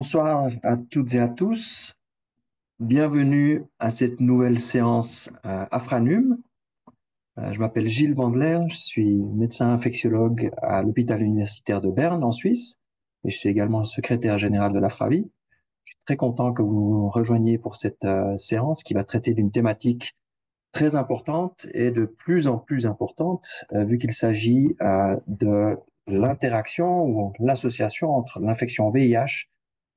Bonsoir à toutes et à tous. Bienvenue à cette nouvelle séance Afranum. Je m'appelle Gilles Bandler, je suis médecin infectiologue à l'hôpital universitaire de Berne en Suisse et je suis également le secrétaire général de l'Afravi. Je suis très content que vous nous rejoigniez pour cette séance qui va traiter d'une thématique très importante et de plus en plus importante vu qu'il s'agit de l'interaction ou l'association entre l'infection VIH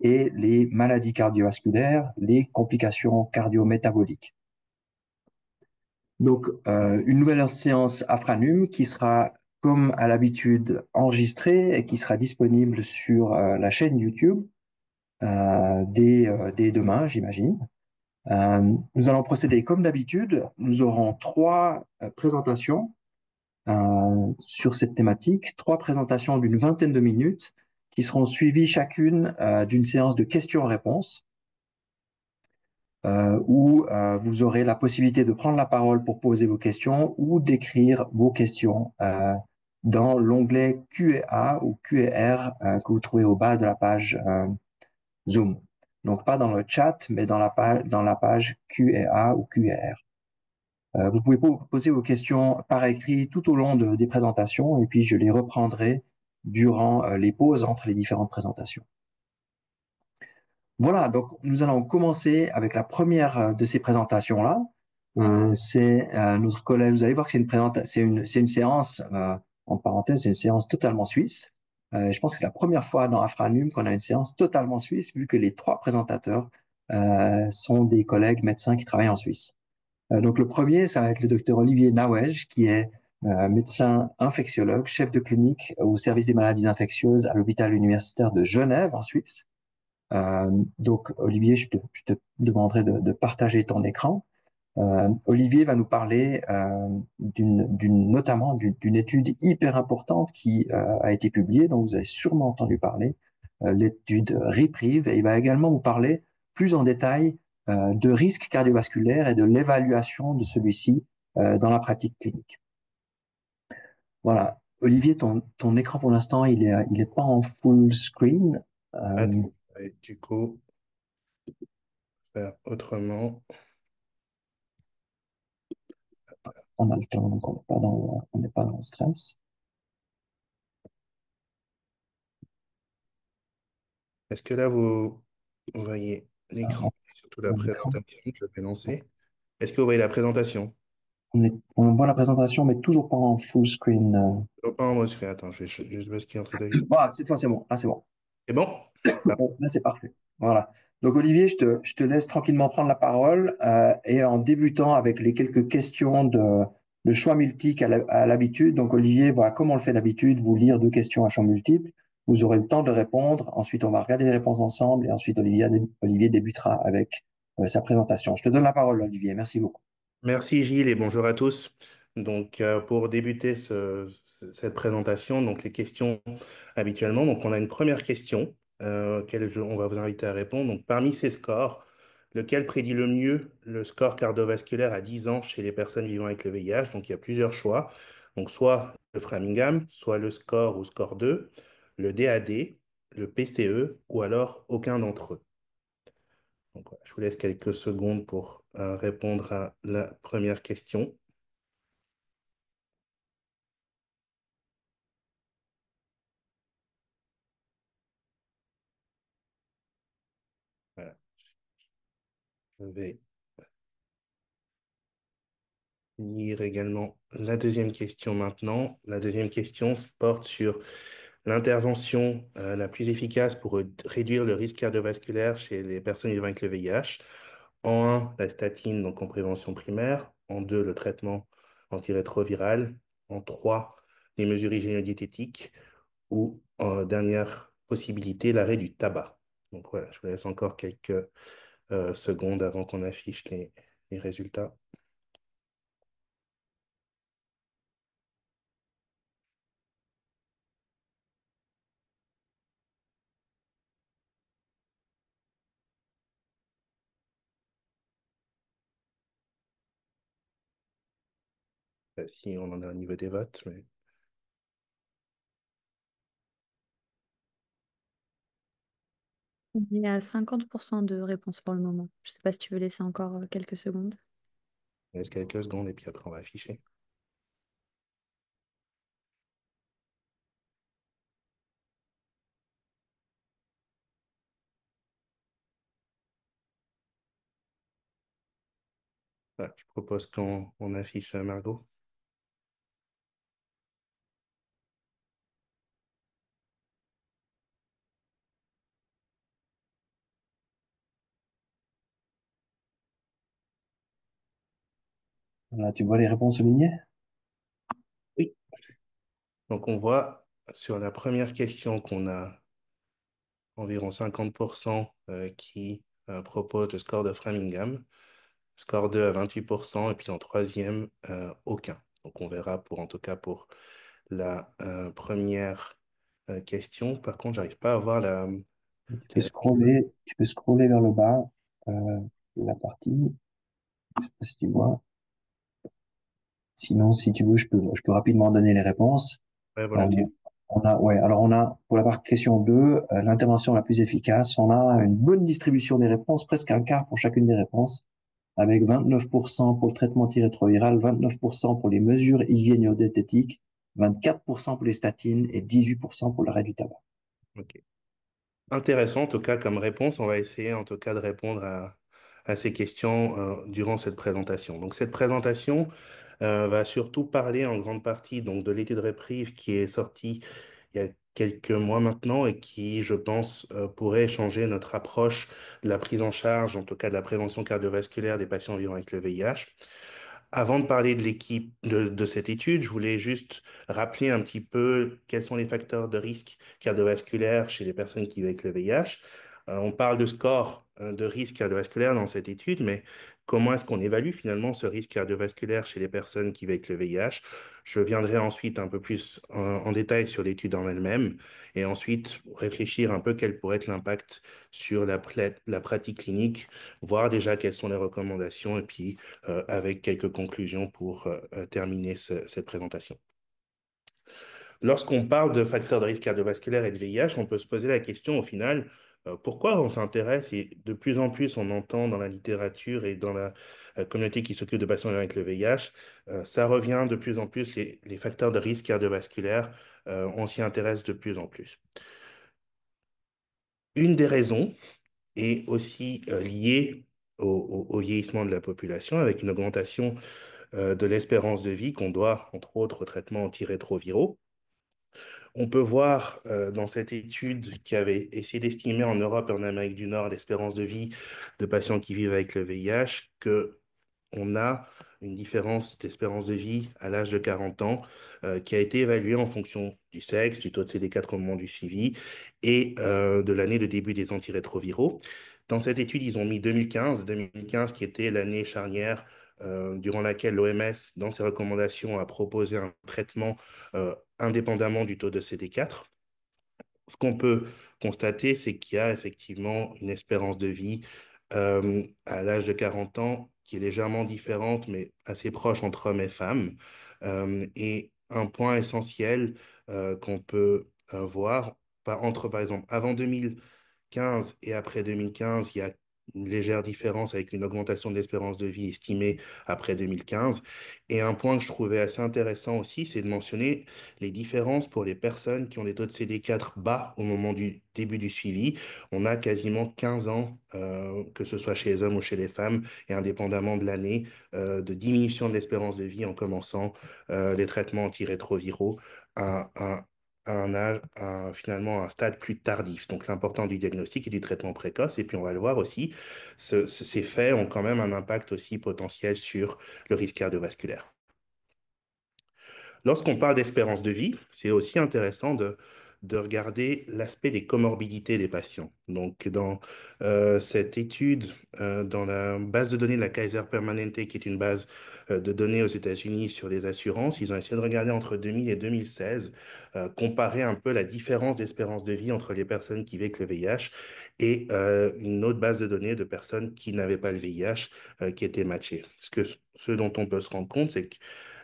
et les maladies cardiovasculaires, les complications cardio-métaboliques. Donc, une nouvelle séance Afranum qui sera, comme à l'habitude, enregistrée et qui sera disponible sur la chaîne YouTube dès demain, j'imagine. Nous allons procéder comme d'habitude. Nous aurons trois présentations sur cette thématique, trois présentations d'une vingtaine de minutes qui seront suivies chacune d'une séance de questions-réponses où vous aurez la possibilité de prendre la parole pour poser vos questions ou d'écrire vos questions dans l'onglet Q&A ou Q&R que vous trouvez au bas de la page Zoom. Donc pas dans le chat, mais dans la page Q&A ou Q&R. Vous pouvez poser vos questions par écrit tout au long des présentations et puis je les reprendrai durant les pauses entre les différentes présentations. Voilà, donc nous allons commencer avec la première de ces présentations-là. C'est notre collègue, vous allez voir que c'est une séance, en parenthèse, c'est une séance totalement suisse. Je pense que c'est la première fois dans Afranum qu'on a une séance totalement suisse, vu que les trois présentateurs sont des collègues médecins qui travaillent en Suisse. Donc le premier, ça va être le docteur Olivier Nawej, qui est médecin infectiologue, chef de clinique au service des maladies infectieuses à l'hôpital universitaire de Genève en Suisse. Donc Olivier, je te demanderai de partager ton écran. Olivier va nous parler notamment d'une étude hyper importante qui a été publiée, dont vous avez sûrement entendu parler, l'étude REPRIEVE, et il va également vous parler plus en détail de risque cardiovasculaire et de l'évaluation de celui-ci dans la pratique clinique. Voilà. Olivier, ton écran pour l'instant, il est pas en full screen. Euh, Attends, ouais, du coup, faire autrement. on a le temps, donc on n'est pas dans le stress. Est-ce que là, vous voyez l'écran, Alors, et surtout la on, l'écran. présentation? Je vais lancer. Est-ce que vous voyez la présentation? On voit la présentation, mais toujours pas en full screen. Oh, pas en mode screen. Attends, je vais juste basculer entre deux viseurs. Voilà, cette fois, c'est bon. Là, c'est bon. C'est bon? Bah, Bon, là, c'est parfait. Voilà. Donc, Olivier, je te laisse tranquillement prendre la parole et en débutant avec les quelques questions de choix multiples à l'habitude. Donc, Olivier va, comme on le fait d'habitude, vous lire deux questions à choix multiples. Vous aurez le temps de répondre. Ensuite, on va regarder les réponses ensemble et ensuite, Olivier débutera avec sa présentation. Je te donne la parole, Olivier. Merci beaucoup. Merci Gilles et bonjour à tous. Donc, pour débuter cette présentation, donc les questions habituellement. Donc, on a une première question on va vous inviter à répondre. Donc, parmi ces scores, lequel prédit le mieux le score cardiovasculaire à 10 ans chez les personnes vivant avec le VIH? Donc, il y a plusieurs choix. Donc, soit le Framingham, soit le score ou score 2, le DAD, le PCE ou alors aucun d'entre eux. Donc, voilà, je vous laisse quelques secondes pour répondre à la première question. Voilà. Je vais lire également la deuxième question maintenant. La deuxième question porte sur l'intervention la plus efficace pour réduire le risque cardiovasculaire chez les personnes vivant avec le VIH. En un, la statine, donc en prévention primaire. En deux, le traitement antirétroviral. En trois, les mesures hygiéno-diététiques. Ou, dernière possibilité, l'arrêt du tabac. Donc voilà, je vous laisse encore quelques secondes avant qu'on affiche les résultats. Si on en est au niveau des votes, mais... On est à 50% de réponse pour le moment. Je sais pas si tu veux laisser encore quelques secondes. Il reste quelques secondes et puis après on va afficher. Voilà, je propose qu'on on affiche Margot. Là, tu vois les réponses soulignées? Oui. Donc on voit sur la première question qu'on a environ 50% qui proposent le score de Framingham, score 2 à 28%, et puis en troisième, aucun. Donc on verra pour en tout cas pour la première question. Par contre, j'arrive pas à voir la- Tu peux scroller vers le bas, de la partie, je sais pas si tu vois. Sinon, si tu veux, je peux rapidement donner les réponses. Ouais, Euh, volontiers. alors on a, pour la part question 2, l'intervention la plus efficace, on a une bonne distribution des réponses, presque un quart pour chacune des réponses, avec 29% pour le traitement antirétroviral, 29% pour les mesures hygiéno-diététiques, 24% pour les statines et 18% pour l'arrêt du tabac. Ok. Intéressant, en tout cas, comme réponse. On va essayer, en tout cas, de répondre à ces questions durant cette présentation. Donc, cette présentation va surtout parler en grande partie donc, de l'étude Reprieve qui est sortie il y a quelques mois maintenant et qui, je pense, pourrait changer notre approche de la prise en charge, en tout cas de la prévention cardiovasculaire des patients vivant avec le VIH. Avant de parler de l'équipe de cette étude, je voulais juste rappeler un petit peu quels sont les facteurs de risque cardiovasculaire chez les personnes qui vivent avec le VIH. On parle de score de risque cardiovasculaire dans cette étude, mais comment est-ce qu'on évalue finalement ce risque cardiovasculaire chez les personnes qui vivent avec le VIH? Je viendrai ensuite un peu plus en détail sur l'étude en elle-même et ensuite réfléchir un peu quel pourrait être l'impact sur la pratique clinique, voir déjà quelles sont les recommandations et puis avec quelques conclusions pour terminer cette présentation. Lorsqu'on parle de facteurs de risque cardiovasculaire et de VIH, on peut se poser la question au final, pourquoi on s'intéresse et de plus en plus on entend dans la littérature et dans la communauté qui s'occupe de patients avec le VIH, ça revient de plus en plus, les facteurs de risque cardiovasculaire, on s'y intéresse de plus en plus. Une des raisons est aussi liée au vieillissement de la population avec une augmentation de l'espérance de vie qu'on doit, entre autres, aux traitements antirétroviraux. On peut voir dans cette étude qui avait essayé d'estimer en Europe et en Amérique du Nord l'espérance de vie de patients qui vivent avec le VIH que on a une différence d'espérance de vie à l'âge de 40 ans qui a été évaluée en fonction du sexe, du taux de CD4 au moment du suivi et de l'année de début des antirétroviraux. Dans cette étude, ils ont mis 2015 qui était l'année charnière durant laquelle l'OMS, dans ses recommandations, a proposé un traitement indépendamment du taux de CD4. Ce qu'on peut constater, c'est qu'il y a effectivement une espérance de vie à l'âge de 40 ans qui est légèrement différente, mais assez proche entre hommes et femmes. Et un point essentiel qu'on peut voir, entre par exemple avant 2015 et après 2015, il y a une légère différence avec une augmentation de l'espérance de vie estimée après 2015. Et un point que je trouvais assez intéressant aussi, c'est de mentionner les différences pour les personnes qui ont des taux de CD4 bas au moment du début du suivi. On a quasiment 15 ans, que ce soit chez les hommes ou chez les femmes, et indépendamment de l'année, de diminution de l'espérance de vie en commençant les traitements antirétroviraux à un âge, finalement, un stade plus tardif. Donc, l'important du diagnostic et du traitement précoce. Et puis, on va le voir aussi, ces faits ont quand même un impact aussi potentiel sur le risque cardiovasculaire. Lorsqu'on parle d'espérance de vie, c'est aussi intéressant de regarder l'aspect des comorbidités des patients. Donc, dans cette étude, dans la base de données de la Kaiser Permanente, qui est une base de données aux États-Unis sur les assurances, ils ont essayé de regarder entre 2000 et 2016, comparer un peu la différence d'espérance de vie entre les personnes qui vivent avec le VIH et une autre base de données de personnes qui n'avaient pas le VIH qui étaient matchées. Ce dont on peut se rendre compte, c'est que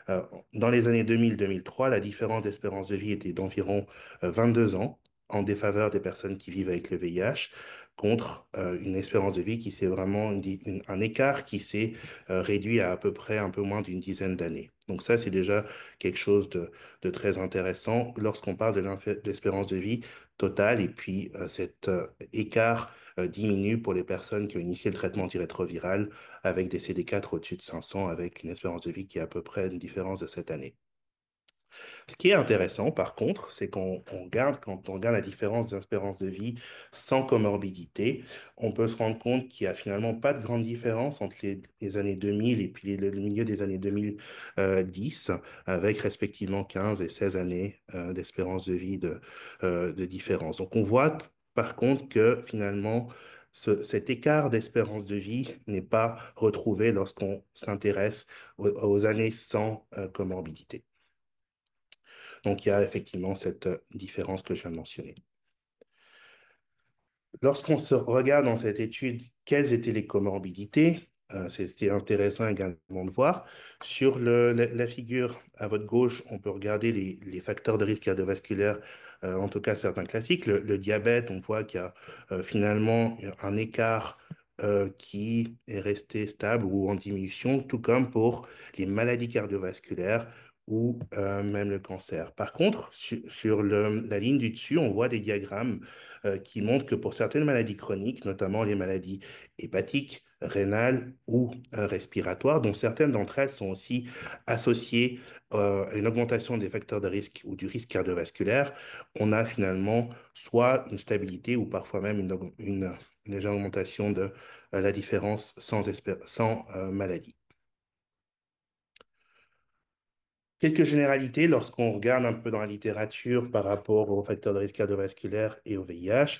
euh, dans les années 2000-2003, la différence d'espérance de vie était d'environ 22 ans en défaveur des personnes qui vivent avec le VIH. contre une espérance de vie qui s'est vraiment un écart qui s'est réduit à peu près un peu moins d'une dizaine d'années. Donc ça, c'est déjà quelque chose de très intéressant lorsqu'on parle de l'espérance de vie totale. Et puis cet écart diminue pour les personnes qui ont initié le traitement antirétroviral avec des CD4 au-dessus de 500, avec une espérance de vie qui est à peu près une différence de 7 années. Ce qui est intéressant, par contre, c'est quand on regarde la différence d'espérance de vie sans comorbidité, on peut se rendre compte qu'il n'y a finalement pas de grande différence entre les années 2000 et puis le milieu des années 2010, avec respectivement 15 et 16 années d'espérance de vie de différence. Donc on voit par contre que finalement, cet écart d'espérance de vie n'est pas retrouvé lorsqu'on s'intéresse aux années sans comorbidité. Donc, il y a effectivement cette différence que je viens de mentionner. Lorsqu'on se regarde dans cette étude, quelles étaient les comorbidités, c'était intéressant également de voir. Sur la figure à votre gauche, on peut regarder les facteurs de risque cardiovasculaire, en tout cas certains classiques. Le diabète, on voit qu'il y a finalement un écart qui est resté stable ou en diminution, tout comme pour les maladies cardiovasculaires ou même le cancer. Par contre, sur la ligne du dessus, on voit des diagrammes qui montrent que pour certaines maladies chroniques, notamment les maladies hépatiques, rénales ou respiratoires, dont certaines d'entre elles sont aussi associées à une augmentation des facteurs de risque ou du risque cardiovasculaire, on a finalement soit une stabilité ou parfois même une légère augmentation de la différence sans maladie. Quelques généralités lorsqu'on regarde un peu dans la littérature par rapport aux facteurs de risque cardiovasculaire et au VIH.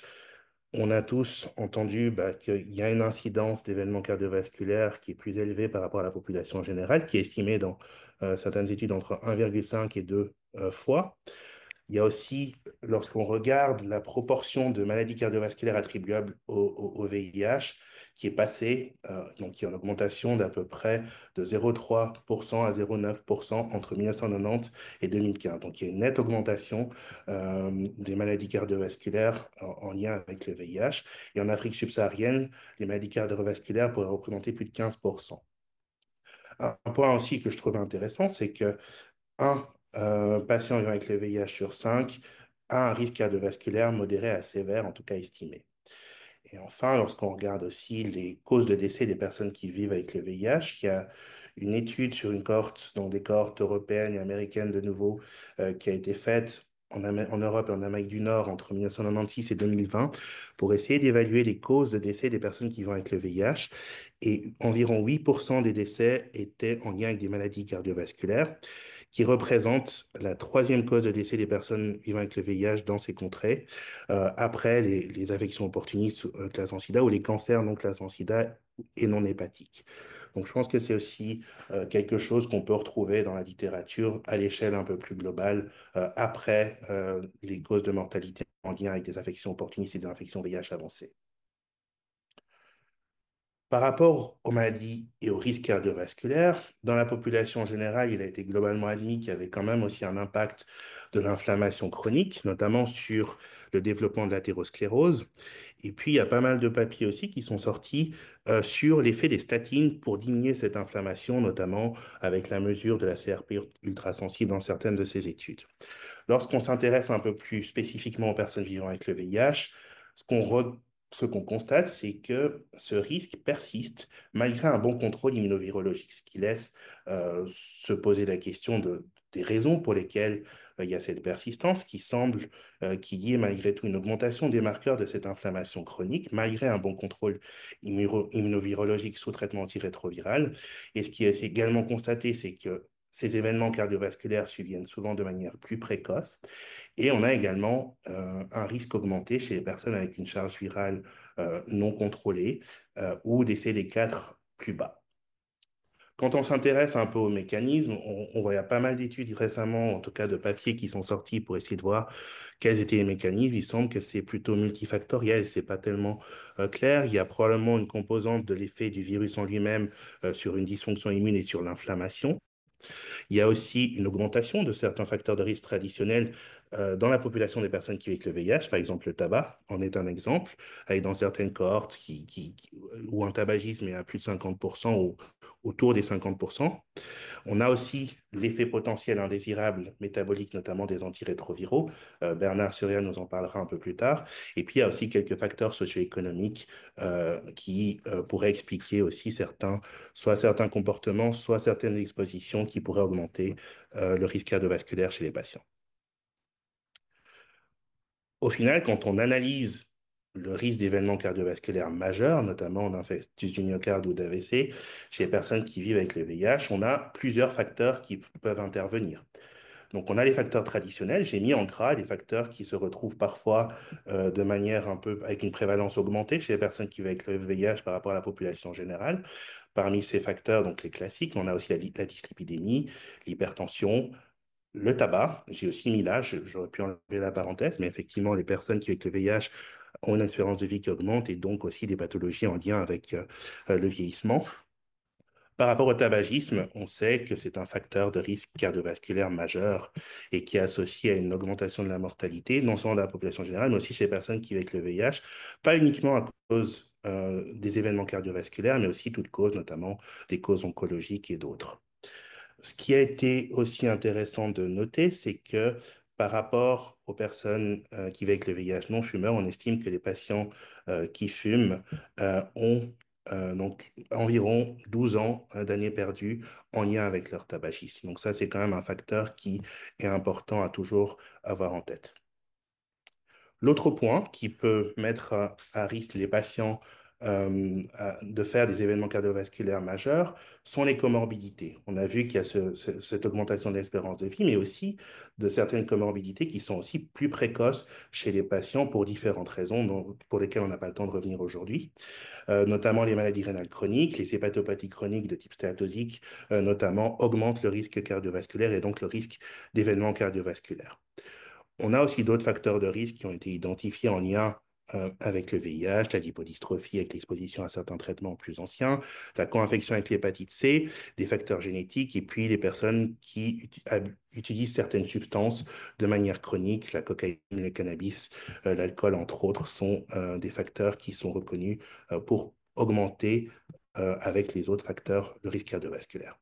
On a tous entendu qu'il y a une incidence d'événements cardiovasculaires qui est plus élevée par rapport à la population générale, qui est estimée dans certaines études entre 1,5 et 2 fois. Il y a aussi, lorsqu'on regarde la proportion de maladies cardiovasculaires attribuables au VIH, qui est passée, donc qui est en augmentation d'à peu près de 0,3% à 0,9% entre 1990 et 2015. Donc il y a une nette augmentation des maladies cardiovasculaires en lien avec le VIH. Et en Afrique subsaharienne, les maladies cardiovasculaires pourraient représenter plus de 15%. Un point aussi que je trouve intéressant, c'est que un patient vivant avec le VIH sur 5 a un risque cardiovasculaire modéré à sévère, en tout cas estimé. Et enfin, lorsqu'on regarde aussi les causes de décès des personnes qui vivent avec le VIH, il y a une étude sur une cohorte, donc des cohortes européennes et américaines de nouveau, qui a été faite en Europe et en Amérique du Nord entre 1996 et 2020 pour essayer d'évaluer les causes de décès des personnes qui vivent avec le VIH. Et environ 8% des décès étaient en lien avec des maladies cardiovasculaires, qui représentent la troisième cause de décès des personnes vivant avec le VIH dans ces contrées, après les affections opportunistes classant SIDA ou les cancers non classant SIDA et non hépatiques. Donc je pense que c'est aussi quelque chose qu'on peut retrouver dans la littérature à l'échelle un peu plus globale, après les causes de mortalité en lien avec des affections opportunistes et des infections VIH avancées. Par rapport aux maladies et aux risques cardiovasculaires, dans la population générale, il a été globalement admis qu'il y avait quand même aussi un impact de l'inflammation chronique, notamment sur le développement de l'athérosclérose. Et puis, il y a pas mal de papiers aussi qui sont sortis sur l'effet des statines pour diminuer cette inflammation, notamment avec la mesure de la CRP ultrasensible dans certaines de ces études. Lorsqu'on s'intéresse un peu plus spécifiquement aux personnes vivant avec le VIH, ce qu'on constate, c'est que ce risque persiste malgré un bon contrôle immunovirologique, ce qui laisse se poser la question des raisons pour lesquelles il y a cette persistance qui semble qu'il y ait malgré tout une augmentation des marqueurs de cette inflammation chronique, malgré un bon contrôle immunovirologique sous traitement antirétroviral. Et ce qui est également constaté, c'est que ces événements cardiovasculaires surviennent souvent de manière plus précoce. Et on a également un risque augmenté chez les personnes avec une charge virale non contrôlée ou des CD4 plus bas. Quand on s'intéresse un peu aux mécanismes, on voit il y a pas mal d'études récemment, en tout cas de papiers qui sont sortis pour essayer de voir quels étaient les mécanismes. Il semble que c'est plutôt multifactoriel, c'est pas tellement clair. Il y a probablement une composante de l'effet du virus en lui-même sur une dysfonction immune et sur l'inflammation. Il y a aussi une augmentation de certains facteurs de risque traditionnels, dans la population des personnes qui vivent avec le VIH, par exemple le tabac en est un exemple, avec dans certaines cohortes où un tabagisme est à plus de 50% ou autour des 50%. On a aussi l'effet potentiel indésirable métabolique, notamment des antirétroviraux. Bernard Surian nous en parlera un peu plus tard. Et puis, il y a aussi quelques facteurs socio-économiques qui pourraient expliquer aussi soit certains comportements, soit certaines expositions qui pourraient augmenter le risque cardiovasculaire chez les patients. Au final, quand on analyse le risque d'événements cardiovasculaires majeurs, notamment d'infarctus du myocarde ou d'AVC, chez les personnes qui vivent avec le VIH, on a plusieurs facteurs qui peuvent intervenir. Donc, on a les facteurs traditionnels. J'ai mis en gras les facteurs qui se retrouvent parfois de manière un peu avec une prévalence augmentée chez les personnes qui vivent avec le VIH par rapport à la population générale. Parmi ces facteurs, donc les classiques, on a aussi la dyslipidémie, l'hypertension, le tabac. J'ai aussi mis là, j'aurais pu enlever la parenthèse, mais effectivement, les personnes qui avec le VIH ont une espérance de vie qui augmente et donc aussi des pathologies en lien avec le vieillissement. Par rapport au tabagisme, on sait que c'est un facteur de risque cardiovasculaire majeur et qui est associé à une augmentation de la mortalité, non seulement de la population générale, mais aussi chez les personnes qui vivent avec le VIH, pas uniquement à cause des événements cardiovasculaires, mais aussi toutes causes, notamment des causes oncologiques et d'autres. Ce qui a été aussi intéressant de noter, c'est que par rapport aux personnes qui vivent avec le VIH non-fumeurs, on estime que les patients qui fument ont donc environ 12 ans d'années perdues en lien avec leur tabagisme. Donc ça, c'est quand même un facteur qui est important à toujours avoir en tête. L'autre point qui peut mettre à risque les patients de faire des événements cardiovasculaires majeurs sont les comorbidités. On a vu qu'il y a cette augmentation de l'espérance de vie, mais aussi de certaines comorbidités qui sont aussi plus précoces chez les patients pour différentes raisons pour lesquelles on n'a pas le temps de revenir aujourd'hui, notamment les maladies rénales chroniques, les hépatopathies chroniques de type stéatosique, notamment, augmentent le risque cardiovasculaire et donc le risque d'événements cardiovasculaires. On a aussi d'autres facteurs de risque qui ont été identifiés en lien avec le VIH, la lipodystrophie avec l'exposition à certains traitements plus anciens, la co-infection avec l'hépatite C, des facteurs génétiques, et puis les personnes qui utilisent certaines substances de manière chronique, la cocaïne, le cannabis, l'alcool, entre autres, sont des facteurs qui sont reconnus pour augmenter avec les autres facteurs le risque cardiovasculaire.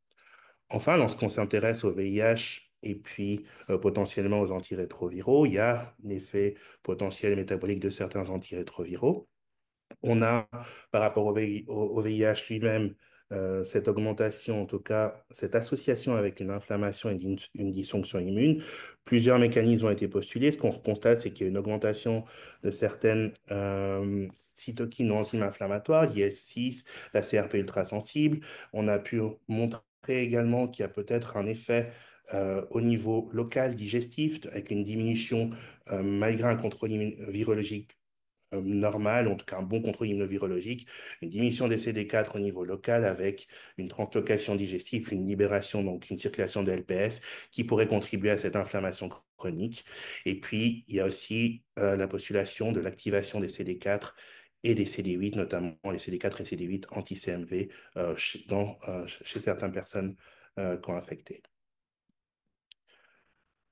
Enfin, lorsqu'on s'intéresse au VIH et puis potentiellement aux antirétroviraux, il y a l'effet potentiel métabolique de certains antirétroviraux. On a, par rapport au VIH lui-même, cette augmentation, en tout cas, cette association avec une inflammation et une dysfonction immune. Plusieurs mécanismes ont été postulés. Ce qu'on constate, c'est qu'il y a une augmentation de certaines cytokines ou enzymes inflammatoires, l'IL-6, la CRP ultrasensible. On a pu montrer également qu'il y a peut-être un effet au niveau local digestif, avec une diminution, malgré un contrôle virologique normal, en tout cas un bon contrôle immunovirologique, une diminution des CD4 au niveau local avec une translocation digestive, une libération, donc une circulation de LPS qui pourrait contribuer à cette inflammation chronique. Et puis, il y a aussi la postulation de l'activation des CD4 et des CD8, notamment les CD4 et CD8 anti-CMV chez certaines personnes qui ont infecté.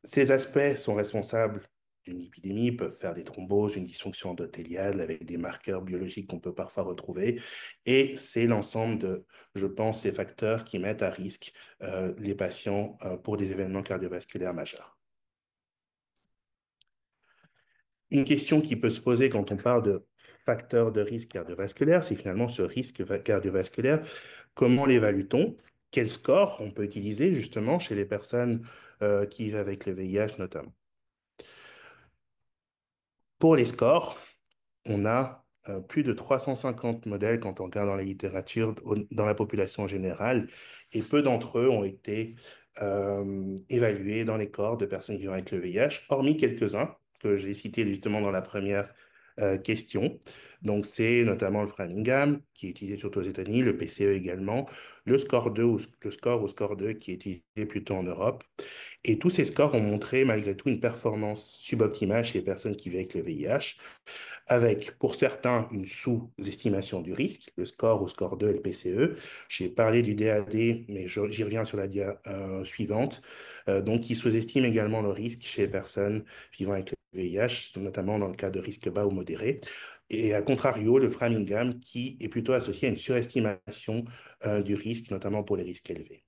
Ces aspects sont responsables d'une épidémie, peuvent faire des thromboses, une dysfonction endothéliale avec des marqueurs biologiques qu'on peut parfois retrouver. Et c'est l'ensemble de, je pense, ces facteurs qui mettent à risque les patients pour des événements cardiovasculaires majeurs. Une question qui peut se poser quand on parle de facteurs de risque cardiovasculaire, c'est finalement ce risque cardiovasculaire, comment l'évalue-t-on? Quel score on peut utiliser justement chez les personnes qui vivent avec le VIH notamment? Pour les scores, on a plus de 350 modèles quand on regarde dans la littérature, dans la population générale, et peu d'entre eux ont été évalués dans les corps de personnes vivant avec le VIH, hormis quelques-uns que j'ai cités justement dans la première question. Donc, c'est notamment le Framingham, qui est utilisé surtout aux États-Unis, le PCE également, le score 2 ou le score ou score 2 qui est utilisé plutôt en Europe. Et tous ces scores ont montré malgré tout une performance suboptimale chez les personnes qui vivent avec le VIH, avec pour certains une sous-estimation du risque, le score ou score 2 et le PCE. J'ai parlé du DAD, mais j'y reviens sur la dia suivante. Donc, qui sous-estime également le risque chez les personnes vivant avec le VIH, notamment dans le cas de risque bas ou modéré. Et à contrario, le Framingham, qui est plutôt associé à une surestimation du risque, notamment pour les risques élevés.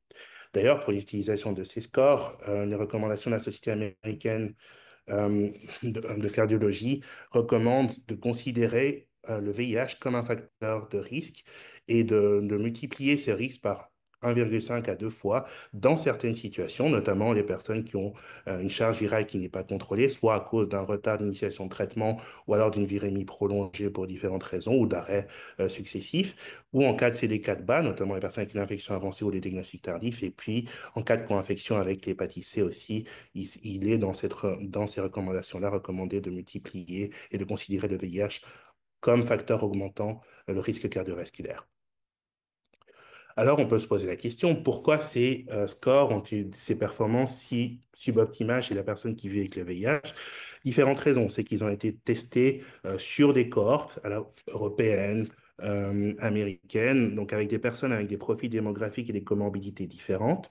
D'ailleurs, pour l'utilisation de ces scores, les recommandations de la Société américaine de cardiologie recommande de considérer le VIH comme un facteur de risque et de multiplier ces risques par 1,5 à 2 fois dans certaines situations, notamment les personnes qui ont une charge virale qui n'est pas contrôlée, soit à cause d'un retard d'initiation de traitement ou alors d'une virémie prolongée pour différentes raisons ou d'arrêts successifs, ou en cas de CD4 bas, notamment les personnes avec une infection avancée ou des diagnostics tardifs, et puis en cas de co-infection avec l'hépatite C aussi, il est dans ces recommandations-là recommandé de multiplier et de considérer le VIH comme facteur augmentant le risque cardiovasculaire. Alors, on peut se poser la question, pourquoi ces scores ont eu ces performances si suboptimales chez la personne qui vit avec le VIH? Différentes raisons. C'est qu'ils ont été testés sur des cohortes alors, européennes, américaines, donc avec des personnes avec des profils démographiques et des comorbidités différentes,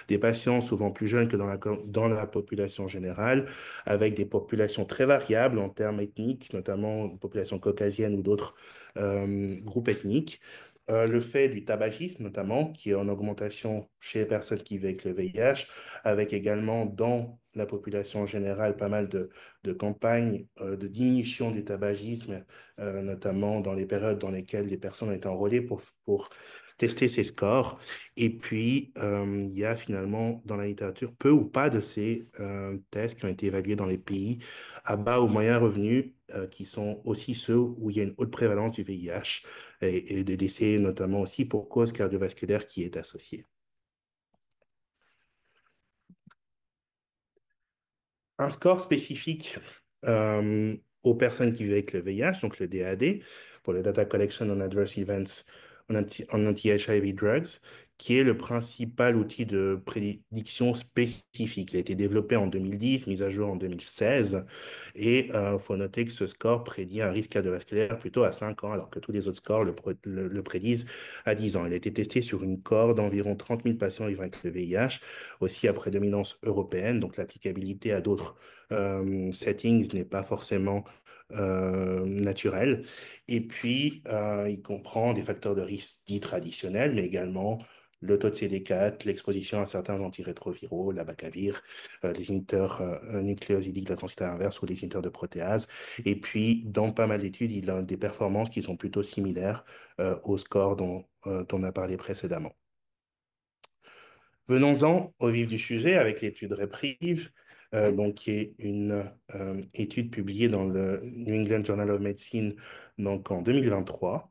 des patients souvent plus jeunes que dans la population générale, avec des populations très variables en termes ethniques, notamment population caucasienne ou d'autres groupes ethniques. Le fait du tabagisme, notamment, qui est en augmentation chez les personnes qui vivent avec le VIH, avec également dans la population générale pas mal de campagnes de diminution du tabagisme, notamment dans les périodes dans lesquelles les personnes ont été enrôlées pour tester ces scores. Et puis, il y a finalement dans la littérature peu ou pas de ces tests qui ont été évalués dans les pays à bas ou moyen revenu, qui sont aussi ceux où il y a une haute prévalence du VIH et des décès, notamment aussi pour cause cardiovasculaire qui est associée. Un score spécifique aux personnes qui vivent avec le VIH, donc le DAD, pour le Data Collection on Adverse Events on Anti-HIV Drugs, qui est le principal outil de prédiction spécifique. Il a été développé en 2010, mis à jour en 2016, et il faut noter que ce score prédit un risque cardiovasculaire plutôt à 5 ans, alors que tous les autres scores le prédisent à 10 ans. Il a été testé sur une cohorte d'environ 30 000 patients vivant avec le VIH, aussi à prédominance européenne, donc l'applicabilité à d'autres settings n'est pas forcément naturelle. Et puis, il comprend des facteurs de risque dits traditionnels, mais également le taux de CD4, l'exposition à certains antirétroviraux, l'abacavir, les inhibiteurs nucléosidiques de la transcriptase inverse ou les inhibiteurs de protéase. Et puis, dans pas mal d'études, il a des performances qui sont plutôt similaires au score dont on a parlé précédemment. Venons-en au vif du sujet avec l'étude REPRIVE, donc qui est une étude publiée dans le New England Journal of Medicine donc en 2023.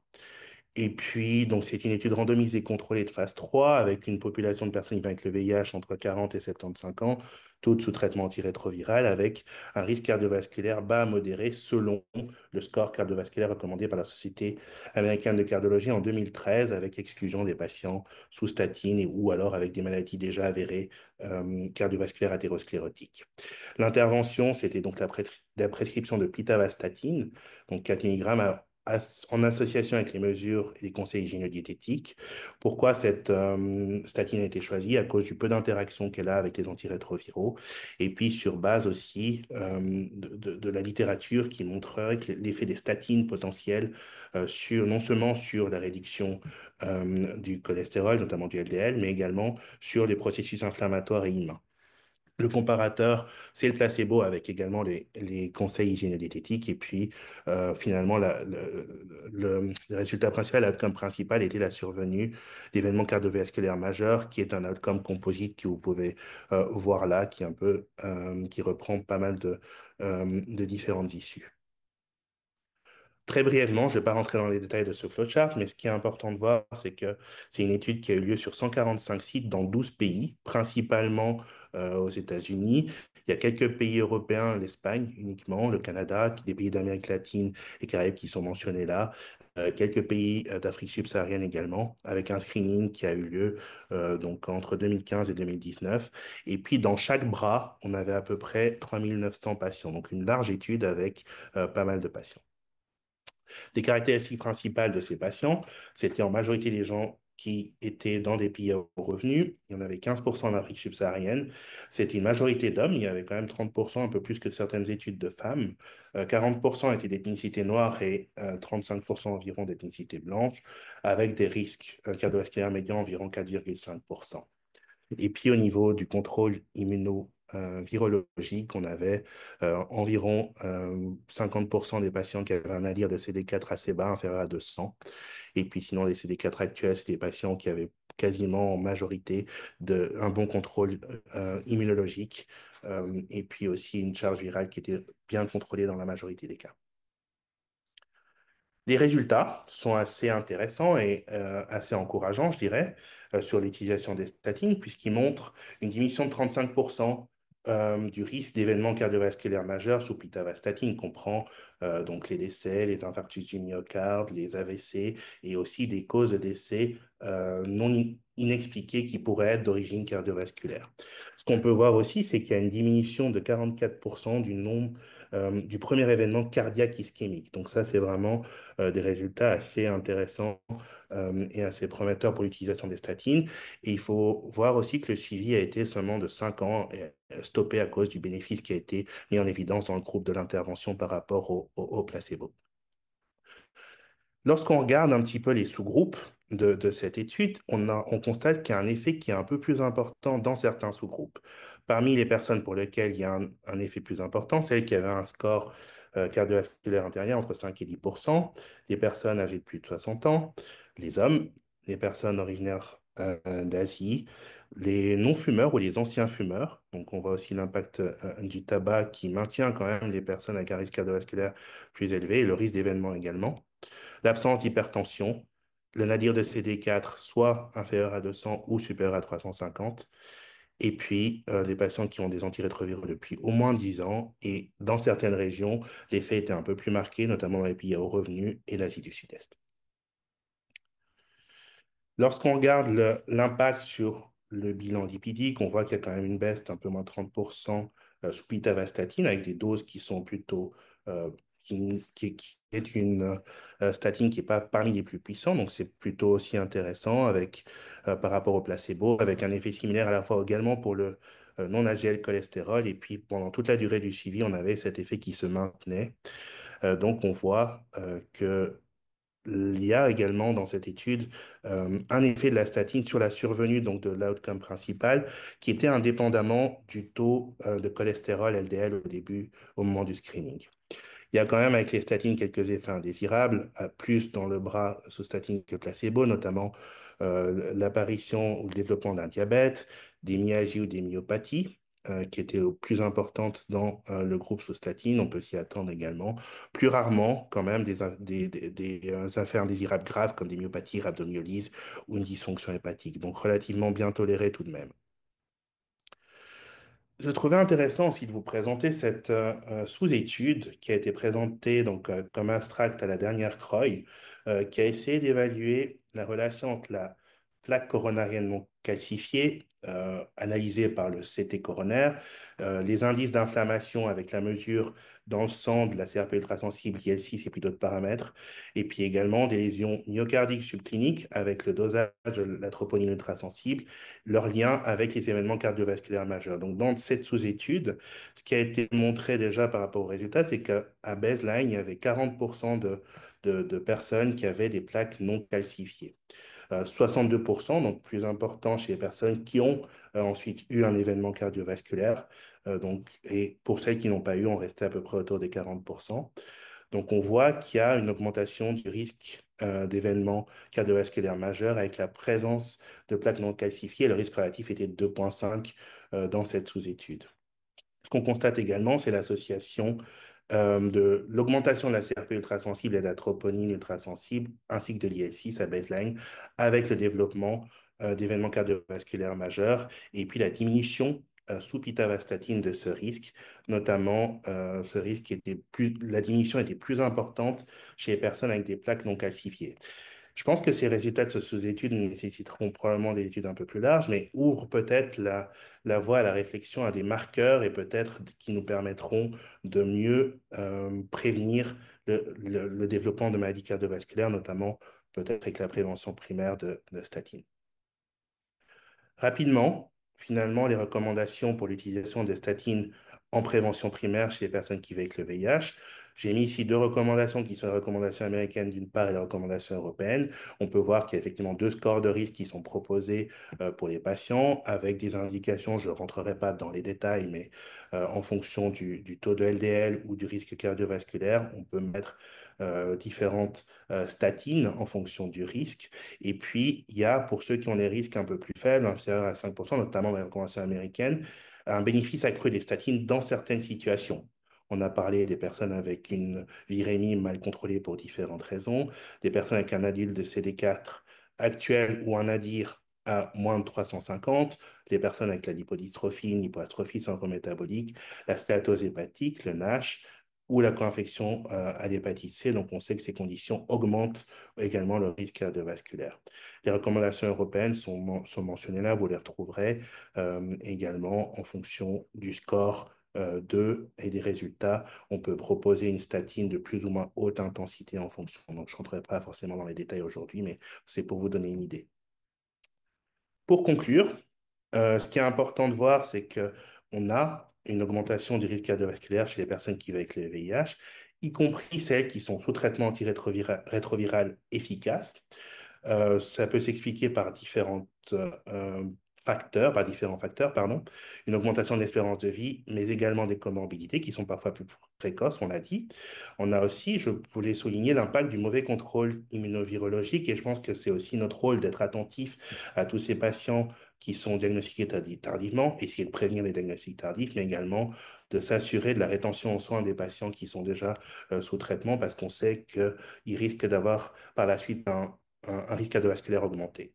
Et puis, donc, c'est une étude randomisée contrôlée de phase 3 avec une population de personnes vivant avec le VIH entre 40 et 75 ans, toutes sous traitement antirétroviral, avec un risque cardiovasculaire bas à modéré selon le score cardiovasculaire recommandé par la Société américaine de cardiologie en 2013, avec exclusion des patients sous statine et ou alors avec des maladies déjà avérées cardiovasculaires athérosclérotiques. L'intervention, c'était donc la prescription de pitavastatine, donc 4 mg en association avec les mesures et les conseils hygiéno-diététiques. Pourquoi cette statine a été choisie? À cause du peu d'interaction qu'elle a avec les antirétroviraux et puis sur base aussi de la littérature qui montrerait que l'effet des statines potentielles non seulement sur la réduction du cholestérol, notamment du LDL, mais également sur les processus inflammatoires et immuns. Le comparateur, c'est le placebo avec également les conseils hygiéno-diététiques. Et puis, finalement, le résultat principal, l'outcome principal était la survenue d'événements cardiovasculaires majeurs, qui est un outcome composite que vous pouvez voir là, qui est un peu, qui reprend pas mal de différentes issues. Très brièvement, je ne vais pas rentrer dans les détails de ce flowchart, mais ce qui est important de voir, c'est que c'est une étude qui a eu lieu sur 145 sites dans 12 pays, principalement aux États-Unis, Il y a quelques pays européens, l'Espagne uniquement, le Canada, des pays d'Amérique latine et Caraïbes qui sont mentionnés là, quelques pays d'Afrique subsaharienne également, avec un screening qui a eu lieu donc entre 2015 et 2019. Et puis dans chaque bras, on avait à peu près 3900 patients, donc une large étude avec pas mal de patients. Les caractéristiques principales de ces patients, c'était en majorité des gens qui étaient dans des pays à haut revenu. Il y en avait 15% en Afrique subsaharienne. C'était une majorité d'hommes. Il y avait quand même 30%, un peu plus que certaines études de femmes. 40% étaient d'ethnicité noire et 35% environ d'ethnicité blanche, avec des risques cardiovasculaires médians environ 4,5%. Et puis au niveau du contrôle immuno-virologique, on avait environ 50% des patients qui avaient un ALIR de CD4 assez bas, inférieur à 200. Et puis sinon, les CD4 actuels, c'est des patients qui avaient quasiment en majorité un bon contrôle immunologique et puis aussi une charge virale qui était bien contrôlée dans la majorité des cas. Les résultats sont assez intéressants et assez encourageants, je dirais, sur l'utilisation des statines, puisqu'ils montrent une diminution de 35% du risque d'événements cardiovasculaires majeurs sous pitavastatine, comprend donc les décès, les infarctus du myocarde, les AVC et aussi des causes de décès non inexpliquées qui pourraient être d'origine cardiovasculaire. Ce qu'on peut voir aussi, c'est qu'il y a une diminution de 44% du nombre du premier événement cardiaque ischémique. Donc ça, c'est vraiment des résultats assez intéressants et assez prometteurs pour l'utilisation des statines. Et il faut voir aussi que le suivi a été seulement de 5 ans et stoppé à cause du bénéfice qui a été mis en évidence dans le groupe de l'intervention par rapport au placebo. Lorsqu'on regarde un petit peu les sous-groupes de cette étude, on constate qu'il y a un effet qui est un peu plus important dans certains sous-groupes. Parmi les personnes pour lesquelles il y a un effet plus important, celles qui avaient un score cardiovasculaire intérieur entre 5 et 10%, les personnes âgées de plus de 60 ans, les hommes, les personnes originaires d'Asie, les non-fumeurs ou les anciens fumeurs. Donc, on voit aussi l'impact du tabac qui maintient quand même les personnes avec un risque cardiovasculaire plus élevé et le risque d'événement également. L'absence d'hypertension, le nadir de CD4 soit inférieur à 200 ou supérieur à 350, et puis les patients qui ont des antirétroviraux depuis au moins 10 ans, et dans certaines régions, l'effet était un peu plus marqué, notamment dans les pays à haut revenu et l'Asie du Sud-Est. Lorsqu'on regarde l'impact sur le bilan lipidique, on voit qu'il y a quand même une baisse d'un peu moins de 30% sous pitavastatine avec des doses qui sont plutôt qui est une statine qui n'est pas parmi les plus puissants, donc c'est plutôt aussi intéressant avec par rapport au placebo, avec un effet similaire à la fois également pour le non-HDL cholestérol, et puis pendant toute la durée du suivi, on avait cet effet qui se maintenait. Donc on voit que il y a également dans cette étude un effet de la statine sur la survenue donc de l'outcome principal qui était indépendamment du taux de cholestérol LDL au début, au moment du screening. Il y a quand même avec les statines quelques effets indésirables, plus dans le bras sous statine que placebo, notamment l'apparition ou le développement d'un diabète, des myalgies ou des myopathies, qui étaient plus importantes dans le groupe sous statine. On peut s'y attendre également. Plus rarement, quand même, des affaires indésirables graves comme des myopathies, rhabdomyolyse ou une dysfonction hépatique. Donc relativement bien toléré tout de même. Je trouvais intéressant aussi de vous présenter cette sous-étude qui a été présentée donc, comme abstract à la dernière CROI, qui a essayé d'évaluer la relation entre la plaque coronarienne non calcifiée, analysée par le CT coronaire, les indices d'inflammation avec la mesure dans le sang de la CRP ultrasensible, IL6 et puis d'autres paramètres, et puis également des lésions myocardiques subcliniques avec le dosage de la troponine ultrasensible, leur lien avec les événements cardiovasculaires majeurs. Donc, dans cette sous-étude, ce qui a été montré déjà par rapport aux résultats, c'est qu'à baseline, il y avait 40% de personnes qui avaient des plaques non calcifiées. 62%, donc plus important chez les personnes qui ont ensuite eu un événement cardiovasculaire. Et pour celles qui n'ont pas eu, on restait à peu près autour des 40%. Donc, on voit qu'il y a une augmentation du risque d'événements cardiovasculaires majeurs avec la présence de plaques non calcifiées. Le risque relatif était de 2,5 dans cette sous-étude. Ce qu'on constate également, c'est l'association de l'augmentation de la CRP ultrasensible et de la troponine ultrasensible, ainsi que de l'IL6 à baseline, avec le développement d'événements cardiovasculaires majeurs, et puis la diminution sous pitavastatine de ce risque, notamment ce risque la diminution était plus importante chez les personnes avec des plaques non calcifiées. Je pense que ces résultats de ce sous-étude nécessiteront probablement des études un peu plus larges, mais ouvrent peut-être la voie à la réflexion à des marqueurs et peut-être qui nous permettront de mieux prévenir le développement de maladies cardiovasculaires, notamment peut-être avec la prévention primaire de statine. Rapidement, finalement, les recommandations pour l'utilisation des statines en prévention primaire chez les personnes qui vivent avec le VIH. J'ai mis ici deux recommandations qui sont les recommandations américaines d'une part et les recommandations européennes. On peut voir qu'il y a effectivement deux scores de risque qui sont proposés pour les patients avec des indications, je ne rentrerai pas dans les détails, mais en fonction du taux de LDL ou du risque cardiovasculaire, on peut mettre différentes statines en fonction du risque. Et puis, il y a, pour ceux qui ont des risques un peu plus faibles, inférieurs à 5%, notamment dans les recommandations américaines, un bénéfice accru des statines dans certaines situations. On a parlé des personnes avec une virémie mal contrôlée pour différentes raisons, des personnes avec un adulte de CD4 actuel ou un ADIR à moins de 350, les personnes avec la lipodystrophie, une hypoastrophie syndrome métabolique, la stéatose hépatique, le NASH, ou la co-infection à l'hépatite C. Donc, on sait que ces conditions augmentent également le risque cardiovasculaire. Les recommandations européennes sont mentionnées là, vous les retrouverez également en fonction du score et des résultats. On peut proposer une statine de plus ou moins haute intensité en fonction. Donc, je ne rentrerai pas forcément dans les détails aujourd'hui, mais c'est pour vous donner une idée. Pour conclure, ce qui est important de voir, c'est qu'on a une augmentation du risque cardiovasculaire chez les personnes qui vivent avec le VIH, y compris celles qui sont sous traitement antirétroviral efficace. Ça peut s'expliquer par différents facteurs, pardon. Une augmentation de l'espérance de vie, mais également des comorbidités qui sont parfois plus précoces, on l'a dit. On a aussi, je voulais souligner l'impact du mauvais contrôle immunovirologique et je pense que c'est aussi notre rôle d'être attentif à tous ces patients qui sont diagnostiqués tardivement, essayer de prévenir les diagnostics tardifs, mais également de s'assurer de la rétention en soins des patients qui sont déjà sous traitement parce qu'on sait qu'ils risquent d'avoir par la suite un risque cardiovasculaire augmenté.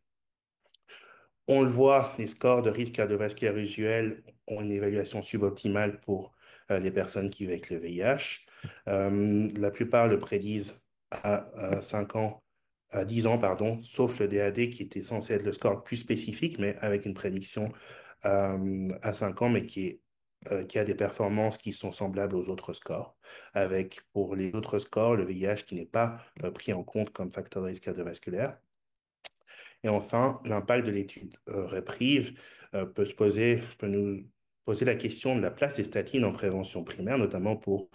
On le voit, les scores de risque cardiovasculaire usuel ont une évaluation suboptimale pour les personnes qui vivent avec le VIH. La plupart le prédisent à 5 ans, à 10 ans, pardon, sauf le DAD qui était censé être le score le plus spécifique, mais avec une prédiction à 5 ans, mais qui a des performances qui sont semblables aux autres scores, avec pour les autres scores, le VIH qui n'est pas pris en compte comme facteur de risque cardiovasculaire. Et enfin, l'impact de l'étude REPRIVE peut nous poser la question de la place des statines en prévention primaire, notamment pour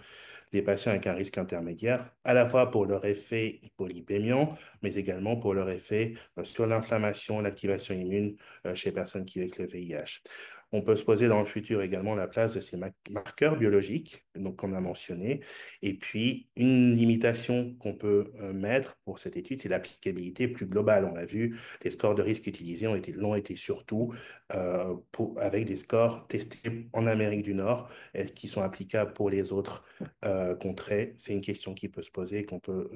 des patients avec un risque intermédiaire, à la fois pour leur effet hypolipémiant, mais également pour leur effet sur l'inflammation, l'activation immune chez les personnes qui vivent avec le VIH. On peut se poser dans le futur également la place de ces marqueurs biologiques donc qu'on a mentionnés. Et puis, une limitation qu'on peut mettre pour cette étude, c'est l'applicabilité plus globale. On l'a vu, les scores de risque utilisés l'ont été surtout avec des scores testés en Amérique du Nord et qui sont applicables pour les autres contrées. C'est une question qui peut se poser et qu'on peut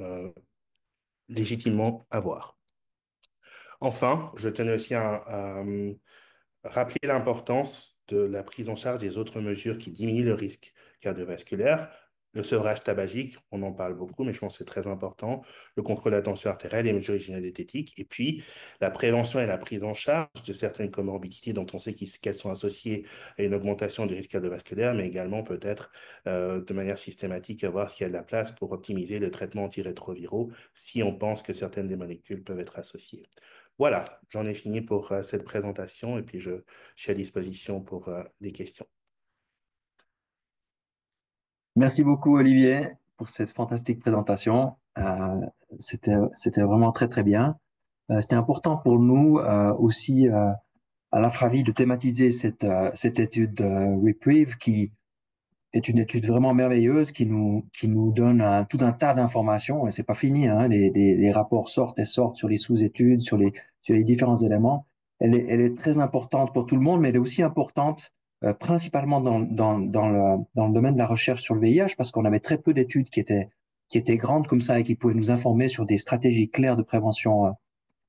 légitimement avoir. Enfin, je tenais aussi à rappeler l'importance de la prise en charge des autres mesures qui diminuent le risque cardiovasculaire. Le sevrage tabagique, on en parle beaucoup, mais je pense que c'est très important. Le contrôle de la tension artérielle, les mesures hygiéno-diététiques, et puis la prévention et la prise en charge de certaines comorbidités dont on sait qu'elles sont associées à une augmentation du risque cardiovasculaire, mais également peut-être de manière systématique à voir s'il y a de la place pour optimiser le traitement antirétroviraux si on pense que certaines des molécules peuvent être associées. Voilà, j'en ai fini pour cette présentation et puis je suis à disposition pour des questions. Merci beaucoup, Olivier, pour cette fantastique présentation. C'était vraiment très, très bien. C'était important pour nous aussi à l'Afravi de thématiser cette étude Reprieve qui est une étude vraiment merveilleuse qui nous donne tout un tas d'informations et c'est pas fini, hein, les rapports sortent et sortent sur les sous-études, sur les différents éléments. Elle est très importante pour tout le monde, mais elle est aussi importante principalement dans le domaine de la recherche sur le VIH parce qu'on avait très peu d'études qui étaient grandes comme ça et qui pouvaient nous informer sur des stratégies claires de prévention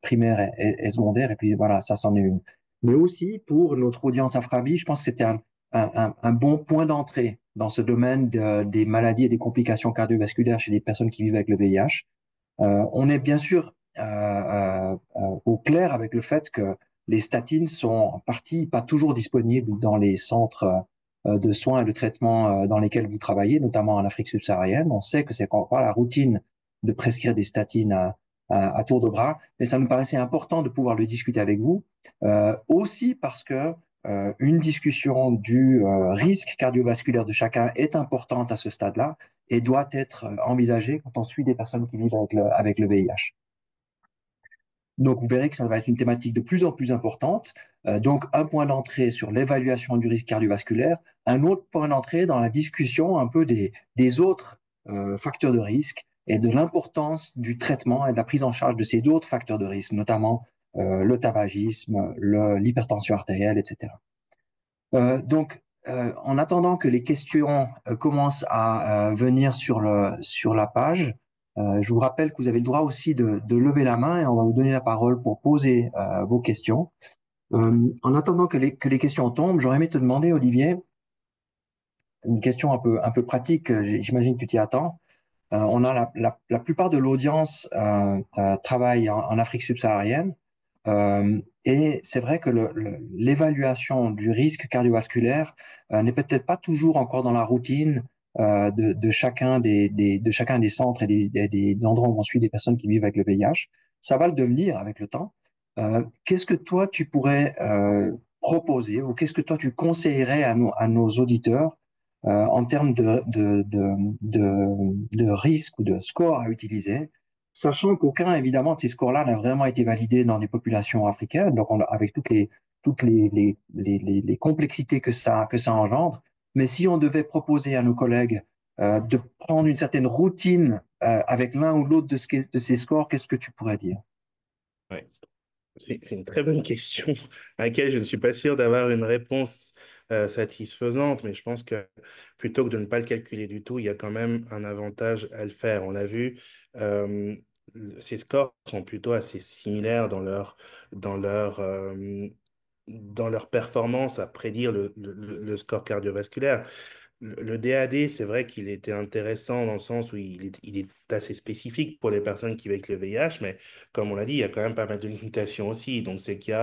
primaire et secondaire. Et puis voilà, ça c'en est une. mais aussi pour notre audience Afrabi, je pense que c'était un bon point d'entrée dans ce domaine des maladies et des complications cardiovasculaires chez les personnes qui vivent avec le VIH. On est bien sûr au clair avec le fait que les statines sont en partie pas toujours disponibles dans les centres de soins et de traitement dans lesquels vous travaillez, notamment en Afrique subsaharienne. On sait que c'est pas la routine de prescrire des statines à tour de bras, mais ça nous paraissait important de pouvoir le discuter avec vous, aussi parce que une discussion du risque cardiovasculaire de chacun est importante à ce stade-là et doit être envisagée quand on suit des personnes qui vivent avec le VIH. Donc, vous verrez que ça va être une thématique de plus en plus importante. Donc, un point d'entrée sur l'évaluation du risque cardiovasculaire, un autre point d'entrée dans la discussion un peu des autres facteurs de risque et de l'importance du traitement et de la prise en charge de ces autres facteurs de risque, notamment le tabagisme, l'hypertension artérielle, etc. En attendant que les questions commencent à venir sur la page, je vous rappelle que vous avez le droit aussi de lever la main et on va vous donner la parole pour poser vos questions. En attendant que les questions tombent, j'aurais aimé te demander, Olivier, une question un peu pratique, j'imagine que tu t'y attends. On a la plupart de l'audience travaille en Afrique subsaharienne. Et c'est vrai que l'évaluation du risque cardiovasculaire n'est peut-être pas toujours encore dans la routine de chacun de chacun des centres et des endroits où on suit des personnes qui vivent avec le VIH. Ça va le devenir avec le temps. Qu'est-ce que toi, tu pourrais proposer ou qu'est-ce que toi, tu conseillerais à nos auditeurs en termes de risque ou de score à utiliser, sachant qu'aucun, évidemment, de ces scores-là n'a vraiment été validé dans les populations africaines, donc avec les complexités que ça engendre. Mais si on devait proposer à nos collègues de prendre une certaine routine avec l'un ou l'autre de ces scores, qu'est-ce que tu pourrais dire? Ouais. C'est une très bonne question à laquelle je ne suis pas sûr d'avoir une réponse satisfaisante, mais je pense que plutôt que de ne pas le calculer du tout, il y a quand même un avantage à le faire. On l'a vu, euh, ces scores sont plutôt assez similaires dans leur performance à prédire le score cardiovasculaire. Le DAD, c'est vrai qu'il était intéressant dans le sens où il est assez spécifique pour les personnes qui vivent avec le VIH, mais comme on l'a dit, il y a quand même pas mal de limitations aussi. Donc, c'est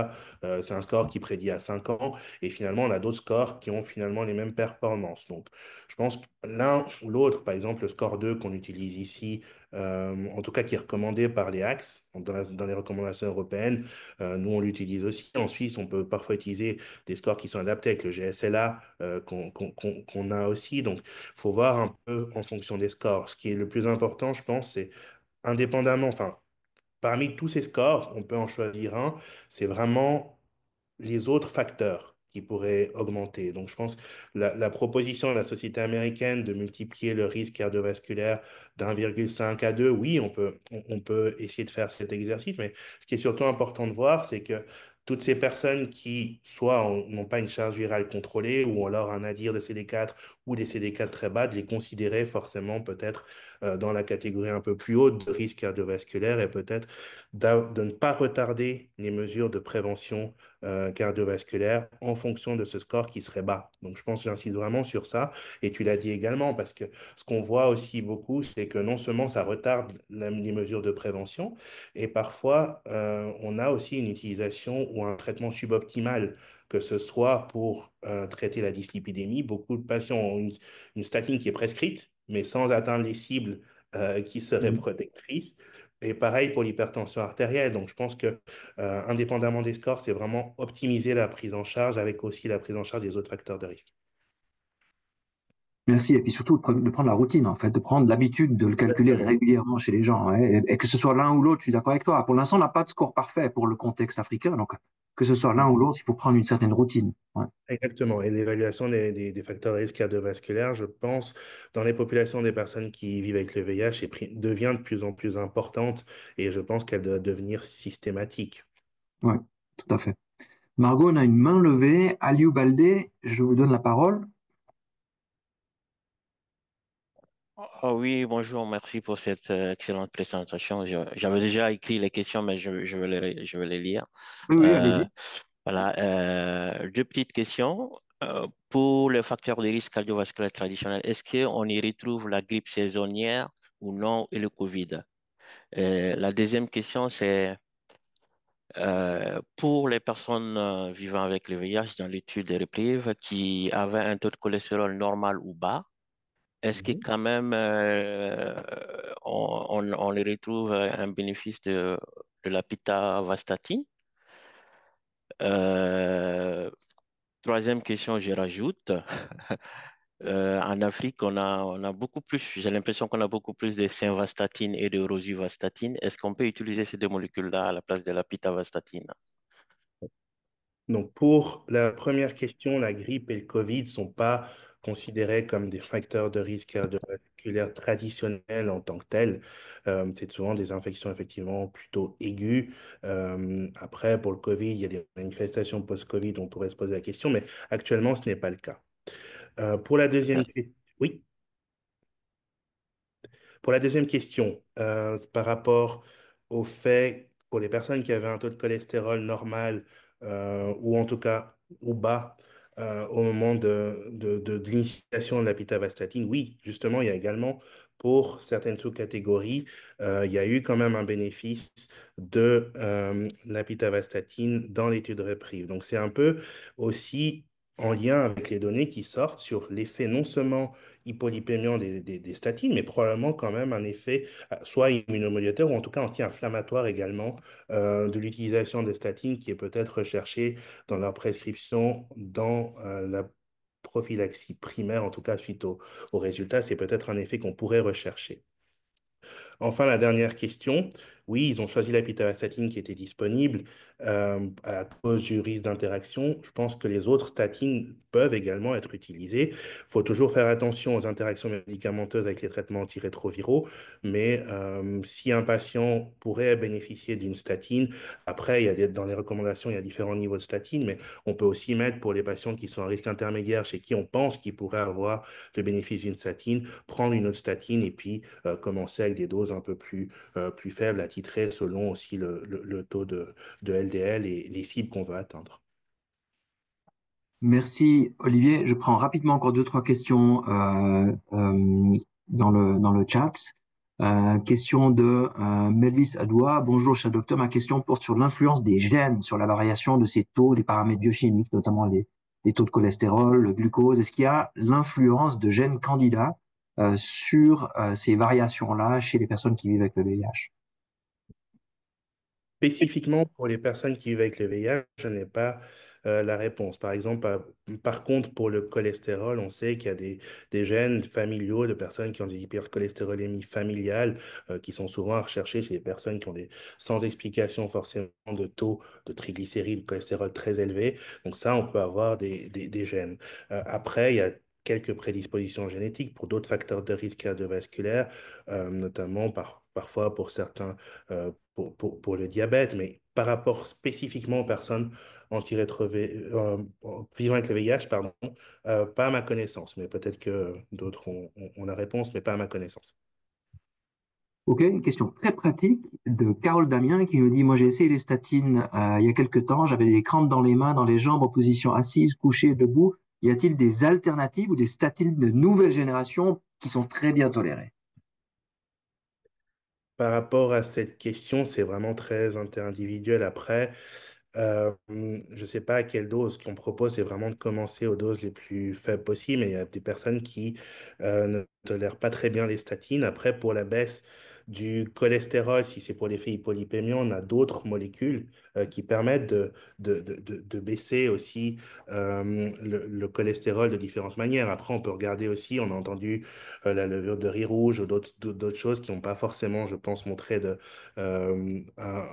un score qui prédit à 5 ans, et finalement, on a d'autres scores qui ont finalement les mêmes performances. Donc, je pense que l'un ou l'autre, par exemple, le score 2 qu'on utilise ici, en tout cas qui est recommandé par les AXE, dans les recommandations européennes, nous, on l'utilise aussi. En Suisse, on peut parfois utiliser des scores qui sont adaptés avec le GSLA qu'on a aussi. Donc, il faut voir un peu en fonction des scores. Ce qui est le plus important, je pense, c'est indépendamment, enfin, parmi tous ces scores, on peut en choisir un. C'est vraiment les autres facteurs qui pourraient augmenter. Donc, je pense que la proposition de la société américaine de multiplier le risque cardiovasculaire d'1,5 à 2, oui, on peut essayer de faire cet exercice, mais ce qui est surtout important de voir, c'est que toutes ces personnes qui, soit n'ont pas une charge virale contrôlée, ou alors un nadir de CD4 ou des CD4 très bas, de les considérer forcément peut-être dans la catégorie un peu plus haute de risque cardiovasculaire et peut-être de ne pas retarder les mesures de prévention cardiovasculaire en fonction de ce score qui serait bas. Donc, je pense que j'insiste vraiment sur ça. Et tu l'as dit également, parce que ce qu'on voit aussi beaucoup, c'est que non seulement ça retarde les mesures de prévention, et parfois, on a aussi une utilisation ou un traitement suboptimal, que ce soit pour traiter la dyslipidémie. Beaucoup de patients ont une statine qui est prescrite, mais sans atteindre les cibles qui seraient Mhm. protectrices. Et pareil pour l'hypertension artérielle. Donc, je pense que indépendamment des scores, c'est vraiment optimiser la prise en charge avec aussi la prise en charge des autres facteurs de risque. Merci. Et puis surtout de prendre la routine, en fait, de prendre l'habitude de le calculer Exactement. régulièrement chez les gens. Ouais, et que ce soit l'un ou l'autre, je suis d'accord avec toi. Pour l'instant, on n'a pas de score parfait pour le contexte africain. Donc, que ce soit l'un ou l'autre, il faut prendre une certaine routine. Ouais. Exactement. Et l'évaluation des facteurs de risque cardiovasculaire, je pense, dans les populations des personnes qui vivent avec le VIH, devient de plus en plus importante et je pense qu'elle doit devenir systématique. Ouais, tout à fait. Margot, on a une main levée. Aliou Baldé, je vous donne la parole. Ah oui, bonjour, merci pour cette excellente présentation. J'avais déjà écrit les questions, mais je vais je vais les lire. Oui, oui, Euh, allez-y. Voilà, deux petites questions. Pour les facteurs de risque cardiovasculaire traditionnels, est-ce qu'on y retrouve la grippe saisonnière ou non et le Covid? La deuxième question, c'est pour les personnes vivant avec le VIH dans l'étude de Reprieve qui avaient un taux de cholestérol normal ou bas, est-ce que Mhm. quand même on les retrouve un bénéfice de la pitavastatine? Euh, Troisième question, je rajoute. En Afrique, on a beaucoup plus, j'ai l'impression qu'on a beaucoup plus de simvastatine et de rosuvastatine. Est-ce qu'on peut utiliser ces deux molécules-là à la place de la pitavastatine? Donc, pour la première question, la grippe et le Covid ne sont pas considérés comme des facteurs de risque cardiovasculaire traditionnels en tant que tels. C'est souvent des infections effectivement plutôt aiguës. Après, pour le Covid, il y a des manifestations post-Covid, on pourrait se poser la question, mais actuellement, ce n'est pas le cas. Pour la deuxième question, oui. Pour la deuxième question, par rapport au fait, pour les personnes qui avaient un taux de cholestérol normal, ou en tout cas ou bas, au moment de l'initiation de la pitavastatine, oui, justement, il y a également, pour certaines sous-catégories, il y a eu quand même un bénéfice de la pitavastatine dans l'étude REPRIVE. Donc, c'est un peu aussi en lien avec les données qui sortent sur l'effet non seulement hypolipémiant des statines, mais probablement quand même un effet soit immunomodulateur ou en tout cas anti-inflammatoire également de l'utilisation de statines qui est peut-être recherchée dans leur prescription dans la prophylaxie primaire, en tout cas suite au résultat, c'est peut-être un effet qu'on pourrait rechercher. Enfin, la dernière question. Oui, ils ont choisi la pitavastatine qui était disponible à cause du risque d'interaction. Je pense que les autres statines peuvent également être utilisées. Il faut toujours faire attention aux interactions médicamenteuses avec les traitements antirétroviraux, mais si un patient pourrait bénéficier d'une statine, après, dans les recommandations, il y a différents niveaux de statine, mais on peut aussi mettre pour les patients qui sont à risque intermédiaire, chez qui on pense qu'ils pourraient avoir le bénéfice d'une statine, prendre une autre statine et puis commencer avec des doses un peu plus faibles à titrer selon aussi le taux de LDL et les cibles qu'on veut atteindre. Merci Olivier. Je prends rapidement encore deux, trois questions dans le chat. Question de Melvis Adoua. Bonjour, cher docteur. Ma question porte sur l'influence des gènes sur la variation de ces taux, des paramètres biochimiques, notamment les taux de cholestérol, le glucose. Est-ce qu'il y a l'influence de gènes candidats sur ces variations-là chez les personnes qui vivent avec le VIH? Spécifiquement pour les personnes qui vivent avec le VIH, je n'ai pas la réponse. Par exemple, par contre, pour le cholestérol, on sait qu'il y a des gènes familiaux de personnes qui ont des hypercholestérolémies familiales qui sont souvent recherchées chez les personnes qui ont sans explication forcément de taux de triglycérides, de cholestérol très élevés. Donc ça, on peut avoir des gènes. Après, il y a quelques prédispositions génétiques pour d'autres facteurs de risque cardiovasculaire, notamment parfois pour certains pour le diabète, mais par rapport spécifiquement aux personnes vivant avec le VIH, pardon, pas à ma connaissance, mais peut-être que d'autres ont la réponse, mais pas à ma connaissance. Ok, une question très pratique de Carole Damien qui nous dit, moi j'ai essayé les statines il y a quelque temps, j'avais des crampes dans les mains, dans les jambes, en position assise, couchée, debout. Y a-t-il des alternatives ou des statines de nouvelle génération qui sont très bien tolérées? Par rapport à cette question, c'est vraiment très interindividuel. Après, je ne sais pas à quelle dose. Ce qu'on propose, c'est vraiment de commencer aux doses les plus faibles possibles. Mais il y a des personnes qui ne tolèrent pas très bien les statines. Après, pour la baisse du cholestérol, si c'est pour l'effet hypolipémiant, on a d'autres molécules qui permettent de baisser aussi le cholestérol de différentes manières. Après, on peut regarder aussi, on a entendu la levure de riz rouge ou d'autres choses qui n'ont pas forcément, je pense, montré un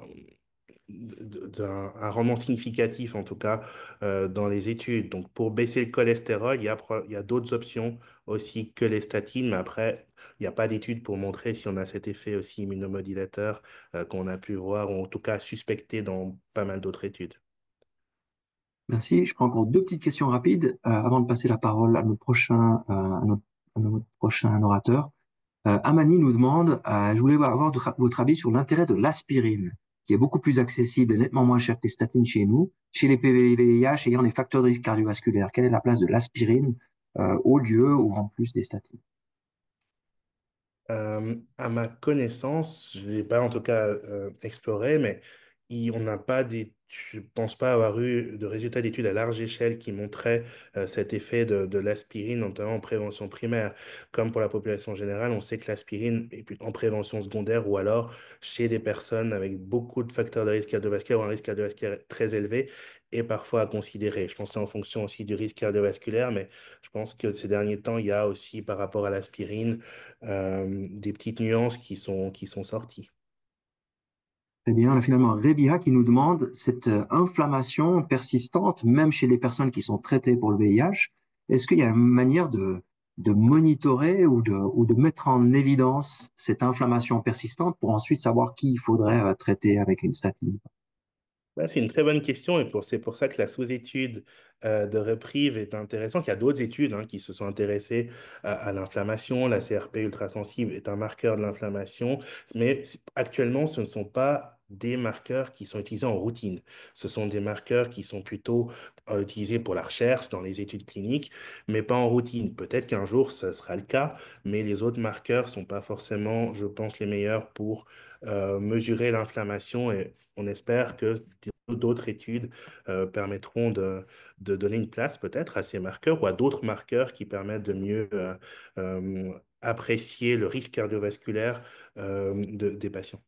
rendement significatif, en tout cas, dans les études. Donc, pour baisser le cholestérol, il y a d'autres options aussi que les statines, mais après, il n'y a pas d'études pour montrer si on a cet effet aussi immunomodulateur qu'on a pu voir, ou en tout cas suspecté dans pas mal d'autres études. Merci. Je prends encore deux petites questions rapides avant de passer la parole à à notre prochain orateur. Amani nous demande, je voulais avoir votre avis sur l'intérêt de l'aspirine qui est beaucoup plus accessible et nettement moins cher que les statines chez nous, chez les PVVIH ayant des facteurs de risque cardiovasculaire? Quelle est la place de l'aspirine au lieu ou en plus des statines? À ma connaissance, je ne l'ai pas en tout cas exploré, mais on n'a pas je pense pas avoir eu de résultats d'études à large échelle qui montraient cet effet de l'aspirine, notamment en prévention primaire. Comme pour la population générale, on sait que l'aspirine est en prévention secondaire ou alors chez des personnes avec beaucoup de facteurs de risque cardiovasculaire ou un risque cardiovasculaire très élevé est parfois à considérer. Je pense que c'est en fonction aussi du risque cardiovasculaire, mais je pense que ces derniers temps, il y a aussi par rapport à l'aspirine des petites nuances qui sont sorties. Eh bien, on a finalement Rebia qui nous demande cette inflammation persistante, même chez les personnes qui sont traitées pour le VIH. Est-ce qu'il y a une manière de monitorer ou de mettre en évidence cette inflammation persistante pour ensuite savoir qui il faudrait traiter avec une statine? Ouais, c'est une très bonne question et c'est pour ça que la sous-étude de Reprieve est intéressante. Il y a d'autres études qui se sont intéressées à l'inflammation. La CRP ultrasensible est un marqueur de l'inflammation, mais actuellement, ce ne sont pas des marqueurs qui sont utilisés en routine. Ce sont des marqueurs qui sont plutôt utilisés pour la recherche, dans les études cliniques, mais pas en routine. Peut-être qu'un jour, ça sera le cas, mais les autres marqueurs sont pas forcément, je pense, les meilleurs pour mesurer l'inflammation et on espère que d'autres études permettront de donner une place peut-être à ces marqueurs ou à d'autres marqueurs qui permettent de mieux apprécier le risque cardiovasculaire des patients.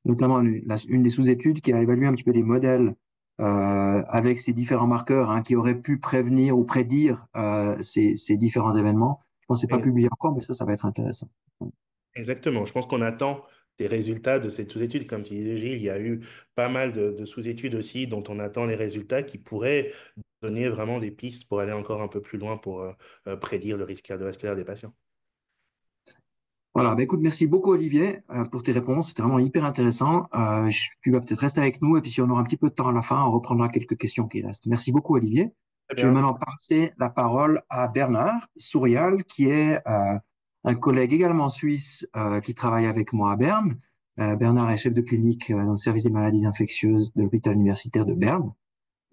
Notamment une des sous-études qui a évalué un petit peu les modèles avec ces différents marqueurs qui auraient pu prévenir ou prédire ces différents événements. Je pense que c'est pas Et- publié encore, mais ça va être intéressant. Exactement. Je pense qu'on attend des résultats de cette sous-étude. Comme tu disais, Gilles, il y a eu pas mal de sous-études aussi dont on attend les résultats qui pourraient donner vraiment des pistes pour aller encore un peu plus loin pour prédire le risque cardiovasculaire des patients. Voilà, bah écoute, merci beaucoup Olivier pour tes réponses. C'était vraiment hyper intéressant. Tu vas peut-être rester avec nous et puis si on aura un petit peu de temps à la fin, on reprendra quelques questions qui restent. Merci beaucoup Olivier. Très Je vais bien. maintenant passer la parole à Bernard Sourial, qui est un collègue également suisse qui travaille avec moi à Berne. Bernard est chef de clinique dans le service des maladies infectieuses de l'hôpital universitaire de Berne.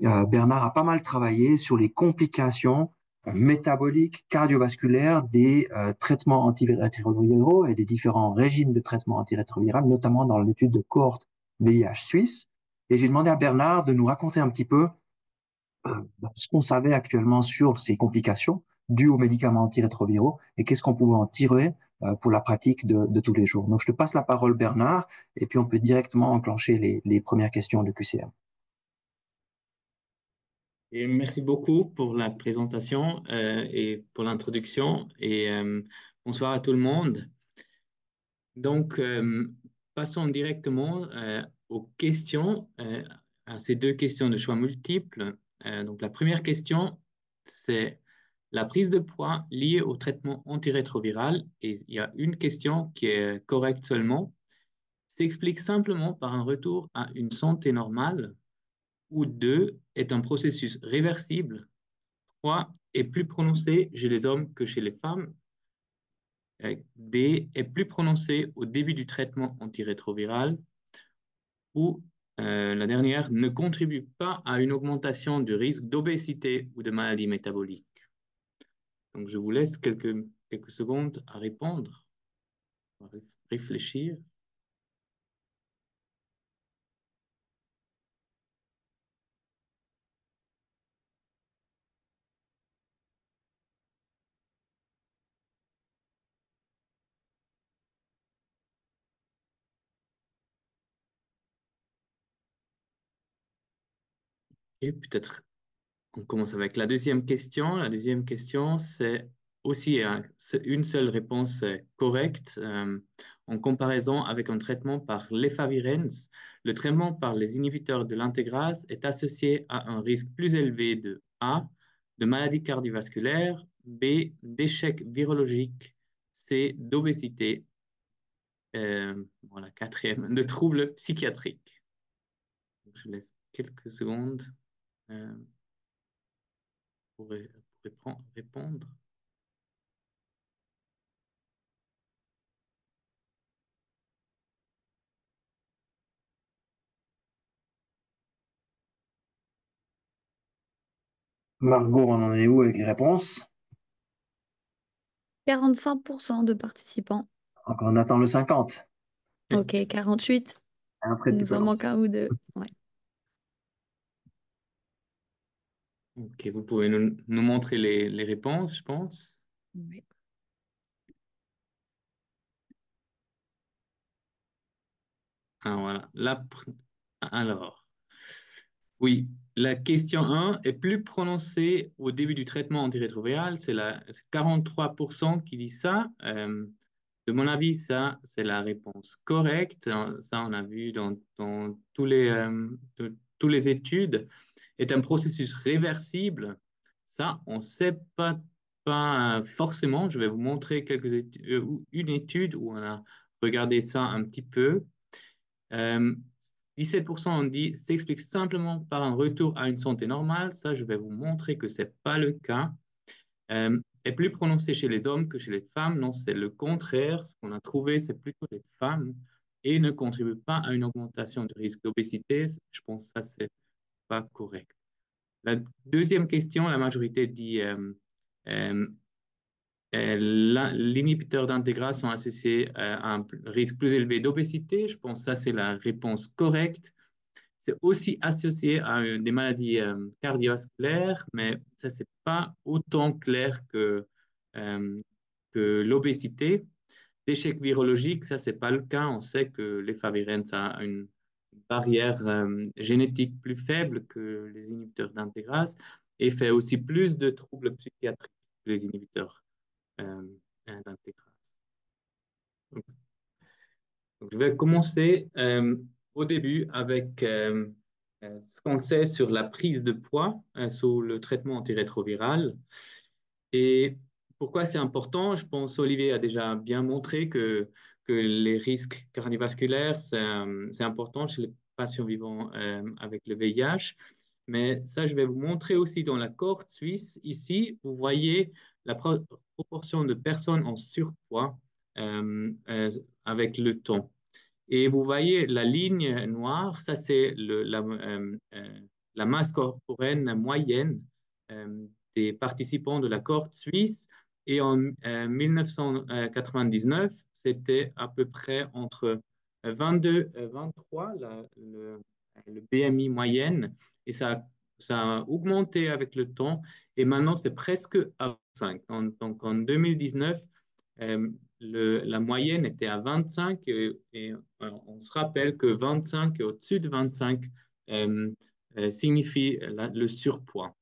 Bernard a pas mal travaillé sur les complications métaboliques, cardiovasculaires des traitements antirétroviraux et des différents régimes de traitement antirétroviral, notamment dans l'étude de cohorte VIH suisse. Et j'ai demandé à Bernard de nous raconter un petit peu ce qu'on savait actuellement sur ces complications dues aux médicaments antirétroviraux et qu'est-ce qu'on pouvait en tirer pour la pratique de tous les jours. Donc, je te passe la parole, Bernard, et puis on peut directement enclencher les premières questions de QCM. Et merci beaucoup pour la présentation et pour l'introduction. Et bonsoir à tout le monde. Donc, passons directement aux questions, à ces deux questions de choix multiples. Donc, la première question, c'est la prise de poids liée au traitement antirétroviral. Et il y a une question qui est correcte seulement. S'explique simplement par un retour à une santé normale ou deux est un processus réversible. 3 est plus prononcé chez les hommes que chez les femmes. D est plus prononcé au début du traitement antirétroviral. Ou la dernière ne contribue pas à une augmentation du risque d'obésité ou de maladies métaboliques. Donc, je vous laisse quelques secondes à répondre, à réfléchir. Et peut-être on commence avec la deuxième question. La deuxième question, c'est aussi c'est une seule réponse correcte. En comparaison avec un traitement par l'efavirenz, le traitement par les inhibiteurs de l'intégrase est associé à un risque plus élevé de A, de maladies cardiovasculaires, B, d'échec virologique, C, d'obésité, voilà, quatrième, de troubles psychiatriques. Je laisse quelques secondes. euh, pour répondre. Margot, on en est où avec les réponses? 45% de participants. Encore, on attend le 50. Ok, 48. Et après, Il tu nous peux en manque lancer. un ou deux. Ouais. Ok, vous pouvez nous montrer les réponses, je pense. Ouais. Ah, voilà. Alors, oui, la question 1 est plus prononcée au début du traitement antirétroviral. C'est 43% qui dit ça. De mon avis, ça, c'est la réponse correcte. Ça, on a vu dans tous les études. Est un processus réversible. Ça, on ne sait pas forcément. Je vais vous montrer une étude où on a regardé ça un petit peu. Euh, 17% ont dit s'explique simplement par un retour à une santé normale. Ça, je vais vous montrer que ce n'est pas le cas. Est plus prononcé chez les hommes que chez les femmes. Non, c'est le contraire. Ce qu'on a trouvé, c'est plutôt les femmes et ne contribue pas à une augmentation du risque d'obésité. Je pense que ça, c'est pas correct. La deuxième question, la majorité dit euh, l'inhibiteur d'intégrase sont associés à un risque plus élevé d'obésité. Je pense que ça, c'est la réponse correcte. C'est aussi associé à des maladies cardiovasculaires, mais ça, c'est pas autant clair euh, que l'obésité. L'échec virologique, ça, c'est pas le cas. On sait que les favirenz a une barrière génétique plus faible que les inhibiteurs d'intégrase et fait aussi plus de troubles psychiatriques que les inhibiteurs euh, d'intégrase. Donc, je vais commencer au début avec ce qu'on sait sur la prise de poids sous le traitement antirétroviral. Et pourquoi c'est important? Je pense Olivier a déjà bien montré que les risques cardiovasculaires, c'est important chez les patients vivant avec le VIH. Mais ça, je vais vous montrer aussi dans la cohorte suisse. Ici, vous voyez la proportion de personnes en surpoids avec le temps. Et vous voyez la ligne noire, ça c'est la masse corporelle moyenne des participants de la cohorte suisse. Et en 1999, c'était à peu près entre 22 et 23, le BMI moyenne. Et ça a augmenté avec le temps. Et maintenant, c'est presque à 25. Donc en 2019, la moyenne était à 25 et on se rappelle que 25 et au-dessus de 25 euh, signifie le surpoids.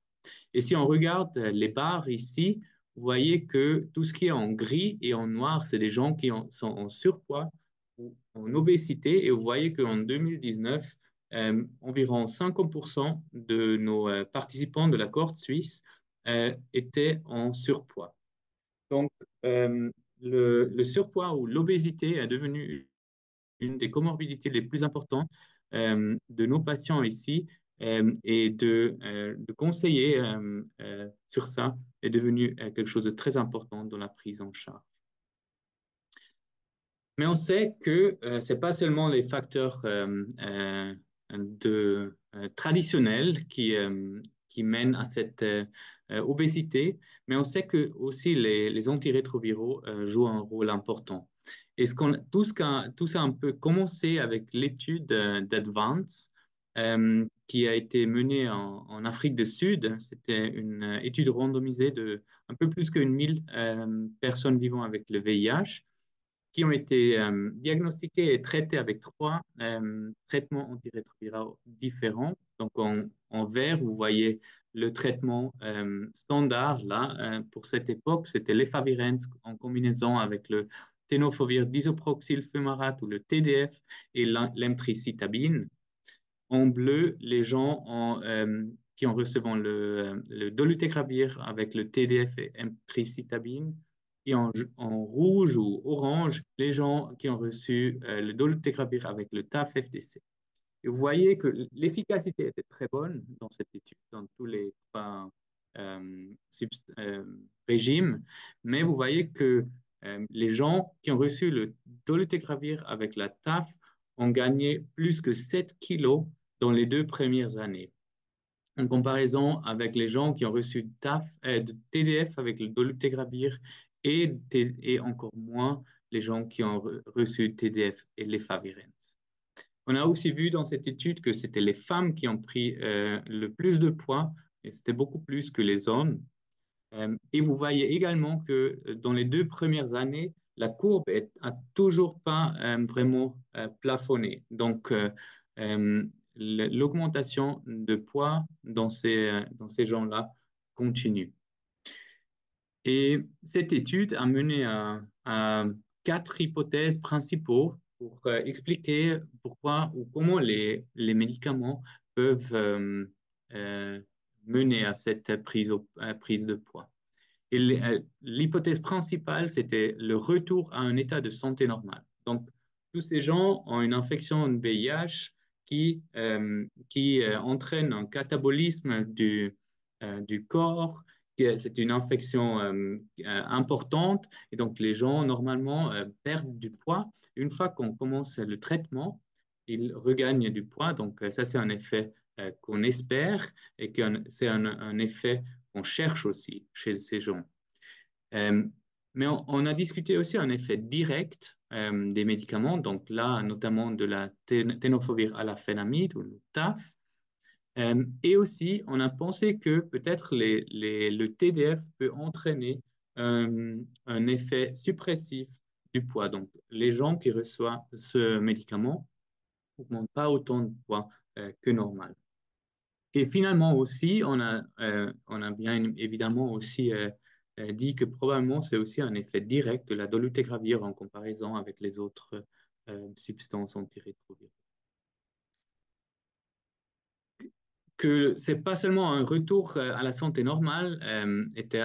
Et si on regarde les barres ici, vous voyez que tout ce qui est en gris et en noir, c'est des gens qui sont en surpoids ou en obésité. Et vous voyez qu'en 2019, environ 50% de nos participants de la cohorte suisse étaient en surpoids. Donc, euh, le surpoids ou l'obésité est devenu une des comorbidités les plus importantes de nos patients ici et de conseiller sur ça est devenu quelque chose de très important dans la prise en charge. Mais on sait que ce n'est pas seulement les facteurs traditionnels qui mènent à cette obésité, mais on sait que aussi les antirétroviraux jouent un rôle important. Et tout ça a un peu commencé avec l'étude d'Advance qui a été menée en Afrique du Sud. C'était une étude randomisée de un peu plus que 1000 personnes vivant avec le VIH qui ont été diagnostiqués et traités avec trois traitements antirétroviraux différents. Donc, en vert, vous voyez le traitement standard, là, pour cette époque, c'était l'efavirenz en combinaison avec le tenofovir disoproxyl fumarate ou le TDF et l'emtricitabine. En bleu, les gens qui ont reçu le dolutegravir avec le TDF et emtricitabine. Et en rouge ou orange, les gens qui ont reçu le dolutegravir avec le TAF-FTC. Et vous voyez que l'efficacité était très bonne dans cette étude, dans tous les trois régimes, mais vous voyez que les gens qui ont reçu le dolutegravir avec la TAF ont gagné plus que 7 kilos dans les 2 premières années. en comparaison avec les gens qui ont reçu de TDF avec le dolutegravir et encore moins les gens qui ont reçu TDF et l'efavirenz. On a aussi vu dans cette étude que c'était les femmes qui ont pris le plus de poids, et c'était beaucoup plus que les hommes. Et vous voyez également que dans les 2 premières années, la courbe a toujours pas vraiment plafonné. Donc, l'augmentation de poids dans ces gens-là continue. Et cette étude a mené à 4 hypothèses principaux pour expliquer pourquoi ou comment les médicaments peuvent euh, mener à cette prise de poids. Et l'hypothèse principale, c'était le retour à un état de santé normal. Donc, tous ces gens ont une infection de VIH qui entraîne un catabolisme du corps. C'est une infection importante et donc les gens normalement perdent du poids. Une fois qu'on commence le traitement, ils regagnent du poids. Donc ça, c'est un effet qu'on espère et c'est un effet qu'on cherche aussi chez ces gens. Euh, mais on a discuté aussi un effet direct des médicaments, donc là, notamment de la tenofovir alafénamide ou le TAF. Et aussi, on a pensé que peut-être le TDF peut entraîner un effet suppressif du poids. Donc, les gens qui reçoivent ce médicament n'augmentent pas autant de poids que normal. Et finalement aussi, on a bien évidemment aussi dit que probablement c'est aussi un effet direct de la dolutegravir en comparaison avec les autres substances antirétrovirales. Que c'est pas seulement un retour à la santé normale était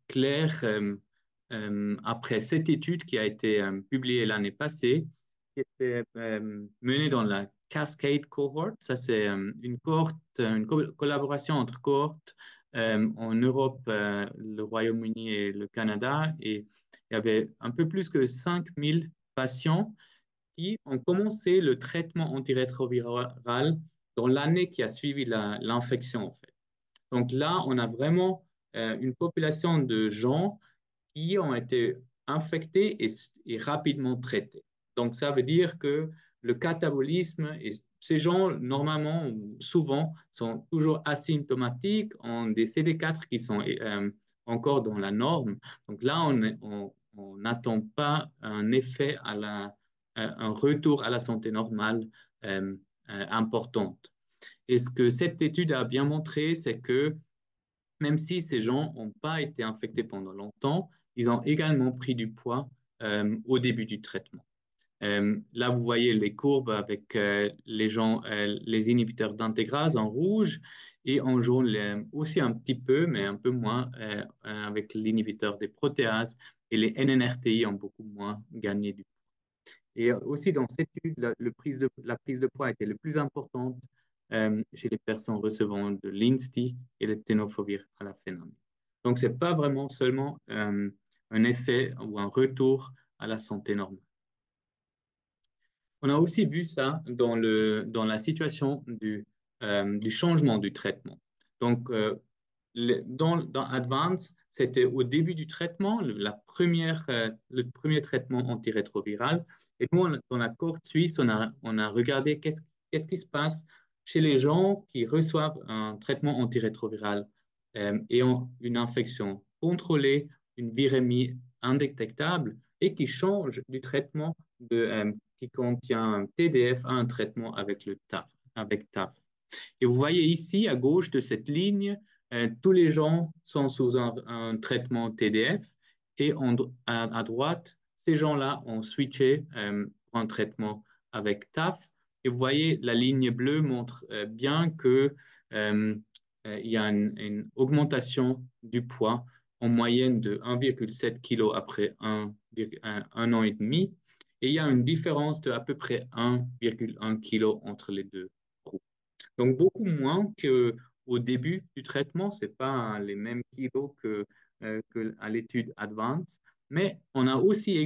clair après cette étude qui a été publiée l'année passée, qui était menée dans la Cascade Cohort. Ça, c'est une cohorte, une collaboration entre cohortes en Europe, le Royaume-Uni et le Canada. Et il y avait un peu plus que 5000 patients qui ont commencé le traitement antirétroviral dans l'année qui a suivi l'infection, en fait. Donc là, on a vraiment une population de gens qui ont été infectés et rapidement traités. Donc ça veut dire que le catabolisme, et ces gens, normalement, souvent, sont toujours asymptomatiques, ont des CD4 qui sont encore dans la norme. Donc là, on n'attend pas un effet un retour à la santé normale importante. Et ce que cette étude a bien montré, c'est que même si ces gens n'ont pas été infectés pendant longtemps, ils ont également pris du poids au début du traitement. Là, vous voyez les courbes avec les inhibiteurs d'intégrase en rouge et en jaune aussi un petit peu, mais un peu moins avec l'inhibiteur des protéases et les NNRTI ont beaucoup moins gagné du poids. Et aussi dans cette étude, la prise de poids était le plus importante chez les personnes recevant de l'INSTI et le tenofovir alafénamide. Donc, ce n'est pas vraiment seulement un effet ou un retour à la santé normale. On a aussi vu ça dans la situation du changement du traitement. Donc, dans Advance, c'était au début du traitement, le premier traitement antirétroviral. Et nous, dans la cohorte suisse, on a regardé qu'est-ce qui se passe chez les gens qui reçoivent un traitement antirétroviral et ont une infection contrôlée, une virémie indétectable et qui changent du traitement qui contient un TDF à un traitement avec le TAF, avec TAF. Et vous voyez ici, à gauche de cette ligne, tous les gens sont sous un traitement TDF et à droite, ces gens-là ont switché pour un traitement avec TAF. Et vous voyez, la ligne bleue montre bien que il y a une augmentation du poids en moyenne de 1,7 kg après un an et demi. Et il y a une différence de à peu près 1,1 kg entre les deux groupes. Donc, beaucoup moins qu'au début du traitement. Ce n'est pas les mêmes kilos qu'à l'étude Advance. Mais on a aussi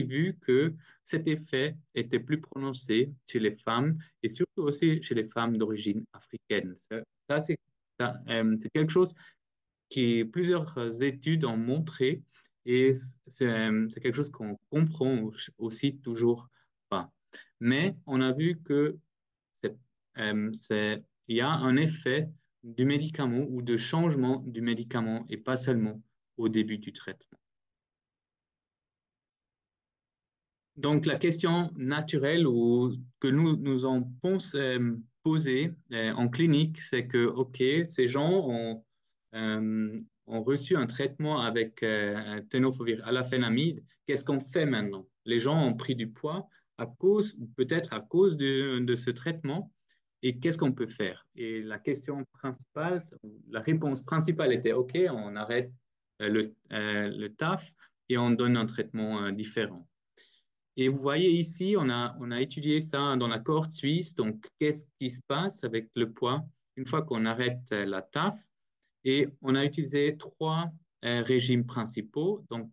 vu que cet effet était plus prononcé chez les femmes et surtout aussi chez les femmes d'origine africaine. C'est quelque chose qui plusieurs études ont montré et c'est quelque chose qu'on comprend aussi toujours pas. Mais on a vu que c'est, il y a un effet du médicament ou de changement du médicament et pas seulement au début du traitement. Donc, la question naturelle ou que nous en posée en clinique, c'est que, OK, ces gens ont reçu un traitement avec tenofovir alafénamide. Qu'est-ce qu'on fait maintenant? Les gens ont pris du poids à cause, ou peut-être à cause de ce traitement. Et qu'est-ce qu'on peut faire? Et la question principale, la réponse principale était, OK, on arrête le TAF et on donne un traitement différent. Et vous voyez ici, on a étudié ça dans la cohorte suisse. Donc, qu'est-ce qui se passe avec le poids une fois qu'on arrête la TAF? Et on a utilisé trois régimes principaux. Donc,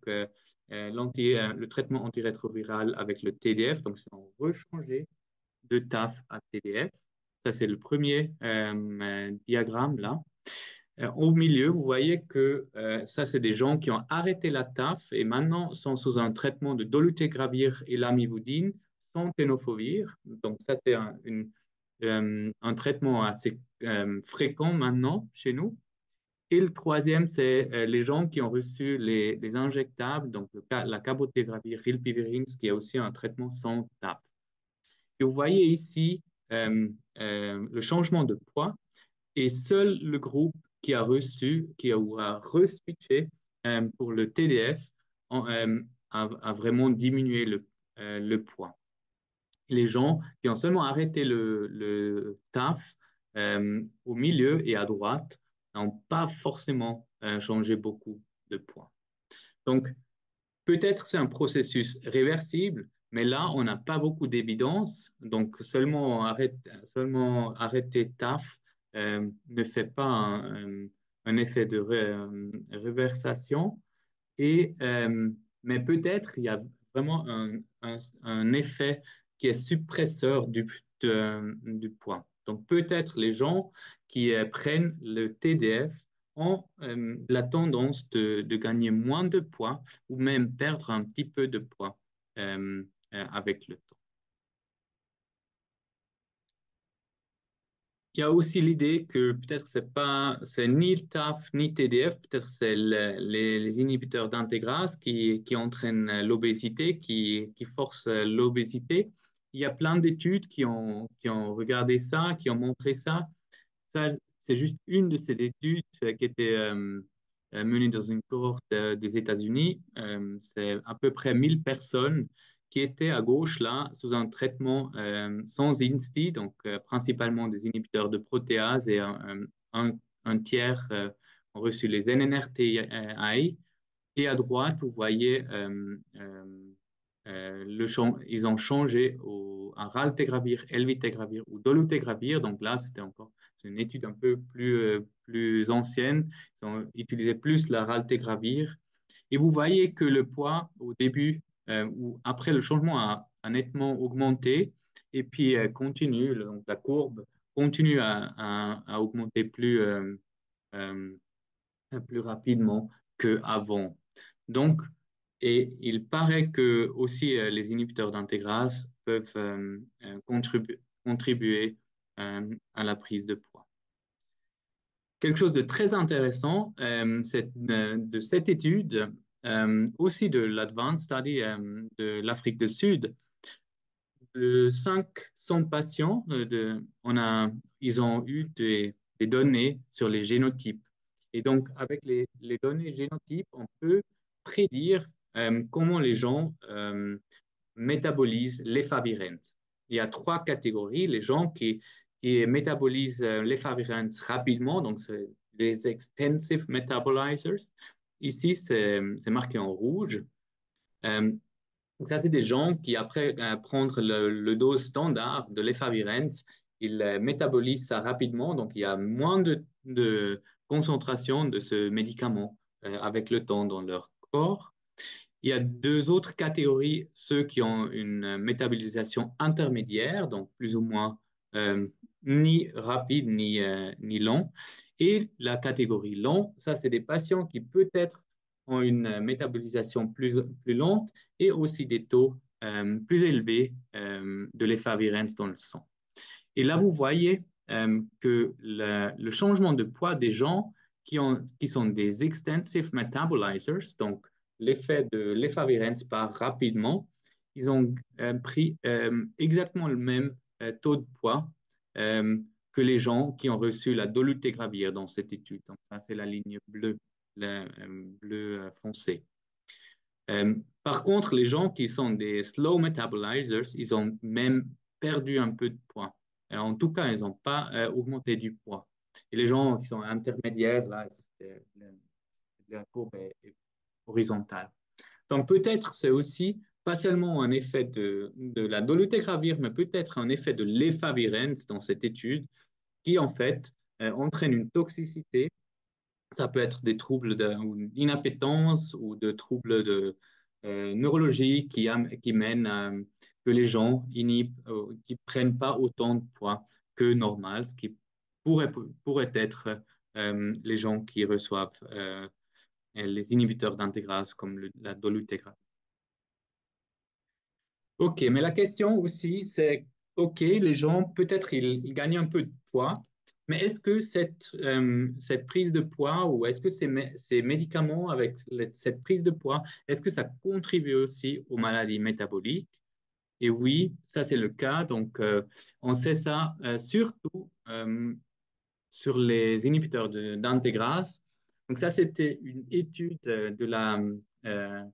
le traitement antirétroviral avec le TDF. Donc, c'est on rechangé de TAF à TDF. Ça, c'est le premier diagramme là. Au milieu, vous voyez que ça, c'est des gens qui ont arrêté la TAF et maintenant sont sous un traitement de dolutegravir et lamivudine sans tenofovir. Donc, ça, c'est un traitement assez fréquent maintenant chez nous. Et le troisième, c'est les gens qui ont reçu les injectables, donc la cabotegravir, rilpivirine, qui est aussi un traitement sans TAF. Et vous voyez ici le changement de poids et seul le groupe qui a re-switché pour le TDF a vraiment diminué le poids. Les gens qui ont seulement arrêté le TAF au milieu et à droite n'ont pas forcément changé beaucoup de poids. Donc, peut-être c'est un processus réversible, mais là, on n'a pas beaucoup d'évidence. Donc, seulement arrêter TAF ne fait pas un effet de réversation. Et, mais peut-être il y a vraiment un effet qui est suppresseur du poids. Donc, peut-être les gens qui prennent le TDF ont la tendance de gagner moins de poids ou même perdre un petit peu de poids avec le temps. Il y a aussi l'idée que peut-être c'est ni le TAF ni TDF, peut-être c'est les inhibiteurs d'intégrase qui entraînent l'obésité, qui forcent l'obésité. Il y a plein d'études qui ont regardé ça, qui ont montré ça. Ça, c'est juste une de ces études qui était menée dans une cohorte des États-Unis. C'est à peu près 1000 personnes qui étaient à gauche là sous un traitement sans INSTI, donc principalement des inhibiteurs de protéase et un tiers ont reçu les NNRTI. Et à droite, vous voyez ils ont changé à raltegravir, elvitegravir ou dolutegravir. Donc là, c'est une étude un peu plus ancienne. Ils ont utilisé plus la raltegravir. Et vous voyez que le poids, au début ou après le changement, a nettement augmenté. Et puis, continue, donc la courbe continue à augmenter euh, plus rapidement qu'avant. Donc, et il paraît que aussi les inhibiteurs d'intégrase peuvent contribuer à la prise de poids. Quelque chose de très intéressant, c'est de cette étude, aussi de l'Advanced Study de l'Afrique du Sud, de 500 patients, ils ont eu des données sur les génotypes. Et donc, avec les données génotypes, on peut prédire comment les gens métabolisent l'effavirenz. Il y a trois catégories. Les gens qui métabolisent l'effavirenz rapidement, donc c'est les extensive metabolizers. Ici, c'est marqué en rouge. Donc ça, c'est des gens qui, après prendre le dose standard de l'effavirenz, ils métabolisent ça rapidement. Donc, il y a moins de concentration de ce médicament avec le temps dans leur corps. Il y a deux autres catégories, ceux qui ont une métabolisation intermédiaire, donc plus ou moins euh, ni rapide ni long. Et la catégorie long, ça, c'est des patients qui peut-être ont une métabolisation plus lente et aussi des taux plus élevés de l'effavirenz dans le sang. Et là, vous voyez que le changement de poids des gens qui sont des extensive metabolizers, donc l'effet de l'effavirenz part rapidement, ils ont pris exactement le même taux de poids euh, que les gens qui ont reçu la dolutegravir dans cette étude. Donc, ça, c'est la ligne bleue, bleu foncé. Par contre, les gens qui sont des slow metabolizers, ils ont même perdu un peu de poids. En tout cas, ils n'ont pas augmenté du poids. Et les gens qui sont intermédiaires, là, la courbe est horizontale. Donc peut-être c'est aussi pas seulement un effet de la dolutegravir, mais peut-être un effet de l'effavirenz dans cette étude qui en fait entraîne une toxicité. Ça peut être des troubles d'inappétence ou de troubles neurologiques qui mènent à que les gens qui prennent pas autant de poids que normal, ce qui pourrait, pourrait être les gens qui reçoivent les inhibiteurs d'intégrase comme la dolutegravir. OK, mais la question aussi, c'est, OK, les gens, peut-être ils gagnent un peu de poids, mais est-ce que cette prise de poids ou est-ce que ces médicaments avec cette prise de poids, est-ce que ça contribue aussi aux maladies métaboliques? Et oui, ça c'est le cas. Donc, on sait ça surtout sur les inhibiteurs d'intégrase. Donc ça, c'était une étude de la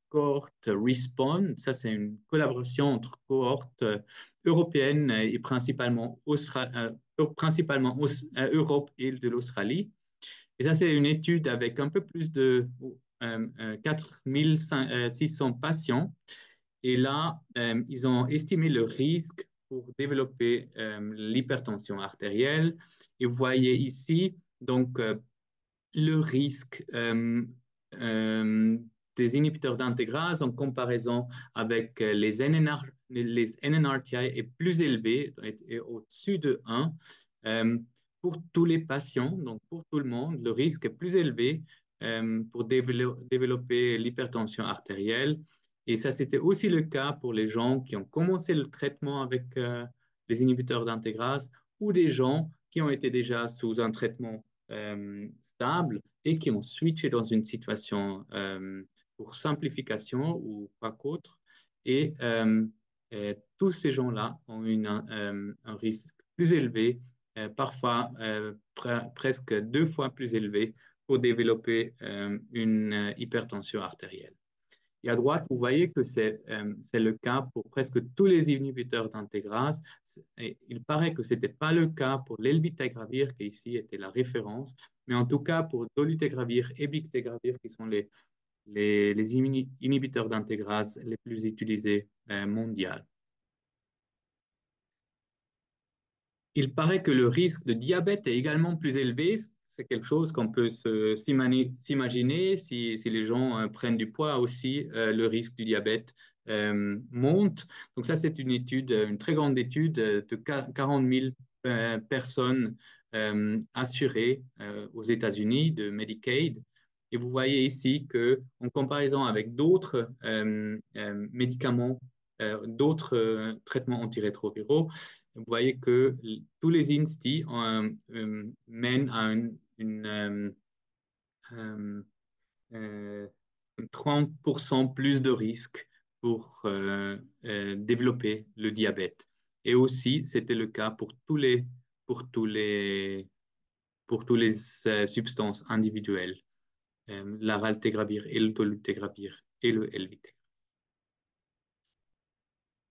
cohorte RESPON. Ça, c'est une collaboration entre cohortes européennes et principalement, Europe et de l'Australie. Et ça, c'est une étude avec un peu plus de 4600 patients. Et là, ils ont estimé le risque pour développer l'hypertension artérielle. Et vous voyez ici, donc, le risque des inhibiteurs d'intégrase en comparaison avec les NNRTI est plus élevé, est au-dessus de 1. Pour tous les patients, donc pour tout le monde, le risque est plus élevé pour développer l'hypertension artérielle. Et ça, c'était aussi le cas pour les gens qui ont commencé le traitement avec les inhibiteurs d'intégrase ou des gens qui ont été déjà sous un traitement stable et qui ont switché dans une situation pour simplification ou quoi qu'autre. Et tous ces gens-là ont un risque plus élevé, parfois presque 2 fois plus élevé pour développer une hypertension artérielle. Et à droite, vous voyez que c'est le cas pour presque tous les inhibiteurs d'intégrase. Il paraît que ce n'était pas le cas pour l'elbitagravir, qui ici était la référence, mais en tout cas pour dolutegravir et bictegravir, qui sont les inhibiteurs d'intégrase les plus utilisés mondialement. Il paraît que le risque de diabète est également plus élevé. C'est quelque chose qu'on peut s'imaginer. Si les gens prennent du poids aussi, le risque du diabète monte. Donc ça, c'est une étude, une très grande étude de 40 000 personnes assurées aux États-Unis de Medicaid. Et vous voyez ici que, en comparaison avec d'autres médicaments, d'autres traitements antirétroviraux, vous voyez que tous les INSTI mènent à une 30% plus de risque pour développer le diabète. Et aussi, c'était le cas pour tous les substances individuelles, la raltegravir et le dolutegravir et le elvitegravir.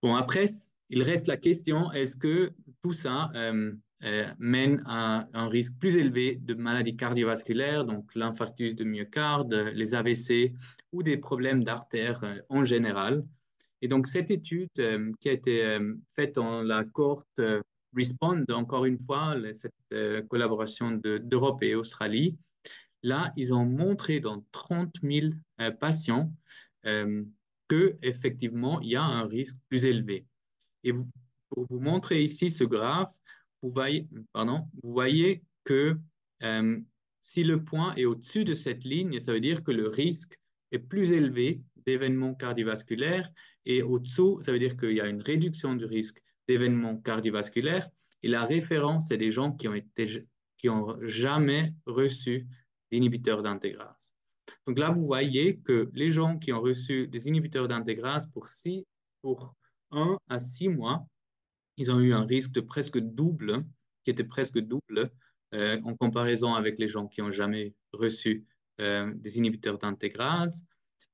Bon, après, il reste la question, est-ce que tout ça mène à un risque plus élevé de maladies cardiovasculaires, donc l'infarctus de myocarde, les AVC ou des problèmes d'artères en général? Et donc, cette étude qui a été faite dans la cohorte RESPOND, encore une fois, cette collaboration d'Europe et Australie, là, ils ont montré dans 30 000 patients qu'effectivement, il y a un risque plus élevé. Et pour vous montrer ici ce graphe, vous voyez que euh, si le point est au-dessus de cette ligne, ça veut dire que le risque est plus élevé d'événements cardiovasculaires, et au-dessous, ça veut dire qu'il y a une réduction du risque d'événements cardiovasculaires. Et la référence, c'est des gens qui ont jamais reçu d'inhibiteurs d'intégrase. Donc là, vous voyez que les gens qui ont reçu des inhibiteurs d'intégrase pour 1 à 6 mois, ils ont eu un risque de presque double, qui était presque double en comparaison avec les gens qui n'ont jamais reçu des inhibiteurs d'intégrase.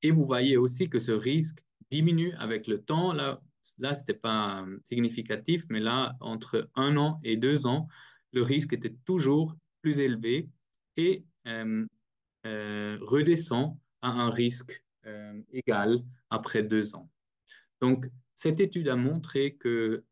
Et vous voyez aussi que ce risque diminue avec le temps. Là ce n'était pas significatif, mais là, entre 1 an et 2 ans, le risque était toujours plus élevé et redescend à un risque égal après 2 ans. Donc, cette étude a montré que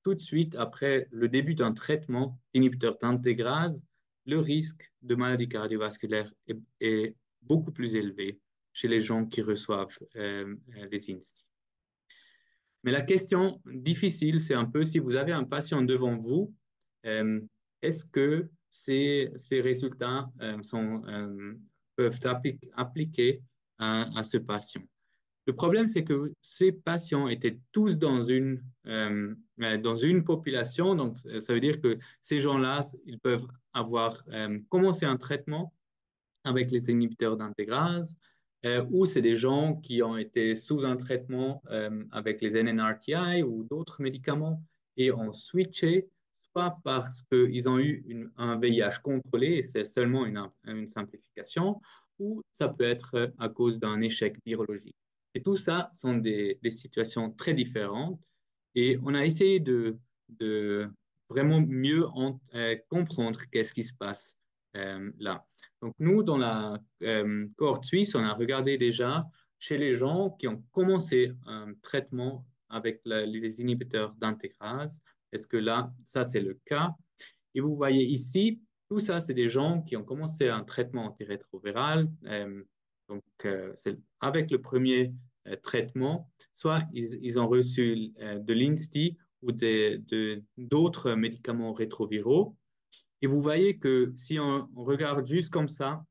tout de suite après le début d'un traitement inhibiteur d'intégrase, le risque de maladie cardiovasculaire est beaucoup plus élevé chez les gens qui reçoivent les INSTI. Mais la question difficile, c'est un peu si vous avez un patient devant vous, est-ce que ces résultats peuvent appliquer à ce patient? Le problème, c'est que ces patients étaient tous dans une population, donc ça veut dire que ces gens-là, ils peuvent avoir commencé un traitement avec les inhibiteurs d'intégrase, ou c'est des gens qui ont été sous un traitement avec les NNRTI ou d'autres médicaments et ont switché, soit parce qu'ils ont eu un VIH contrôlé et c'est seulement une simplification, ou ça peut être à cause d'un échec virologique. Et tout ça sont des situations très différentes et on a essayé de vraiment mieux comprendre qu'est-ce qui se passe là. Donc, nous, dans la cohorte suisse, on a regardé déjà chez les gens qui ont commencé un traitement avec les inhibiteurs d'intégrase. Est-ce que là, ça, c'est le cas? Et vous voyez ici, tout ça, c'est des gens qui ont commencé un traitement antirétroviral. Donc, c'est avec le premier traitement, soit ils ont reçu de l'INSTI ou d'autres médicaments rétroviraux. Et vous voyez que si on regarde juste comme ça,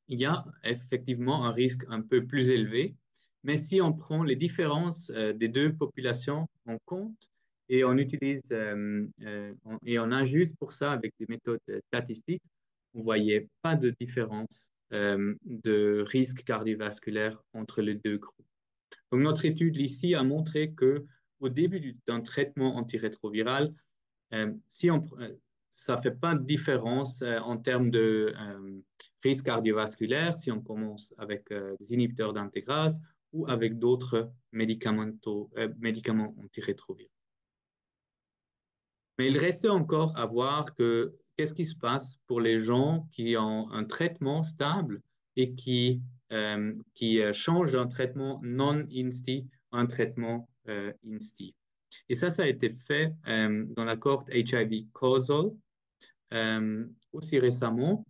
il y a effectivement un risque un peu plus élevé. Mais si on prend les différences des deux populations en compte et on utilise et on ajuste pour ça avec des méthodes statistiques, vous ne voyez pas de différence de risque cardiovasculaire entre les deux groupes. Donc notre étude ici a montré que au début d'un traitement antirétroviral, si on, ça ne fait pas de différence en termes de risque cardiovasculaire si on commence avec des inhibiteurs d'intégrase ou avec d'autres médicaments antirétroviraux. Mais il restait encore à voir qu'est-ce qui se passe pour les gens qui ont un traitement stable et qui changent d'un traitement non-INSTI à un traitement INSTI. Et ça a été fait dans la cohorte HIV causal aussi récemment.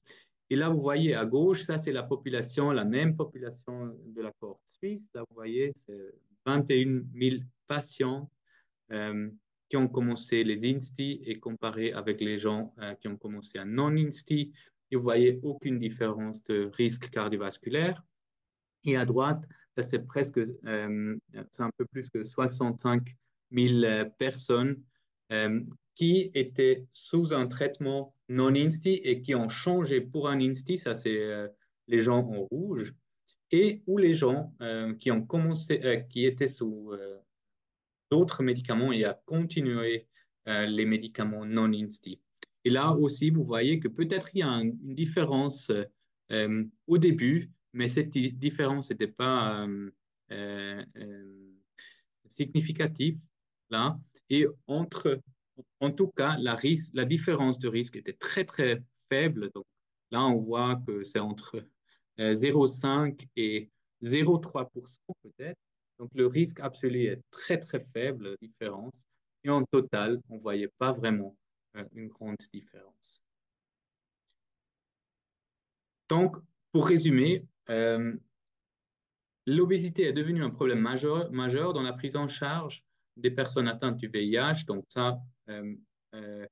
Et là, vous voyez à gauche, ça c'est la population, la même population de la cohorte suisse. Là, vous voyez, c'est 21 000 patients qui ont commencé les INSTI et comparé avec les gens qui ont commencé un non-INSTI. Et vous voyez aucune différence de risque cardiovasculaire. Et à droite, c'est c'est un peu plus que 65 000 personnes qui étaient sous un traitement non-INSTI et qui ont changé pour un INSTI, ça c'est les gens en rouge, et ou les gens qui ont commencé, qui étaient sous d'autres médicaments et à continuer les médicaments non-INSTI. Et là aussi, vous voyez que peut-être il y a une différence au début, mais cette différence n'était pas significative là. Et en tout cas, la différence de risque était très, très faible. Donc là, on voit que c'est entre 0,5 et 0,3% peut-être. Donc le risque absolu est très, très faible, la différence. Et en total, on ne voyait pas vraiment une grande différence. Donc, pour résumer, L'obésité est devenue un problème majeur dans la prise en charge des personnes atteintes du VIH. Donc ça, euh, euh,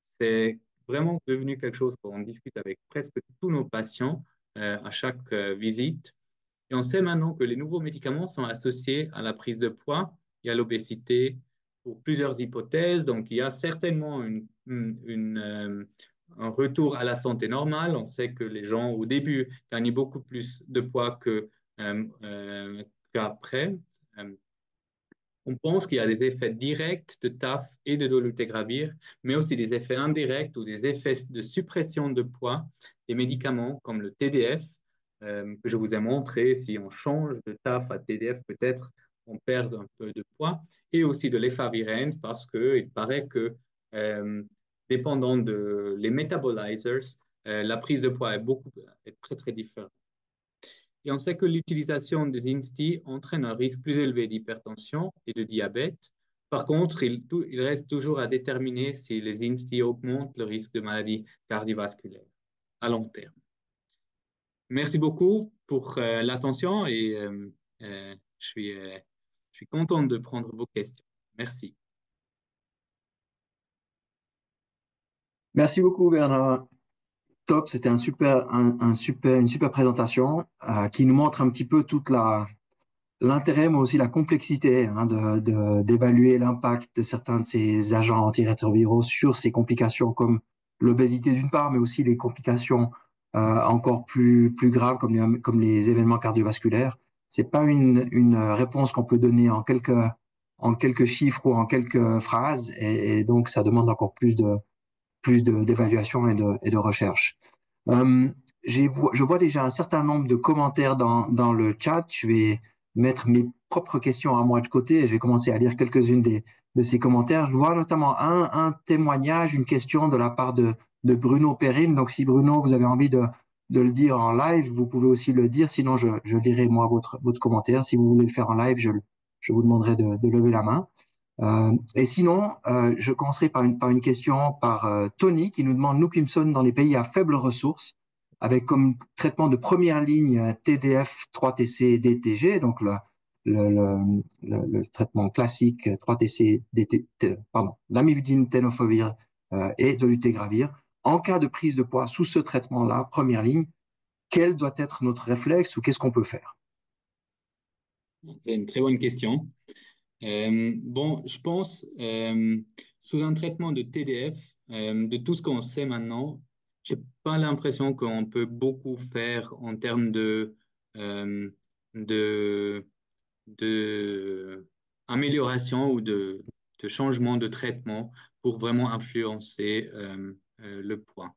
c'est vraiment devenu quelque chose qu'on discute avec presque tous nos patients à chaque visite. Et on sait maintenant que les nouveaux médicaments sont associés à la prise de poids et à l'obésité pour plusieurs hypothèses. Donc, il y a certainement un retour à la santé normale. On sait que les gens, au début, gagnent beaucoup plus de poids qu'après. Euh, on pense qu'il y a des effets directs de TAF et de dolutegravir, mais aussi des effets indirects ou des effets de suppression de poids des médicaments comme le TDF, que je vous ai montré. Si on change de TAF à TDF, peut-être on perd un peu de poids, et aussi de l'efavirenz parce qu'il paraît que, euh, dépendant de les metabolizers, la prise de poids est très, très différente. Et on sait que l'utilisation des INSTI entraîne un risque plus élevé d'hypertension et de diabète. Par contre, il reste toujours à déterminer si les INSTI augmentent le risque de maladie cardiovasculaire à long terme. Merci beaucoup pour l'attention et je suis content de prendre vos questions. Merci. Merci beaucoup, Bernard. Top, c'était une super présentation qui nous montre un petit peu toute l'intérêt, mais aussi la complexité d'évaluer l'impact de certains de ces agents antirétroviraux sur ces complications comme l'obésité d'une part, mais aussi les complications encore plus graves comme les événements cardiovasculaires. C'est pas une réponse qu'on peut donner en quelques chiffres ou en quelques phrases, et donc ça demande encore d'évaluation et de recherche. Euh, je vois déjà un certain nombre de commentaires dans le chat. Je vais mettre mes propres questions à moi de côté et je vais commencer à lire quelques-unes de ces commentaires. Je vois notamment un témoignage, une question de la part de Bruno Perrine. Donc, si Bruno, vous avez envie de le dire en live, vous pouvez aussi le dire. Sinon, je lirai moi votre commentaire. Si vous voulez le faire en live, je vous demanderai de lever la main. Et sinon, je commencerai par une question par Tony qui nous demande, nous qui sommes dans les pays à faibles ressources, avec comme traitement de première ligne TDF, 3TC, DTG, donc le traitement classique 3TC, pardon, lamivudine, tenofovir et dolutegravir. En cas de prise de poids sous ce traitement-là, première ligne, quel doit être notre réflexe ou qu'est-ce qu'on peut faire? C'est une très bonne question. Bon, je pense, sous un traitement de TDF, de tout ce qu'on sait maintenant, j'ai pas l'impression qu'on peut beaucoup faire en termes euh, de, de amélioration ou de changement de traitement pour vraiment influencer le poids.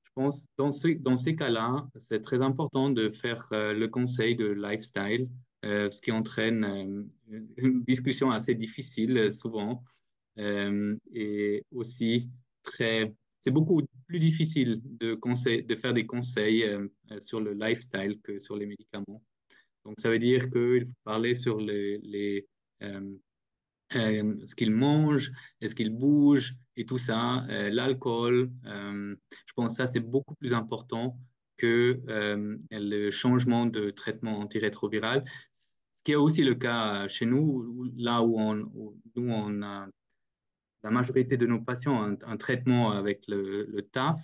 Je pense dans ces cas-là, c'est très important de faire le conseil de lifestyle, ce qui entraîne une discussion assez difficile souvent et aussi c'est beaucoup plus difficile de faire des conseils sur le lifestyle que sur les médicaments. Donc ça veut dire qu'il faut parler sur euh, ce qu'ils mangent, est-ce qu'ils bougent et tout ça, l'alcool. Je pense que ça, c'est beaucoup plus important que le changement de traitement antirétroviral. Ce qui est aussi le cas chez nous, là nous, on a la majorité de nos patients ont un traitement avec le TAF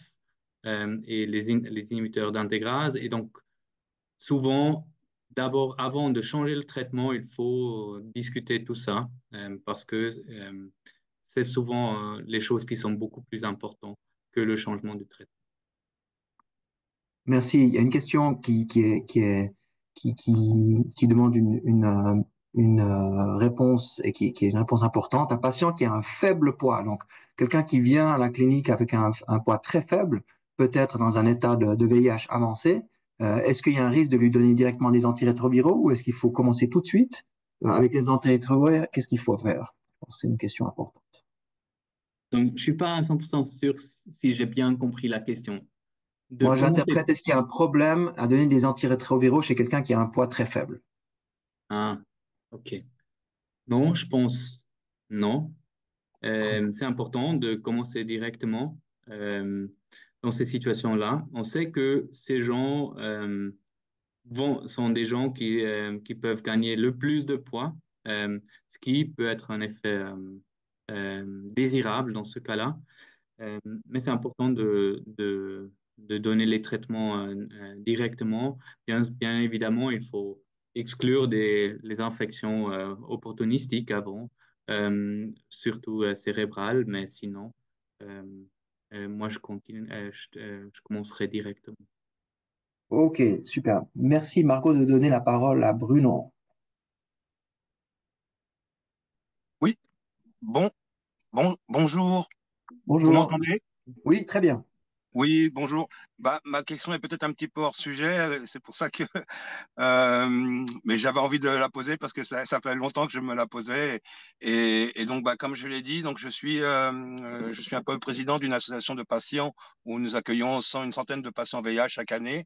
et les inhibiteurs d'intégrase. Et donc, souvent, d'abord, avant de changer le traitement, il faut discuter tout ça parce que c'est souvent les choses qui sont beaucoup plus importantes que le changement du traitement. Merci. Il y a une question qui demande une réponse et qui est une réponse importante. Un patient qui a un faible poids, donc quelqu'un qui vient à la clinique avec un poids très faible, peut-être dans un état de VIH avancé, est-ce qu'il y a un risque de lui donner directement des antirétroviraux ou est-ce qu'il faut commencer tout de suite avec les antirétroviraux? Qu'est-ce qu'il faut faire? Je pense que c'est une question importante. Donc, je suis pas à 100% sûr si j'ai bien compris la question. De Moi, commencer. j'interprète, est-ce qu'il y a un problème à donner des antirétroviraux chez quelqu'un qui a un poids très faible? Ah, ok. Non, je pense non. C'est important de commencer directement euh, dans ces situations-là. On sait que ces gens sont des gens qui peuvent gagner le plus de poids, ce qui peut être un effet désirable dans ce cas-là. Euh, mais c'est important de donner les traitements directement. Bien évidemment, il faut exclure les infections opportunistiques avant, surtout cérébrales, mais sinon, euh, moi, je commencerai directement. Ok, super. Merci Margot de donner la parole à Bruno. Oui, bonjour. Vous Bonjour. m'entendez? Oui, très bien. Oui, bonjour. Bah, ma question est peut-être un petit peu hors sujet, c'est pour ça que, mais j'avais envie de la poser parce que ça fait longtemps que je me la posais et donc, bah, comme je l'ai dit, donc je suis un peu président d'une association de patients où nous accueillons une centaine de patients VIH chaque année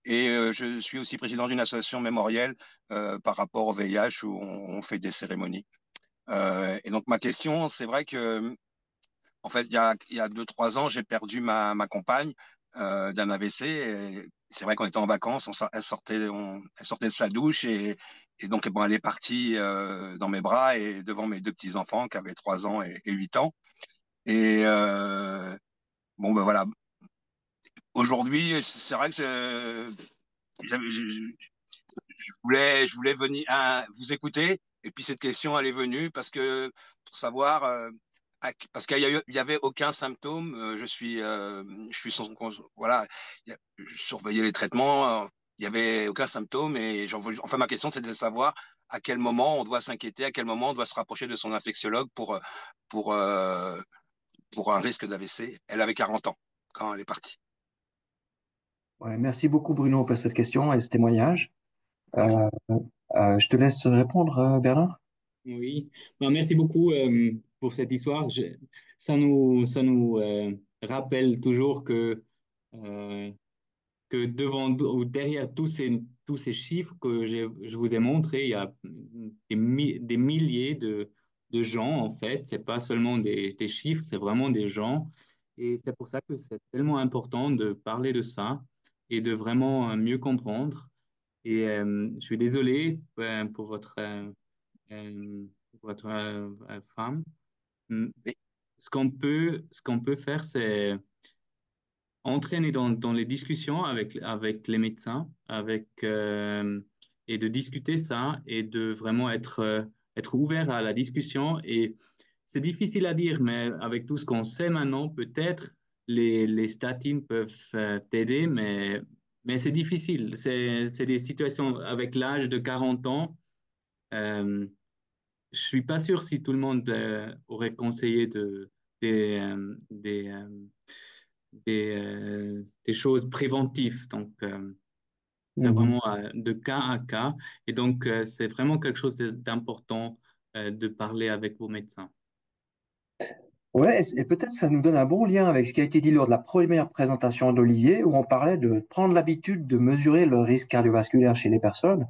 et je suis aussi président d'une association mémorielle par rapport au VIH où on fait des cérémonies. Et donc ma question, c'est vrai que en fait, il y a 2, 3 ans, j'ai perdu ma compagne d'un AVC. Et c'est vrai qu'on était en vacances, elle sortait de sa douche et donc bon, elle est partie dans mes bras et devant mes 2 petits-enfants qui avaient 3 ans et 8 ans. Et bon, ben voilà. Aujourd'hui, c'est vrai que je voulais venir vous écouter. Et puis cette question, elle est venue parce que pour savoir, parce il y avait aucun symptôme. Je suis sans, voilà, je surveillais les traitements. Il y avait aucun symptôme et enfin ma question, c'est de savoir à quel moment on doit s'inquiéter, à quel moment on doit se rapprocher de son infectiologue pour euh, pour un risque d'AVC. Elle avait 40 ans quand elle est partie. Ouais, merci beaucoup Bruno pour cette question et ce témoignage. Oui. Euh, je te laisse répondre, Bernard. Oui, ben, merci beaucoup pour cette histoire. Ça nous rappelle toujours euh, que devant ou derrière tous ces chiffres que je vous ai montrés, il y a des milliers de gens, en fait. C'est pas seulement des chiffres, c'est vraiment des gens. Et c'est pour ça que c'est tellement important de parler de ça et de vraiment mieux comprendre. Et je suis désolé pour votre femme. Hum, ce qu'on peut faire, c'est entraîner dans les discussions avec les médecins, et de discuter ça et de vraiment être ouvert à la discussion. Et c'est difficile à dire, mais avec tout ce qu'on sait maintenant, peut-être les statines peuvent t'aider, mais c'est difficile. C'est des situations avec l'âge de 40 ans. euh, je suis pas sûr si tout le monde aurait conseillé des, euh, des, euh, des choses préventives. Donc, c'est Mhm. vraiment de cas à cas. Et donc, c'est vraiment quelque chose d'important de parler avec vos médecins. Ouais, et peut-être ça nous donne un bon lien avec ce qui a été dit lors de la première présentation d'Olivier, où on parlait de prendre l'habitude de mesurer le risque cardiovasculaire chez les personnes.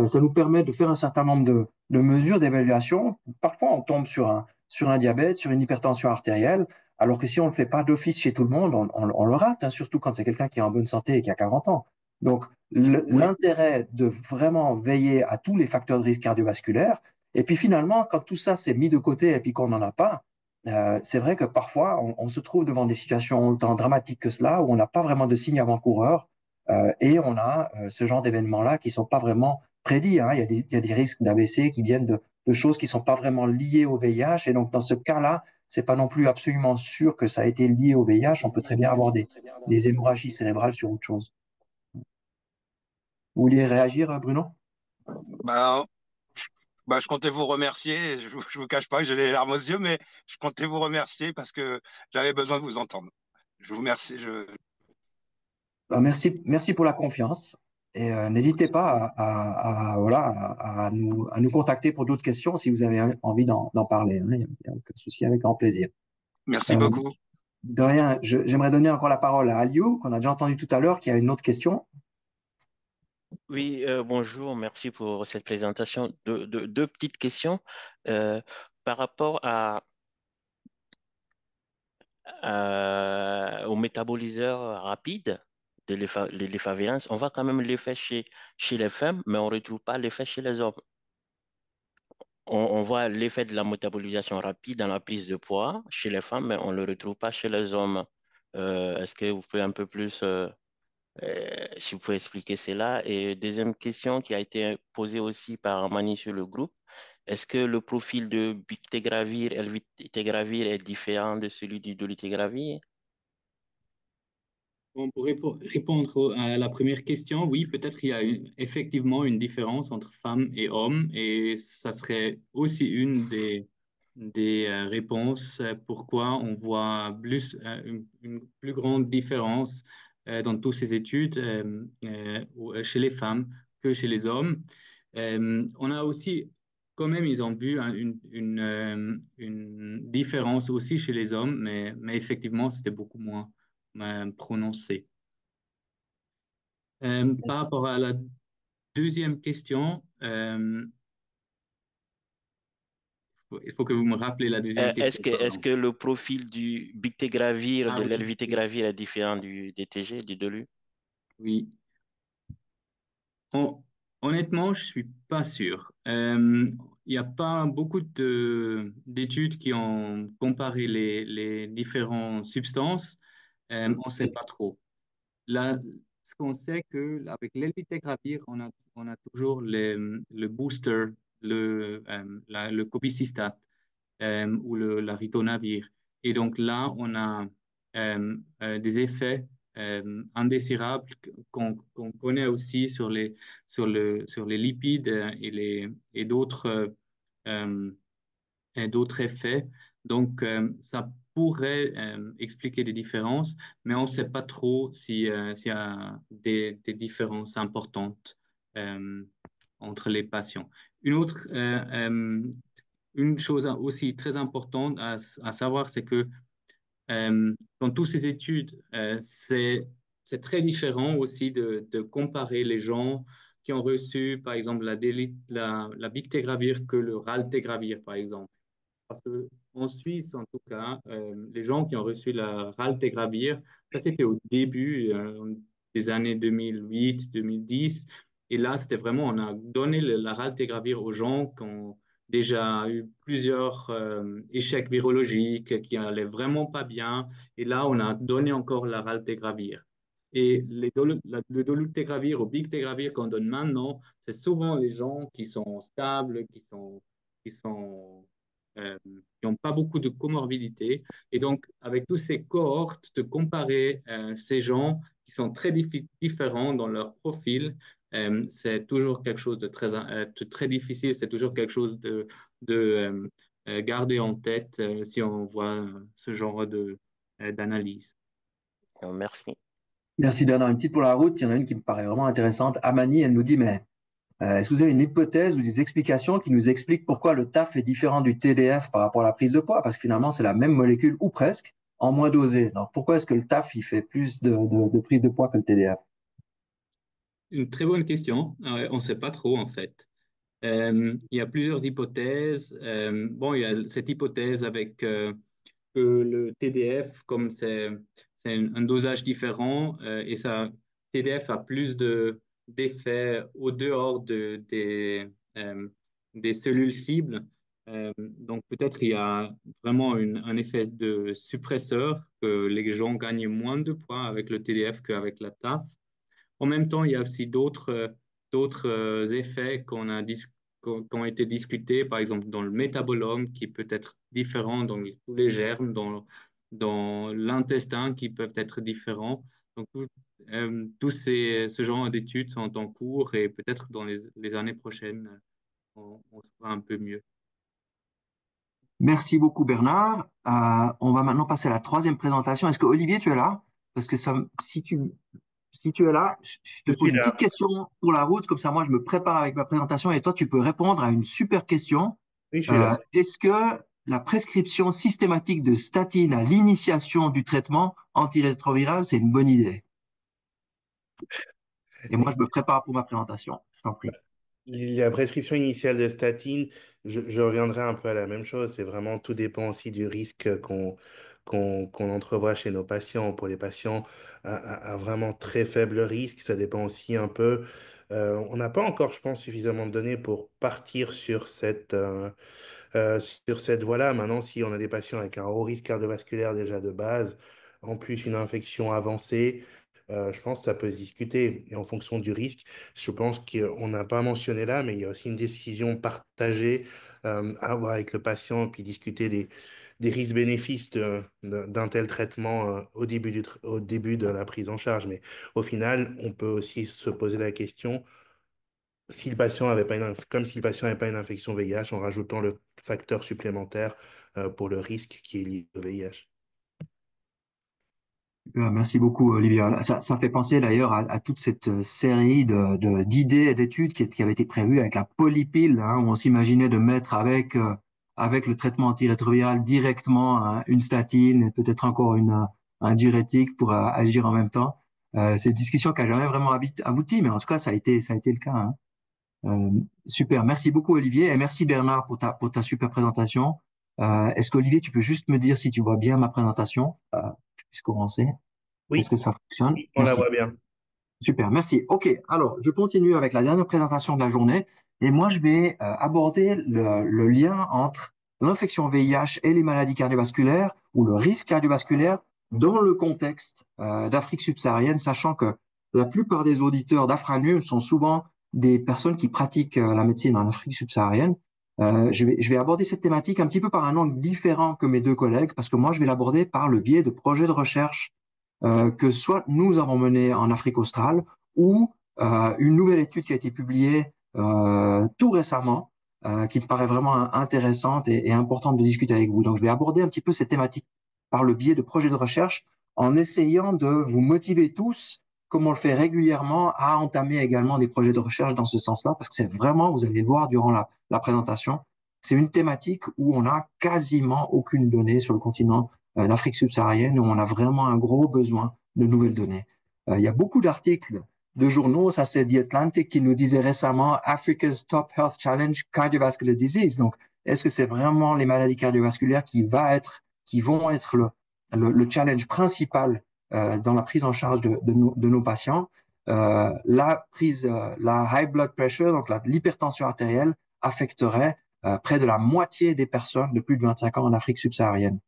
Ça nous permet de faire un certain nombre de mesures d'évaluation. Parfois, on tombe sur un diabète, sur une hypertension artérielle, alors que si on ne le fait pas d'office chez tout le monde, on le rate, hein, surtout quand c'est quelqu'un qui est en bonne santé et qui a 40 ans. Donc, Oui. l'intérêt de vraiment veiller à tous les facteurs de risque cardiovasculaire, et puis finalement, quand tout ça s'est mis de côté et puis qu'on n'en a pas, c'est vrai que parfois, on se trouve devant des situations autant dramatiques que cela, où on n'a pas vraiment de signes avant-coureurs, et on a ce genre d'événements-là qui sont pas vraiment prédits, hein. Il y a des risques d'AVC qui viennent de choses qui sont pas vraiment liées au VIH, et donc dans ce cas-là, c'est pas non plus absolument sûr que ça a été lié au VIH. On peut très bien avoir des hémorragies cérébrales sur autre chose. Vous vouliez réagir, Bruno? Bah, je, je comptais vous remercier. Je vous cache pas que j'ai les larmes aux yeux, mais je comptais vous remercier parce que j'avais besoin de vous entendre. Je vous remercie. Merci pour la confiance. Et n'hésitez pas voilà, à nous contacter pour d'autres questions si vous avez envie d'en parler, hein. Il y a aucun souci, avec grand plaisir. Merci Euh, beaucoup. de rien, j'aimerais donner encore la parole à Aliou, qu'on a déjà entendu tout à l'heure, qui a une autre question. Oui, bonjour, merci pour cette présentation. Deux petites questions. Euh, Par rapport au métaboliseur rapide, de l'effervescence, on voit quand même l'effet chez les femmes, mais on ne retrouve pas l'effet chez les hommes. On voit l'effet de la métabolisation rapide dans la prise de poids chez les femmes, mais on ne le retrouve pas chez les hommes. Est-ce que vous pouvez un peu plus, si vous pouvez expliquer cela? Et deuxième question qui a été posée aussi par Mani sur le groupe, est-ce que le profil de bictegravir, elvictegravir est différent de celui du dolutegravir? Bon, pour répondre à la première question, oui, peut-être il y a effectivement une différence entre femmes et hommes, et ça serait aussi une des réponses pourquoi on voit une plus grande différence dans toutes ces études chez les femmes que chez les hommes. On a aussi, quand même, ils ont vu hein, une différence aussi chez les hommes, mais effectivement, c'était beaucoup moins prononcé. Par Merci. rapport à la deuxième question, il faut que vous me rappelez la deuxième question, Est-ce pardon. que le profil du bictegravir, Ah de oui, oui, l'elvictegravir est différent du DTG, du DELU? oui. Hon- Honnêtement, je suis pas sûr. Il n'y a pas beaucoup d'études qui ont comparé les différentes substances. On ne sait pas trop. Là, ce qu'on sait que avec l'elvictegravir, on a toujours le booster, le cobicistat ou la ritonavir. Et donc là, on a des effets indésirables qu'on connaît aussi sur les lipides euh, et d'autres effets. Donc, ça pourrait expliquer des différences, mais on ne sait pas trop s'il y a des différences importantes euh, entre les patients. Une chose aussi très importante à savoir, c'est que dans toutes ces études, c'est très différent aussi de comparer les gens qui ont reçu, par exemple, la bictegravir que le raltegravir, par exemple. Parce qu'en Suisse, en tout cas, les gens qui ont reçu la raltegravir, ça c'était au début des années 2008-2010. Et là, c'était vraiment, on a donné la raltegravir aux gens qui ont déjà eu plusieurs échecs virologiques, qui allaient vraiment pas bien. Et là, on a donné encore la raltegravir. Et le dolutegravir ou bictegravir qu'on donne maintenant, c'est souvent les gens qui sont stables, qui sont qui n'ont pas beaucoup de comorbidité. Et donc, avec toutes ces cohortes, de comparer ces gens qui sont très différents dans leur profil, c'est toujours quelque chose de très difficile, c'est toujours quelque chose de garder en tête si on voit ce genre d'analyse. Merci. Merci Bernard. Une petite pour la route. Il y en a une qui me paraît vraiment intéressante. Amani, elle nous dit, mais est-ce que vous avez une hypothèse ou des explications qui nous expliquent pourquoi le TAF est différent du TDF par rapport à la prise de poids? Parce que finalement, c'est la même molécule ou presque en moins dosé. Donc, pourquoi est-ce que le TAF il fait plus de prise de poids que le TDF? Une très bonne question. On ne sait pas trop en fait. Il y a plusieurs hypothèses. Bon, il y a cette hypothèse avec que le TDF, comme c'est un dosage différent et ça, TDF a plus d'effets au dehors des cellules cibles. Donc peut-être il y a vraiment un effet de suppresseur que les gens gagnent moins de poids avec le TDF qu'avec la TAF. En même temps, il y a aussi d'autres effets qui ont été discutés, par exemple dans le métabolome, qui peut être différent dans tous les germes, dans l'intestin, qui peuvent être différents. Donc, tous ce genre d'études sont en cours et peut-être dans les années prochaines, on sera un peu mieux. Merci beaucoup Bernard. On va maintenant passer à la troisième présentation. Est-ce que Olivier, tu es là? Parce que si tu es là, je te Je pose suis une petite là. question pour la route, comme ça moi je me prépare avec ma présentation et toi tu peux répondre à une super question. Oui, je suis là. Est-ce que la prescription systématique de statine à l'initiation du traitement antirétroviral, c'est une bonne idée? Et moi je me prépare pour ma présentation. Je t'en prie. La prescription initiale de statine, je reviendrai un peu à la même chose. C'est vraiment, tout dépend aussi du risque qu'on entrevoit chez nos patients. Pour les patients à vraiment très faible risque, ça dépend aussi un peu. On n'a pas encore, je pense, suffisamment de données pour partir sur cette voie-là. Maintenant, si on a des patients avec un haut risque cardiovasculaire déjà de base, en plus une infection avancée, je pense que ça peut se discuter. Et en fonction du risque, je pense qu'on n'a pas mentionné là, mais il y a aussi une décision partagée à avoir avec le patient, puis discuter des risques-bénéfices d'un tel traitement au début de la prise en charge. Mais au final, on peut aussi se poser la question si le patient avait pas comme si le patient n'avait pas une infection VIH, en rajoutant le facteur supplémentaire pour le risque qui est lié au VIH. Merci beaucoup, Olivia. Ça fait penser d'ailleurs à toute cette série d'idées et d'études qui avaient été prévues avec la polypile, hein, où on s'imaginait de mettre avec le traitement antirétroviral directement hein, une statine et peut-être encore un diurétique pour agir en même temps. C'est une discussion qui n'a jamais vraiment abouti, mais en tout cas, ça a été le cas. Hein. Super. Merci beaucoup, Olivier. Et merci, Bernard, pour ta super présentation. Est-ce qu'Olivier, tu peux juste me dire si tu vois bien ma présentation? Je puisse commencer. Est-ce Oui, que ça fonctionne? oui, on la Merci. voit bien. Super, merci. OK, alors je continue avec la dernière présentation de la journée et moi je vais aborder le lien entre l'infection VIH et les maladies cardiovasculaires ou le risque cardiovasculaire dans le contexte d'Afrique subsaharienne, sachant que la plupart des auditeurs d'Afranum sont souvent des personnes qui pratiquent la médecine en Afrique subsaharienne. Je vais aborder cette thématique un petit peu par un angle différent que mes deux collègues parce que moi je vais l'aborder par le biais de projets de recherche que soit nous avons mené en Afrique australe ou une nouvelle étude qui a été publiée tout récemment, qui me paraît vraiment intéressante et importante de discuter avec vous. Donc, je vais aborder un petit peu cette thématique par le biais de projets de recherche en essayant de vous motiver tous, comme on le fait régulièrement, à entamer également des projets de recherche dans ce sens-là, parce que c'est vraiment, vous allez le voir durant la présentation, c'est une thématique où on n'a quasiment aucune donnée sur le continent l'Afrique subsaharienne, où on a vraiment un gros besoin de nouvelles données. Il y a beaucoup d'articles de journaux, ça c'est The Atlantic qui nous disait récemment Africa's Top Health Challenge, Cardiovascular Disease. Donc, est-ce que c'est vraiment les maladies cardiovasculaires qui vont être le challenge principal dans la prise en charge de nos patients? La high blood pressure, donc l'hypertension artérielle, affecterait près de la moitié des personnes de plus de 25 ans en Afrique subsaharienne.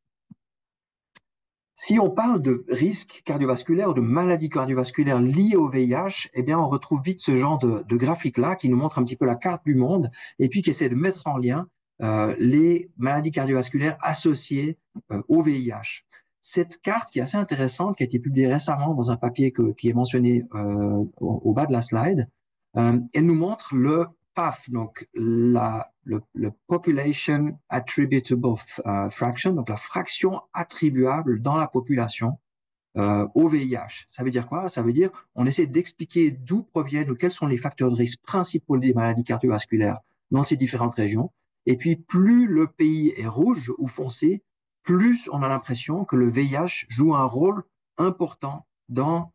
Si on parle de risques cardiovasculaires ou de maladies cardiovasculaires liées au VIH, eh bien, on retrouve vite ce genre de graphique-là qui nous montre un petit peu la carte du monde et puis qui essaie de mettre en lien les maladies cardiovasculaires associées au VIH. Cette carte qui est assez intéressante, qui a été publiée récemment dans un papier qui est mentionné au bas de la slide, elle nous montre le PAF, donc le Population Attributable Fraction, donc la fraction attribuable dans la population au VIH. Ça veut dire quoi? Ça veut dire on essaie d'expliquer d'où proviennent ou quels sont les facteurs de risque principaux des maladies cardiovasculaires dans ces différentes régions. Et puis, plus le pays est rouge ou foncé, plus on a l'impression que le VIH joue un rôle important dans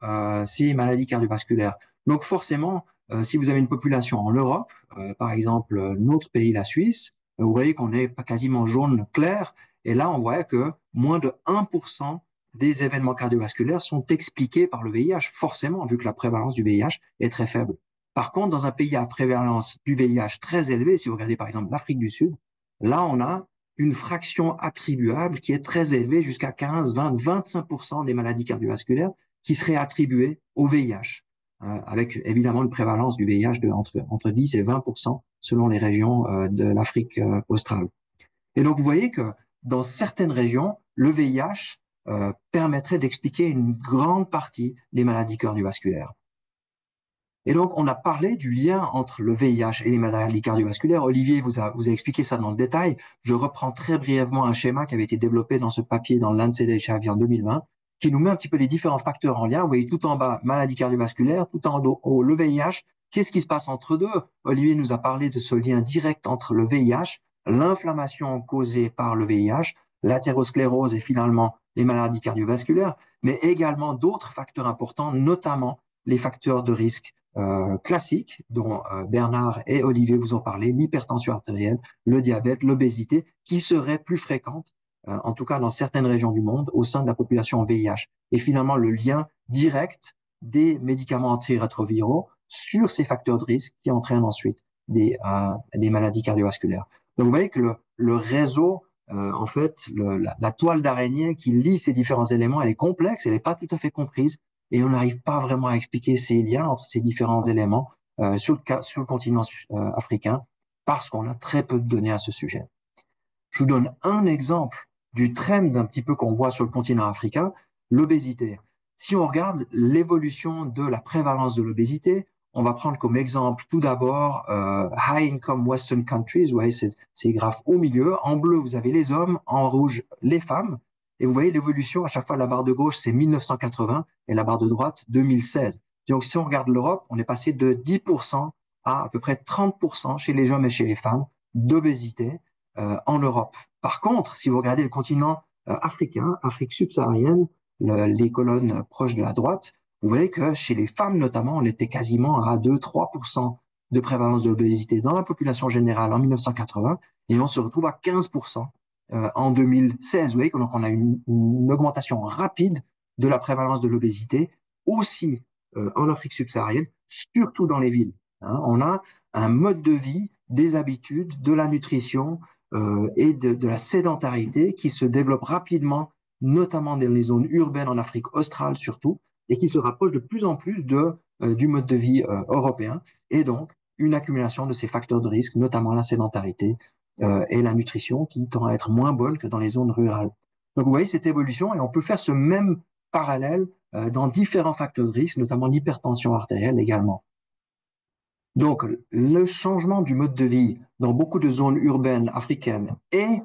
ces maladies cardiovasculaires. Donc forcément, si vous avez une population en Europe, par exemple notre pays, la Suisse, vous voyez qu'on est quasiment jaune clair, et là on voit que moins de 1% des événements cardiovasculaires sont expliqués par le VIH, forcément, vu que la prévalence du VIH est très faible. Par contre, dans un pays à prévalence du VIH très élevée, si vous regardez par exemple l'Afrique du Sud, là on a une fraction attribuable qui est très élevée, jusqu'à 15, 20, 25% des maladies cardiovasculaires qui seraient attribuées au VIH, avec évidemment une prévalence du VIH entre 10 et 20% selon les régions de l'Afrique australe. Et donc vous voyez que dans certaines régions, le VIH permettrait d'expliquer une grande partie des maladies cardiovasculaires. Et donc, on a parlé du lien entre le VIH et les maladies cardiovasculaires. Olivier vous a expliqué ça dans le détail. Je reprends très brièvement un schéma qui avait été développé dans ce papier dans Lancet HIV en 2020, qui nous met un petit peu les différents facteurs en lien. Vous voyez tout en bas, maladies cardiovasculaires, tout en haut, le VIH. Qu'est-ce qui se passe entre deux? Olivier nous a parlé de ce lien direct entre le VIH, l'inflammation causée par le VIH, l'athérosclérose et finalement les maladies cardiovasculaires, mais également d'autres facteurs importants, notamment les facteurs de risque classiques dont Bernard et Olivier vous ont parlé, l'hypertension artérielle, le diabète, l'obésité, qui seraient plus fréquentes en tout cas dans certaines régions du monde, au sein de la population VIH. Et finalement, le lien direct des médicaments antirétroviraux sur ces facteurs de risque qui entraînent ensuite des maladies cardiovasculaires. Donc, vous voyez que le réseau, en fait, la toile d'araignée qui lie ces différents éléments, elle est complexe, elle n'est pas tout à fait comprise, et on n'arrive pas vraiment à expliquer ces liens entre ces différents éléments sur le continent africain, parce qu'on a très peu de données à ce sujet. Je vous donne un exemple du trend un petit peu qu'on voit sur le continent africain, l'obésité. Si on regarde l'évolution de la prévalence de l'obésité, on va prendre comme exemple tout d'abord High Income Western Countries. Vous voyez ces graphes au milieu. En bleu, vous avez les hommes, en rouge, les femmes. Et vous voyez l'évolution, à chaque fois, la barre de gauche, c'est 1980 et la barre de droite, 2016. Donc, si on regarde l'Europe, on est passé de 10% à peu près 30% chez les hommes et chez les femmes d'obésité en Europe. Par contre, si vous regardez le continent africain, Afrique subsaharienne, les colonnes proches de la droite, vous voyez que chez les femmes notamment, on était quasiment à 2-3% de prévalence de l'obésité dans la population générale en 1980 et on se retrouve à 15% en 2016. Vous voyez donc on a une augmentation rapide de la prévalence de l'obésité aussi en Afrique subsaharienne, surtout dans les villes. Hein. On a un mode de vie, des habitudes, de la nutrition et de la sédentarité qui se développe rapidement, notamment dans les zones urbaines en Afrique australe surtout, et qui se rapproche de plus en plus du mode de vie européen, et donc une accumulation de ces facteurs de risque, notamment la sédentarité et la nutrition, qui tend à être moins bonne que dans les zones rurales. Donc vous voyez cette évolution, et on peut faire ce même parallèle dans différents facteurs de risque, notamment l'hypertension artérielle également. Donc, le changement du mode de vie dans beaucoup de zones urbaines africaines et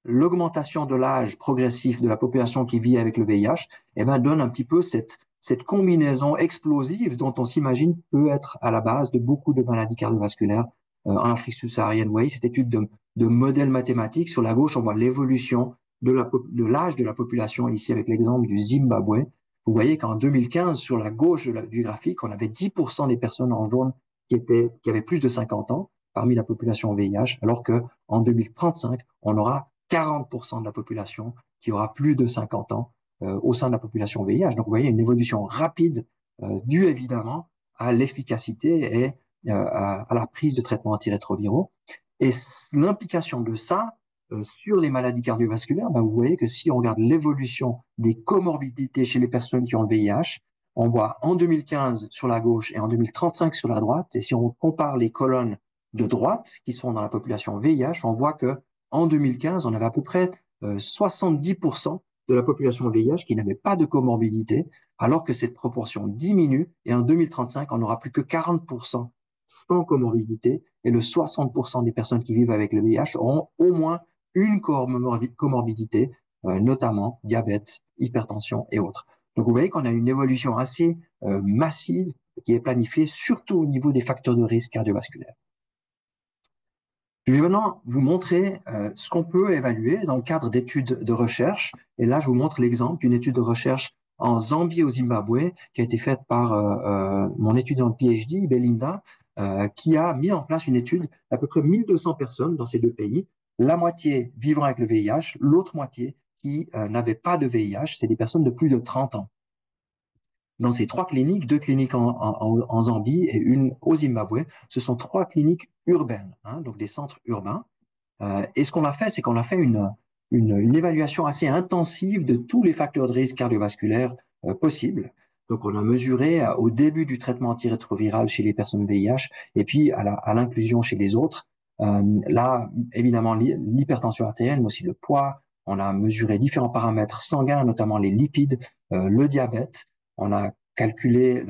l'augmentation de l'âge progressif de la population qui vit avec le VIH, eh ben, donne un petit peu cette combinaison explosive dont on s'imagine peut être à la base de beaucoup de maladies cardiovasculaires en Afrique subsaharienne. Vous voyez cette étude de modèle mathématique. Sur la gauche, on voit l'évolution de l'âge de la population, ici avec l'exemple du Zimbabwe. Vous voyez qu'en 2015, sur la gauche du graphique, on avait 10% des personnes en jaune qui avaient plus de 50 ans parmi la population VIH, alors qu'en 2035, on aura 40% de la population qui aura plus de 50 ans au sein de la population VIH. Donc, vous voyez une évolution rapide due évidemment à l'efficacité et à la prise de traitements antirétroviraux. Et l'implication de ça sur les maladies cardiovasculaires, ben, vous voyez que si on regarde l'évolution des comorbidités chez les personnes qui ont le VIH, on voit en 2015 sur la gauche et en 2035 sur la droite. Et si on compare les colonnes de droite qui sont dans la population VIH, on voit que en 2015, on avait à peu près 70% de la population VIH qui n'avait pas de comorbidité, alors que cette proportion diminue et en 2035, on n'aura plus que 40% sans comorbidité et le 60% des personnes qui vivent avec le VIH auront au moins une comorbidité, notamment diabète, hypertension et autres. Donc, vous voyez qu'on a une évolution assez massive qui est planifiée, surtout au niveau des facteurs de risque cardiovasculaires. Je vais maintenant vous montrer ce qu'on peut évaluer dans le cadre d'études de recherche. Et là, je vous montre l'exemple d'une étude de recherche en Zambie et au Zimbabwe qui a été faite par mon étudiant de PhD, Belinda, qui a mis en place une étude d'à peu près 1200 personnes dans ces deux pays, la moitié vivant avec le VIH, l'autre moitié qui n'avait pas de VIH, c'est des personnes de plus de 30 ans. Dans ces trois cliniques, deux cliniques en Zambie et une au Zimbabwe, ce sont trois cliniques urbaines, hein, donc des centres urbains. Et ce qu'on a fait, c'est qu'on a fait une évaluation assez intensive de tous les facteurs de risque cardiovasculaires possibles. Donc, on a mesuré au début du traitement antirétroviral chez les personnes VIH et puis à l'inclusion chez les autres. Là, évidemment, l'hypertension artérielle, mais aussi le poids. On a mesuré différents paramètres sanguins, notamment les lipides, le diabète. On a calculé,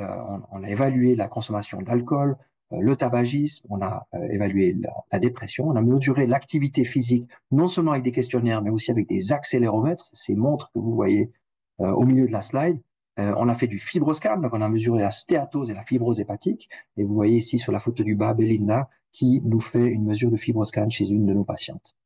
on a évalué la consommation d'alcool, le tabagisme, on a évalué la dépression, on a mesuré l'activité physique, non seulement avec des questionnaires, mais aussi avec des accéléromètres, ces montres que vous voyez au milieu de la slide. On a fait du fibroscan, donc on a mesuré la stéatose et la fibrose hépatique. Et vous voyez ici sur la photo du bas, Belinda, qui nous fait une mesure de fibroscan chez une de nos patientes.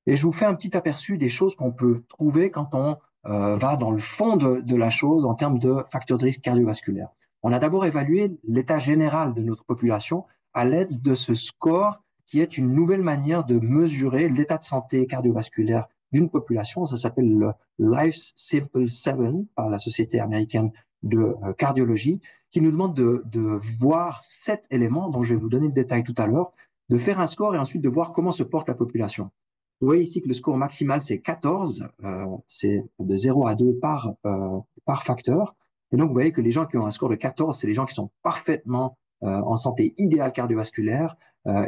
Et je vous fais un petit aperçu des choses qu'on peut trouver quand on va dans le fond de la chose en termes de facteurs de risque cardiovasculaire. On a d'abord évalué l'état général de notre population à l'aide de ce score qui est une nouvelle manière de mesurer l'état de santé cardiovasculaire d'une population. Ça s'appelle le Life Simple 7 par la Société américaine de cardiologie, qui nous demande de voir 7 éléments dont je vais vous donner le détail tout à l'heure, de faire un score et ensuite de voir comment se porte la population. Vous voyez ici que le score maximal, c'est 14, c'est de 0 à 2 par facteur. Et donc, vous voyez que les gens qui ont un score de 14, c'est les gens qui sont parfaitement en santé idéale cardiovasculaire,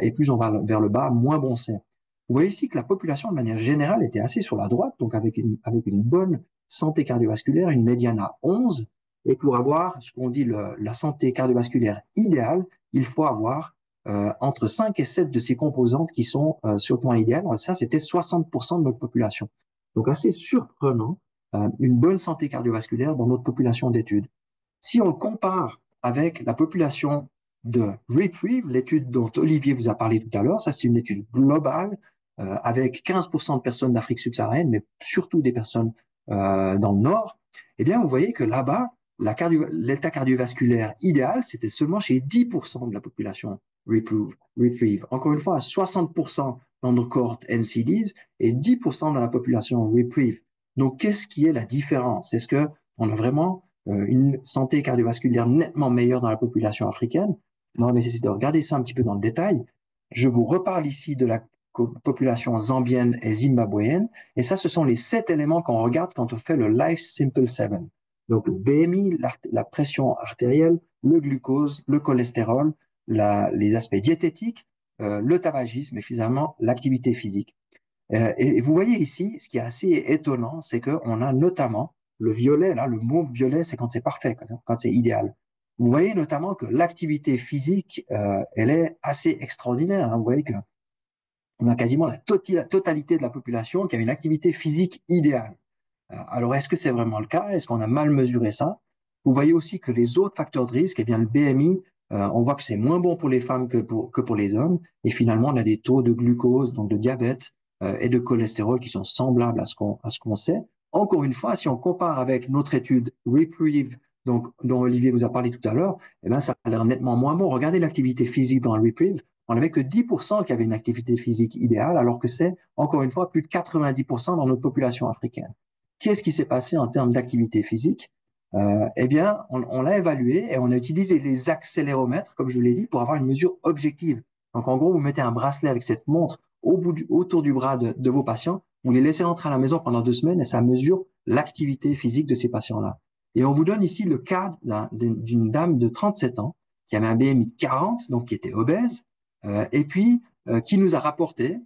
et plus on va vers le bas, moins bon c'est. Vous voyez ici que la population, de manière générale, était assez sur la droite, donc avec une bonne santé cardiovasculaire, une médiane à 11. Et pour avoir ce qu'on dit la santé cardiovasculaire idéale, il faut avoir entre 5 et 7 de ces composantes qui sont sur le point idéal. Ça, c'était 60% de notre population. Donc, assez surprenant, une bonne santé cardiovasculaire dans notre population d'études. Si on le compare avec la population de Reprieve, l'étude dont Olivier vous a parlé tout à l'heure, ça c'est une étude globale avec 15% de personnes d'Afrique subsaharienne, mais surtout des personnes dans le nord, eh bien vous voyez que là-bas, l'état cardiovasculaire idéal, c'était seulement chez 10% de la population Reprieve. Encore une fois, 60% dans nos cohortes NCDs et 10% dans la population Reprieve. Donc, qu'est-ce qui est la différence? Est-ce qu'on a vraiment une santé cardiovasculaire nettement meilleure dans la population africaine? On va essayer de regarder ça un petit peu dans le détail. Je vous reparle ici de la population zambienne et zimbabwéenne. Et ça, ce sont les 7 éléments qu'on regarde quand on fait le Life Simple 7. Donc, le BMI, la pression artérielle, le glucose, le cholestérol, les aspects diététiques, le tabagisme et finalement l'activité physique. Et vous voyez ici, ce qui est assez étonnant, c'est qu'on a notamment le violet, là, le mauve violet, c'est quand c'est parfait, quand c'est idéal. Vous voyez notamment que l'activité physique, elle est assez extraordinaire. Hein. Vous voyez qu'on a quasiment la totalité de la population qui a une activité physique idéale. Alors, est-ce que c'est vraiment le cas? Est-ce qu'on a mal mesuré ça? Vous voyez aussi que les autres facteurs de risque, eh bien, le BMI, on voit que c'est moins bon pour les femmes que pour les hommes. Et finalement, on a des taux de glucose, donc de diabète et de cholestérol qui sont semblables à ce qu'on sait. Encore une fois, si on compare avec notre étude Reprieve, donc, dont Olivier vous a parlé tout à l'heure, eh bien, ça a l'air nettement moins bon. Regardez l'activité physique dans le Reprieve. On n'avait que 10% qui avaient une activité physique idéale, alors que c'est, encore une fois, plus de 90% dans notre population africaine. Qu'est-ce qui s'est passé en termes d'activité physique? Eh bien, on l'a évalué et on a utilisé les accéléromètres, comme je l'ai dit, pour avoir une mesure objective. Donc, en gros, vous mettez un bracelet avec cette montre autour du bras de vos patients, vous les laissez rentrer à la maison pendant 2 semaines et ça mesure l'activité physique de ces patients-là. Et on vous donne ici le cas d'une dame de 37 ans qui avait un BMI de 40, donc qui était obèse, et puis qui nous a rapporté,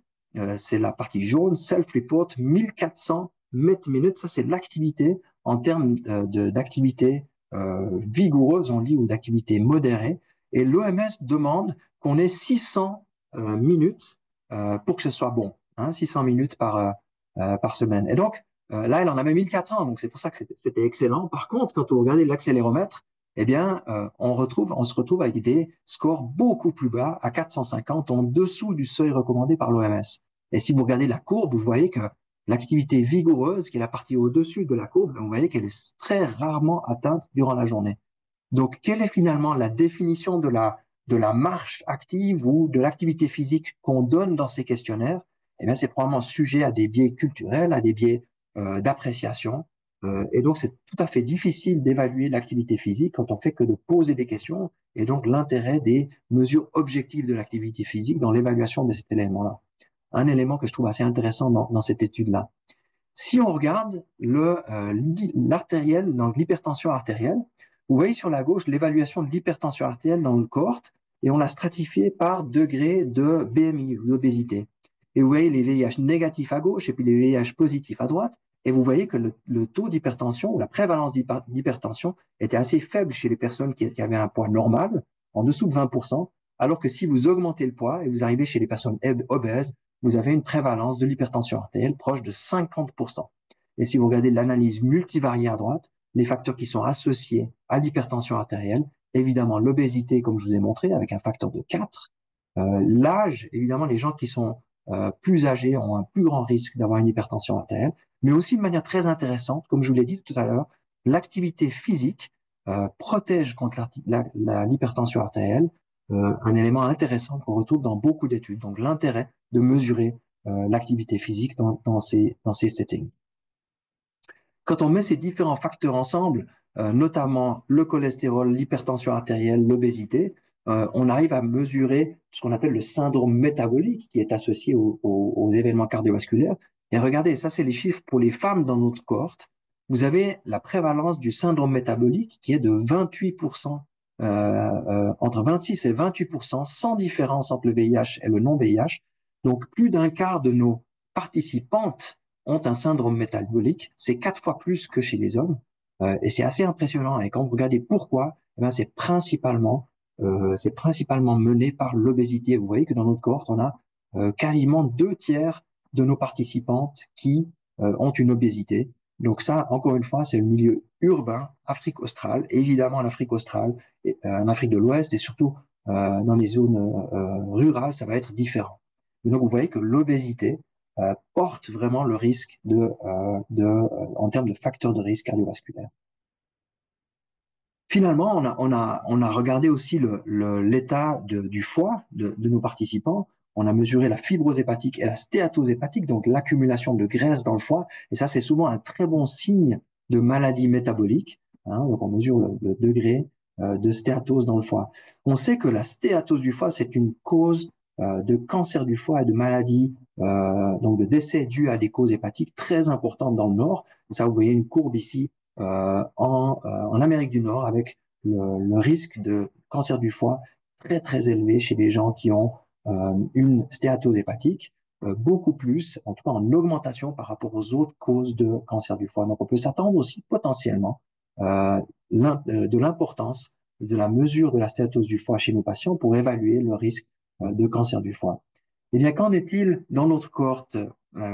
c'est la partie jaune, self-report, 1400 mètres minutes. Ça, c'est l'activité en termes d'activité vigoureuse, on dit, ou d'activité modérée. Et l'OMS demande qu'on ait 600 minutes pour que ce soit bon, hein, 600 minutes par semaine. Et donc, là, elle en avait 1400, donc c'est pour ça que c'était excellent. Par contre, quand vous regardez l'accéléromètre, eh bien, on se retrouve avec des scores beaucoup plus bas, à 450, en dessous du seuil recommandé par l'OMS. Et si vous regardez la courbe, vous voyez que l'activité vigoureuse, qui est la partie au-dessus de la courbe, vous voyez qu'elle est très rarement atteinte durant la journée. Donc, quelle est finalement la définition de la marche active ou de l'activité physique qu'on donne dans ces questionnaires? Eh bien, c'est probablement sujet à des biais culturels, à des biais d'appréciation. Et donc, c'est tout à fait difficile d'évaluer l'activité physique quand on fait que de poser des questions, et donc l'intérêt des mesures objectives de l'activité physique dans l'évaluation de cet élément-là. Un élément que je trouve assez intéressant dans cette étude-là. Si on regarde l'artériel, donc l'hypertension artérielle, vous voyez sur la gauche l'évaluation de l'hypertension artérielle dans le cohorte, et on l'a stratifié par degré de BMI ou d'obésité. Et vous voyez les VIH négatifs à gauche et puis les VIH positifs à droite. Et vous voyez que le taux d'hypertension ou la prévalence d'hypertension était assez faible chez les personnes qui avaient un poids normal, en dessous de 20%, alors que si vous augmentez le poids et vous arrivez chez les personnes obèses, vous avez une prévalence de l'hypertension artérielle proche de 50%. Et si vous regardez l'analyse multivariée à droite, les facteurs qui sont associés à l'hypertension artérielle, évidemment l'obésité, comme je vous ai montré, avec un facteur de 4, l'âge, évidemment les gens qui sont plus âgés ont un plus grand risque d'avoir une hypertension artérielle, mais aussi de manière très intéressante, comme je vous l'ai dit tout à l'heure, l'activité physique protège contre l'hypertension artérielle, un élément intéressant qu'on retrouve dans beaucoup d'études. Donc l'intérêt de mesurer l'activité physique dans ces settings. Quand on met ces différents facteurs ensemble, notamment le cholestérol, l'hypertension artérielle, l'obésité, on arrive à mesurer ce qu'on appelle le syndrome métabolique qui est associé aux événements cardiovasculaires. Et regardez, ça c'est les chiffres pour les femmes dans notre cohorte. Vous avez la prévalence du syndrome métabolique qui est de 28%, entre 26 et 28%, sans différence entre le VIH et le non-VIH. Donc plus d'un quart de nos participantes ont un syndrome métabolique, c'est 4 fois plus que chez les hommes, et c'est assez impressionnant. Et quand vous regardez pourquoi, eh ben c'est principalement mené par l'obésité. Vous voyez que dans notre cohorte, on a quasiment 2 tiers de nos participantes qui ont une obésité. Donc ça, encore une fois, c'est le milieu urbain, Afrique australe, et évidemment en Afrique australe, en Afrique de l'Ouest, et surtout dans les zones rurales, ça va être différent. Et donc vous voyez que l'obésité porte vraiment le risque en termes de facteurs de risque cardiovasculaire. Finalement, on a regardé aussi l'état du foie de nos participants. On a mesuré la fibrose hépatique et la stéatose hépatique, donc l'accumulation de graisse dans le foie. Et ça, c'est souvent un très bon signe de maladie métabolique. Donc, on mesure le degré de stéatose dans le foie. On sait que la stéatose du foie, c'est une cause de cancer du foie et de maladies, donc de décès dus à des causes hépatiques très importantes dans le Nord. Et ça, vous voyez une courbe ici en Amérique du Nord avec le risque de cancer du foie très très élevé chez des gens qui ont une stéatose hépatique, beaucoup plus, en tout cas en augmentation par rapport aux autres causes de cancer du foie. Donc on peut s'attendre aussi potentiellement de l'importance de la mesure de la stéatose du foie chez nos patients pour évaluer le risque de cancer du foie. Eh bien, qu'en est-il dans notre cohorte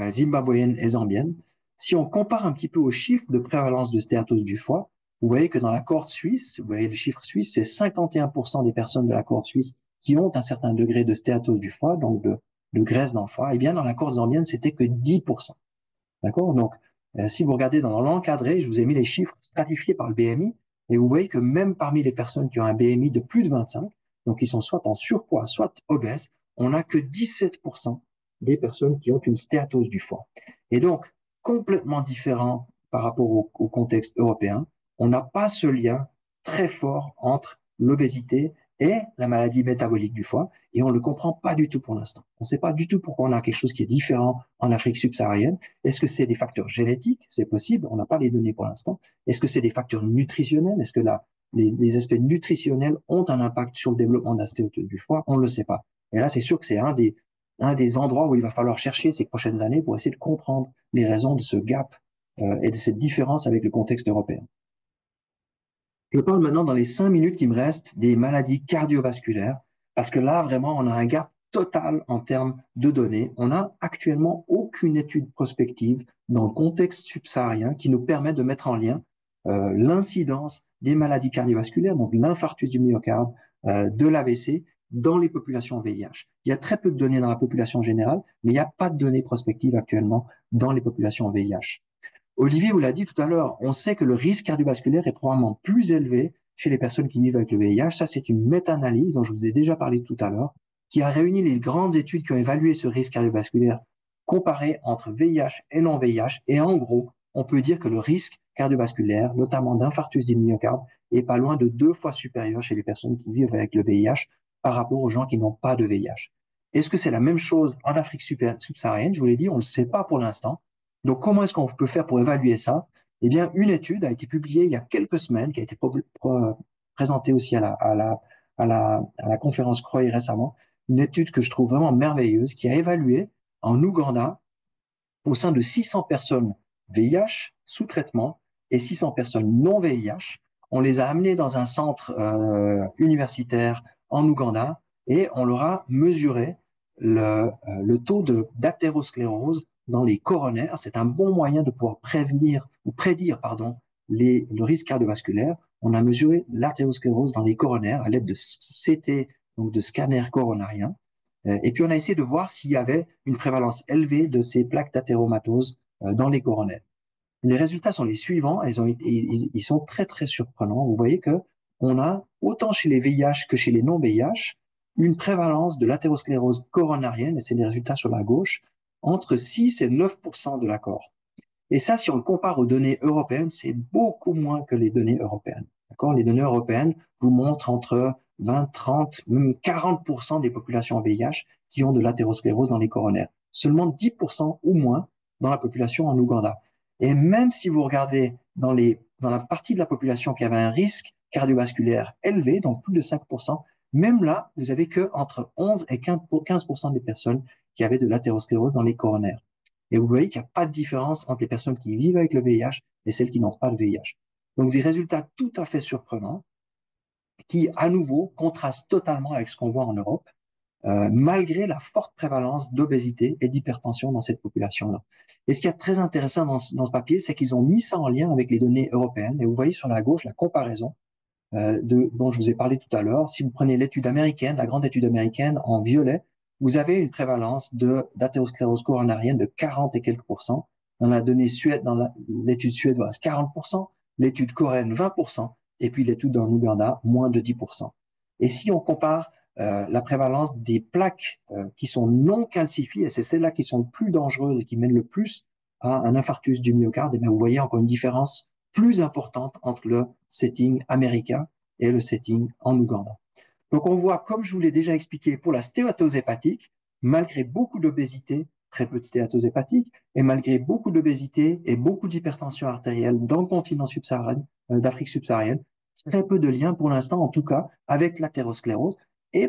zimbabwéenne et zambienne? Si on compare un petit peu aux chiffres de prévalence de stéatose du foie, vous voyez que dans la cohorte suisse, vous voyez le chiffre suisse, c'est 51% des personnes de la cohorte suisse qui ont un certain degré de stéatose du foie, donc de graisse dans le foie. Eh bien, dans la cohorte zambienne, c'était que 10%. D'accord? Donc, si vous regardez dans l'encadré, je vous ai mis les chiffres stratifiés par le BMI, et vous voyez que même parmi les personnes qui ont un BMI de plus de 25, donc qui sont soit en surpoids, soit obèses, on n'a que 17% des personnes qui ont une stéatose du foie. Et donc, complètement différent par rapport au contexte européen, on n'a pas ce lien très fort entre l'obésité et la maladie métabolique du foie, et on ne le comprend pas du tout pour l'instant. On ne sait pas du tout pourquoi on a quelque chose qui est différent en Afrique subsaharienne. Est-ce que c'est des facteurs génétiques? C'est possible, on n'a pas les données pour l'instant. Est-ce que c'est des facteurs nutritionnels? Est-ce que les aspects nutritionnels ont un impact sur le développement de la stéatose du foie? On ne le sait pas. Et là, c'est sûr que c'est un des endroits où il va falloir chercher ces prochaines années pour essayer de comprendre les raisons de ce gap et de cette différence avec le contexte européen. Je parle maintenant dans les 5 minutes qui me restent des maladies cardiovasculaires, parce que là, vraiment, on a un gap total en termes de données. On n'a actuellement aucune étude prospective dans le contexte subsaharien qui nous permet de mettre en lien l'incidence des maladies cardiovasculaires, donc l'infarctus du myocarde, de l'AVC, dans les populations VIH. Il y a très peu de données dans la population générale, mais il n'y a pas de données prospectives actuellement dans les populations VIH. Olivier vous l'a dit tout à l'heure, on sait que le risque cardiovasculaire est probablement plus élevé chez les personnes qui vivent avec le VIH. Ça, c'est une méta-analyse dont je vous ai déjà parlé tout à l'heure, qui a réuni les grandes études qui ont évalué ce risque cardiovasculaire comparé entre VIH et non-VIH. Et en gros, on peut dire que le risque cardiovasculaire, notamment d'infarctus du myocarde, est pas loin de 2 fois supérieur chez les personnes qui vivent avec le VIH par rapport aux gens qui n'ont pas de VIH. Est-ce que c'est la même chose en Afrique subsaharienne? Je vous l'ai dit, on ne le sait pas pour l'instant. Donc, comment est-ce qu'on peut faire pour évaluer ça? Eh bien, une étude a été publiée il y a quelques semaines, qui a été présentée aussi à la conférence CROI récemment, une étude que je trouve vraiment merveilleuse, qui a évalué en Ouganda, au sein de 600 personnes VIH sous traitement et 600 personnes non VIH, on les a amenées dans un centre universitaire en Ouganda et on leur a mesuré le taux d'athérosclérose dans les coronaires. C'est un bon moyen de pouvoir prédire le risque cardiovasculaire. On a mesuré l'athérosclérose dans les coronaires à l'aide de CT, donc de scanner coronarien. Et puis on a essayé de voir s'il y avait une prévalence élevée de ces plaques d'athéromatose dans les coronaires. Les résultats sont les suivants, ils sont très très surprenants. Vous voyez que on a autant chez les VIH que chez les non-VIH une prévalence de l'athérosclérose coronarienne, et c'est les résultats sur la gauche, entre 6 et 9% de la cohorte. Et ça, si on le compare aux données européennes, c'est beaucoup moins que les données européennes. D'accord? Les données européennes vous montrent entre 20, 30, même 40% des populations VIH qui ont de l'athérosclérose dans les coronaires. Seulement 10% ou moins dans la population en Ouganda. Et même si vous regardez dans la partie de la population qui avait un risque cardiovasculaire élevé, donc plus de 5%, même là, vous avez que entre 11 et 15% des personnes qui avaient de l'athérosclérose dans les coronaires. Et vous voyez qu'il n'y a pas de différence entre les personnes qui vivent avec le VIH et celles qui n'ont pas le VIH. Donc des résultats tout à fait surprenants qui, à nouveau, contrastent totalement avec ce qu'on voit en Europe, malgré la forte prévalence d'obésité et d'hypertension dans cette population-là. Et ce qui est très intéressant dans ce papier, c'est qu'ils ont mis ça en lien avec les données européennes. Et vous voyez sur la gauche la comparaison dont je vous ai parlé tout à l'heure. Si vous prenez l'étude américaine, la grande étude américaine en violet, vous avez une prévalence d'athérosclérose coronarienne de 40 et quelques pourcents. Dans la donnée dans l'étude suédoise, 40%, l'étude coréenne, 20%, et puis l'étude en Ouganda, moins de 10%. Et si on compare la prévalence des plaques qui sont non calcifiées, et c'est celles-là qui sont le plus dangereuses et qui mènent le plus à un infarctus du myocarde, et bien vous voyez encore une différence plus importante entre le setting américain et le setting en Ouganda. Donc on voit, comme je vous l'ai déjà expliqué, pour la stéatose hépatique, malgré beaucoup d'obésité, très peu de stéatose hépatique, et malgré beaucoup d'obésité et beaucoup d'hypertension artérielle dans le continent d'Afrique subsaharienne, très peu de liens pour l'instant, en tout cas, avec l'athérosclérose et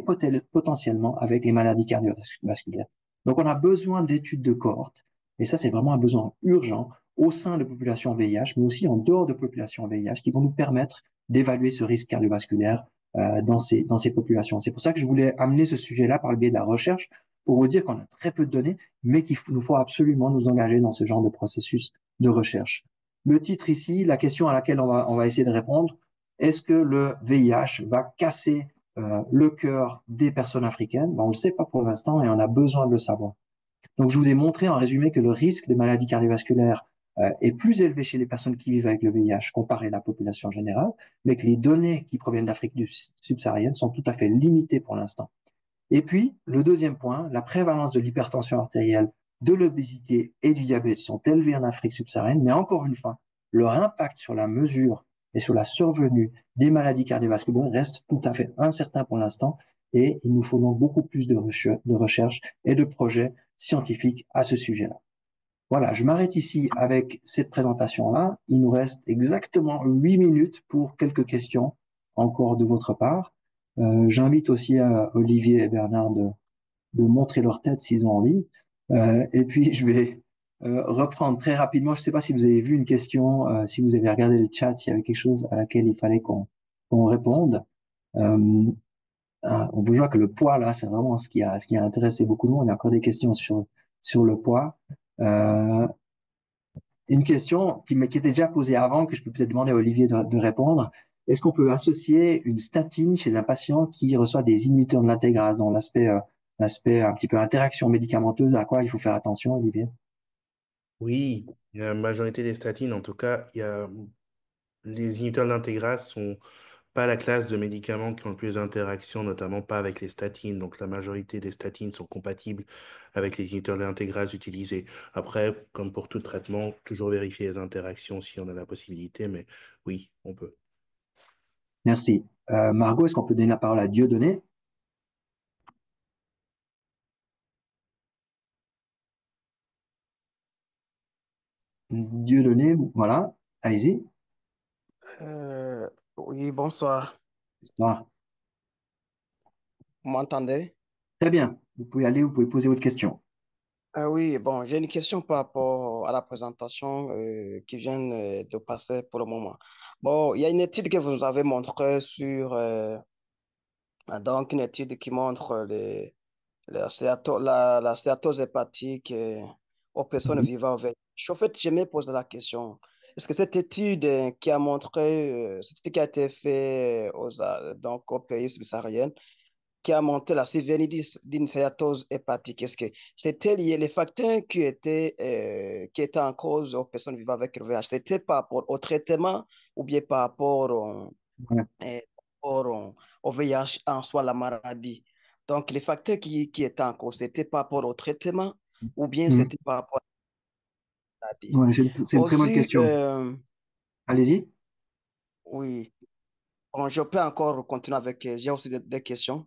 potentiellement avec les maladies cardiovasculaires. Donc on a besoin d'études de cohorte, et ça c'est vraiment un besoin urgent au sein de populations VIH, mais aussi en dehors de populations VIH, qui vont nous permettre d'évaluer ce risque cardiovasculaire dans ces populations. C'est pour ça que je voulais amener ce sujet-là par le biais de la recherche, pour vous dire qu'on a très peu de données, mais qu'il nous faut absolument nous engager dans ce genre de processus de recherche. Le titre ici, la question à laquelle on va essayer de répondre, est-ce que le VIH va casser le cœur des personnes africaines? On ne le sait pas pour l'instant et on a besoin de le savoir. Donc, je vous ai montré en résumé que le risque des maladies cardiovasculaires est plus élevé chez les personnes qui vivent avec le VIH comparé à la population générale, mais que les données qui proviennent d'Afrique subsaharienne sont tout à fait limitées pour l'instant. Et puis, le deuxième point, la prévalence de l'hypertension artérielle, de l'obésité et du diabète sont élevées en Afrique subsaharienne, mais encore une fois, leur impact sur la mesure et sur la survenue des maladies cardiovasculaires reste tout à fait incertain pour l'instant, et il nous faut donc beaucoup plus de recherche et de projets scientifiques à ce sujet-là. Voilà, je m'arrête ici avec cette présentation-là. Il nous reste exactement 8 minutes pour quelques questions encore de votre part. J'invite aussi Olivier et Bernard de montrer leur tête s'ils ont envie. Et puis, je vais reprendre très rapidement. Je ne sais pas si vous avez vu une question, si vous avez regardé le chat, s'il y avait quelque chose à laquelle il fallait qu'on réponde. On voit que le poids, là, c'est vraiment ce qui a intéressé beaucoup de monde. Il y a encore des questions sur le poids. Une question qui était déjà posée avant, que je peux peut-être demander à Olivier de répondre. Est-ce qu'on peut associer une statine chez un patient qui reçoit des inhibiteurs de l'intégrase, dans l'aspect un petit peu interaction médicamenteuse, à quoi il faut faire attention, Olivier? Oui, la majorité des statines, en tout cas, les inhibiteurs d'intégrase sont pas la classe de médicaments qui ont le plus d'interactions, notamment pas avec les statines. Donc la majorité des statines sont compatibles avec les inhibiteurs d'intégrase utilisés. Après, comme pour tout traitement, toujours vérifier les interactions si on a la possibilité, mais oui, on peut. Merci. Margot, est-ce qu'on peut donner la parole à Dieudonné? Dieudonné, voilà, allez-y. Oui, bonsoir. Ah, Vous m'entendez? très bien. Vous pouvez aller, vous pouvez poser votre question. Oui, bon, j'ai une question par rapport à la présentation qui vient de passer pour le moment. Bon, il y a une étude que vous nous avez montrée sur, donc une étude qui montre la stéatose hépatique aux personnes Mhm. vivant avec. En fait, je me pose la question, est-ce que cette étude qui a montré, cette étude qui a été faite donc aux pays subsahariens, qui a monté la survenue d'une stéatose hépatique? Est-ce que c'était lié, les facteurs qui étaient en cause aux personnes vivant avec le VIH, c'était par rapport au traitement ou bien par rapport Ouais. au VIH en soi, la maladie? Donc, les facteurs qui étaient en cause, c'était par rapport au traitement ou bien Mhm. c'était par rapport à la maladie? Ouais, c'est une très bonne Aussi, question. Allez-y. oui, bon, je peux encore continuer avec, j'ai aussi des questions.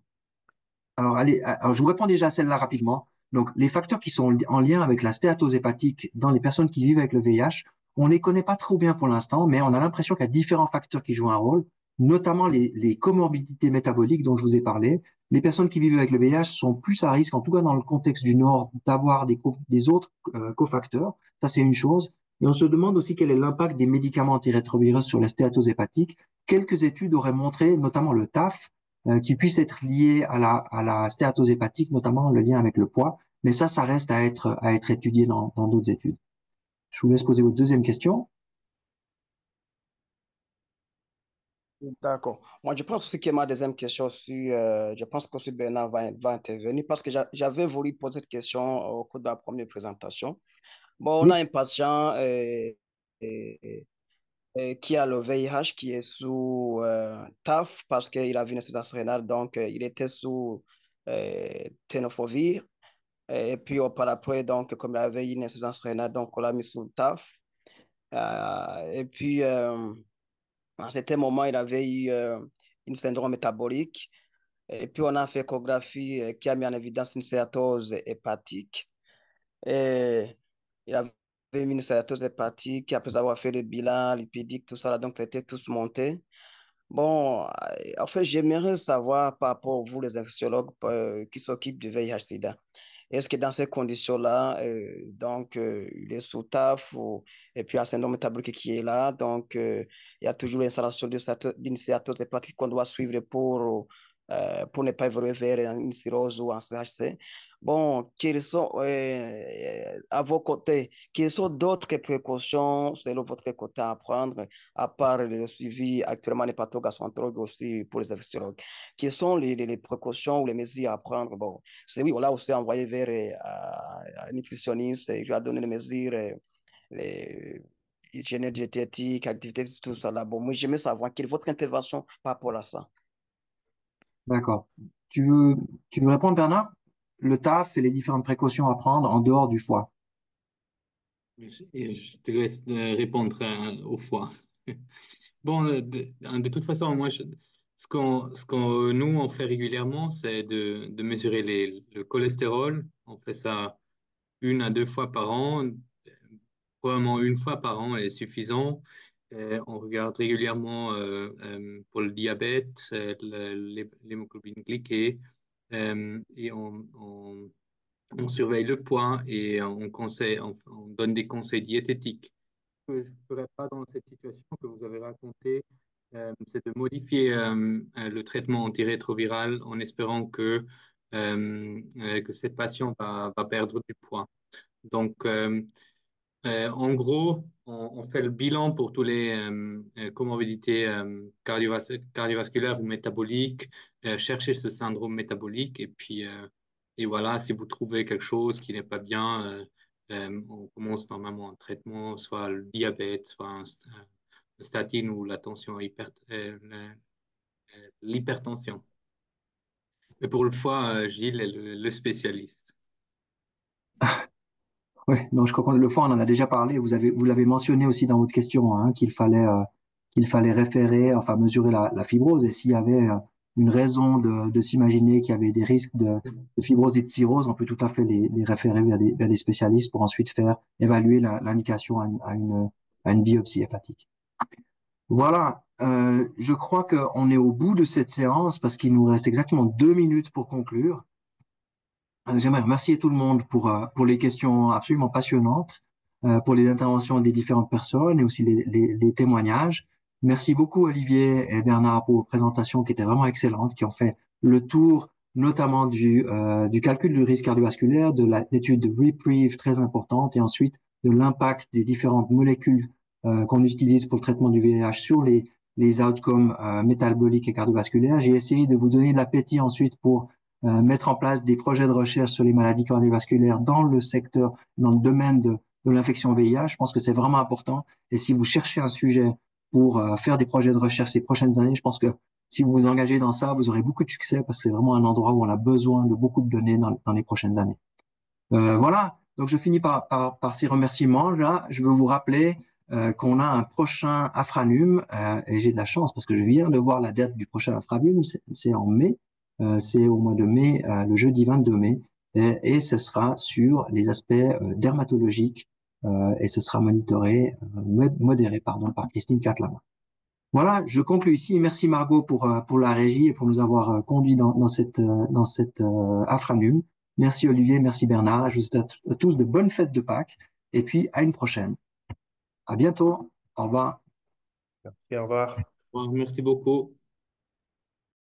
Alors, allez, alors, je vous réponds déjà à celle-là rapidement. Donc, les facteurs qui sont en lien avec la stéatose hépatique dans les personnes qui vivent avec le VIH, on ne les connaît pas trop bien pour l'instant, mais on a l'impression qu'il y a différents facteurs qui jouent un rôle, notamment les comorbidités métaboliques dont je vous ai parlé. Les personnes qui vivent avec le VIH sont plus à risque, en tout cas dans le contexte du Nord, d'avoir des autres cofacteurs. Ça, c'est une chose. Et on se demande aussi quel est l'impact des médicaments antirétroviraux sur la stéatose hépatique. Quelques études auraient montré, notamment le TAF, qui puissent être liés à la stéatose hépatique, notamment le lien avec le poids. Mais ça reste à être étudié dans d'autres études. Je vous laisse poser votre deuxième question. D'accord. Moi, je pense aussi que ma deuxième question aussi, je pense que aussi Bernard va intervenir parce que j'avais voulu poser cette question au cours de la première présentation. Bon, on a Oui, un patient qui a le VIH qui est sous TAF parce qu'il a vu une insuffisance rénale, donc il était sous tenofovir. Et puis, par après, donc, comme il avait une insuffisance rénale, donc on l'a mis sous TAF. Et puis, à un certain moment, il avait eu une syndrome métabolique. Et puis, on a fait échographie qui a mis en évidence une stéatose hépatique. Et il avait une stéatose hépatique après avoir fait le bilan lipidique, tout ça, là, donc, ça a été tous monté. Bon, en fait, j'aimerais savoir par rapport à vous, les infectiologues qui s'occupent du VIH-Sida. Est-ce que dans ces conditions-là, donc, il est sous TAF et puis il y a un syndrome métabolique qui est là, donc il y a toujours l'installation d'une stéatose hépatique qu'on doit suivre pour ne pas évoluer vers une cirrhose ou un CHC. Bon, quelles sont, à vos côtés, quelles sont d'autres précautions selon votre côté à prendre, à part le suivi actuellement des pathogastroentérologues aussi pour les infectiologues? Quelles sont les précautions ou les mesures à prendre? Bon, c'est oui, on l'a aussi envoyé vers un nutritionniste et je lui ai donné les mesures, les hygiène diététique, activité, tout ça là. Bon, moi, j'aimerais savoir quelle est votre intervention par rapport à ça. d'accord. Tu veux, tu veux répondre, Bernard? Le TAF et les différentes précautions à prendre en dehors du foie. Et je te laisse répondre au foie. Bon, de toute façon, nous, on fait régulièrement, c'est de mesurer le cholestérol. On fait ça 1 à 2 fois par an. Probablement 1 fois par an est suffisant. On regarde régulièrement pour le diabète, l'hémoglobine glyquée, et on surveille le poids et on donne des conseils diététiques. Ce que je ne ferais pas dans cette situation que vous avez racontée, c'est de modifier le traitement antirétroviral en espérant que cette patiente va perdre du poids. Donc, en gros, on fait le bilan pour tous les comorbidités cardiovasculaires ou métaboliques, chercher ce syndrome métabolique et voilà, si vous trouvez quelque chose qui n'est pas bien, on commence normalement un traitement, soit le diabète, soit un statine ou l'hypertension. Mais pour le foie, Gilles est le spécialiste. Ouais, non, je crois que le foie, on en a déjà parlé. Vous l'avez mentionné aussi dans votre question, hein, qu'il fallait référer, enfin, mesurer la fibrose. Et s'il y avait une raison de s'imaginer qu'il y avait des risques de fibrose et de cirrhose, on peut tout à fait les référer vers des spécialistes pour ensuite faire évaluer l'indication à une biopsie hépatique. Voilà, je crois qu'on est au bout de cette séance parce qu'il nous reste exactement 2 minutes pour conclure. J'aimerais remercier tout le monde pour les questions absolument passionnantes, pour les interventions des différentes personnes et aussi les témoignages. Merci beaucoup Olivier et Bernard pour vos présentations qui étaient vraiment excellentes, qui ont fait le tour notamment du calcul du risque cardiovasculaire, de l'étude de Reprieve très importante et ensuite de l'impact des différentes molécules qu'on utilise pour le traitement du VIH sur les outcomes métaboliques et cardiovasculaires. J'ai essayé de vous donner de l'appétit ensuite pour mettre en place des projets de recherche sur les maladies cardiovasculaires dans le secteur, dans le domaine de l'infection VIH. Je pense que c'est vraiment important. Et si vous cherchez un sujet pour faire des projets de recherche ces prochaines années, je pense que si vous vous engagez dans ça, vous aurez beaucoup de succès parce que c'est vraiment un endroit où on a besoin de beaucoup de données dans les prochaines années. Voilà, donc je finis par ces remerciements-là. Je veux vous rappeler qu'on a un prochain Afranum, et j'ai de la chance parce que je viens de voir la date du prochain Afranum, c'est en mai, c'est au mois de mai, le jeudi 22 mai, et ce sera sur les aspects dermatologiques, et ce sera modéré pardon, par Christine Catlama. Voilà, je conclue ici. Merci Margot pour la régie et pour nous avoir conduits dans cette Afranum. Merci Olivier, merci Bernard. Je vous souhaite à tous de bonnes fêtes de Pâques et puis à une prochaine. À bientôt. Au revoir. Merci, au revoir. Merci beaucoup.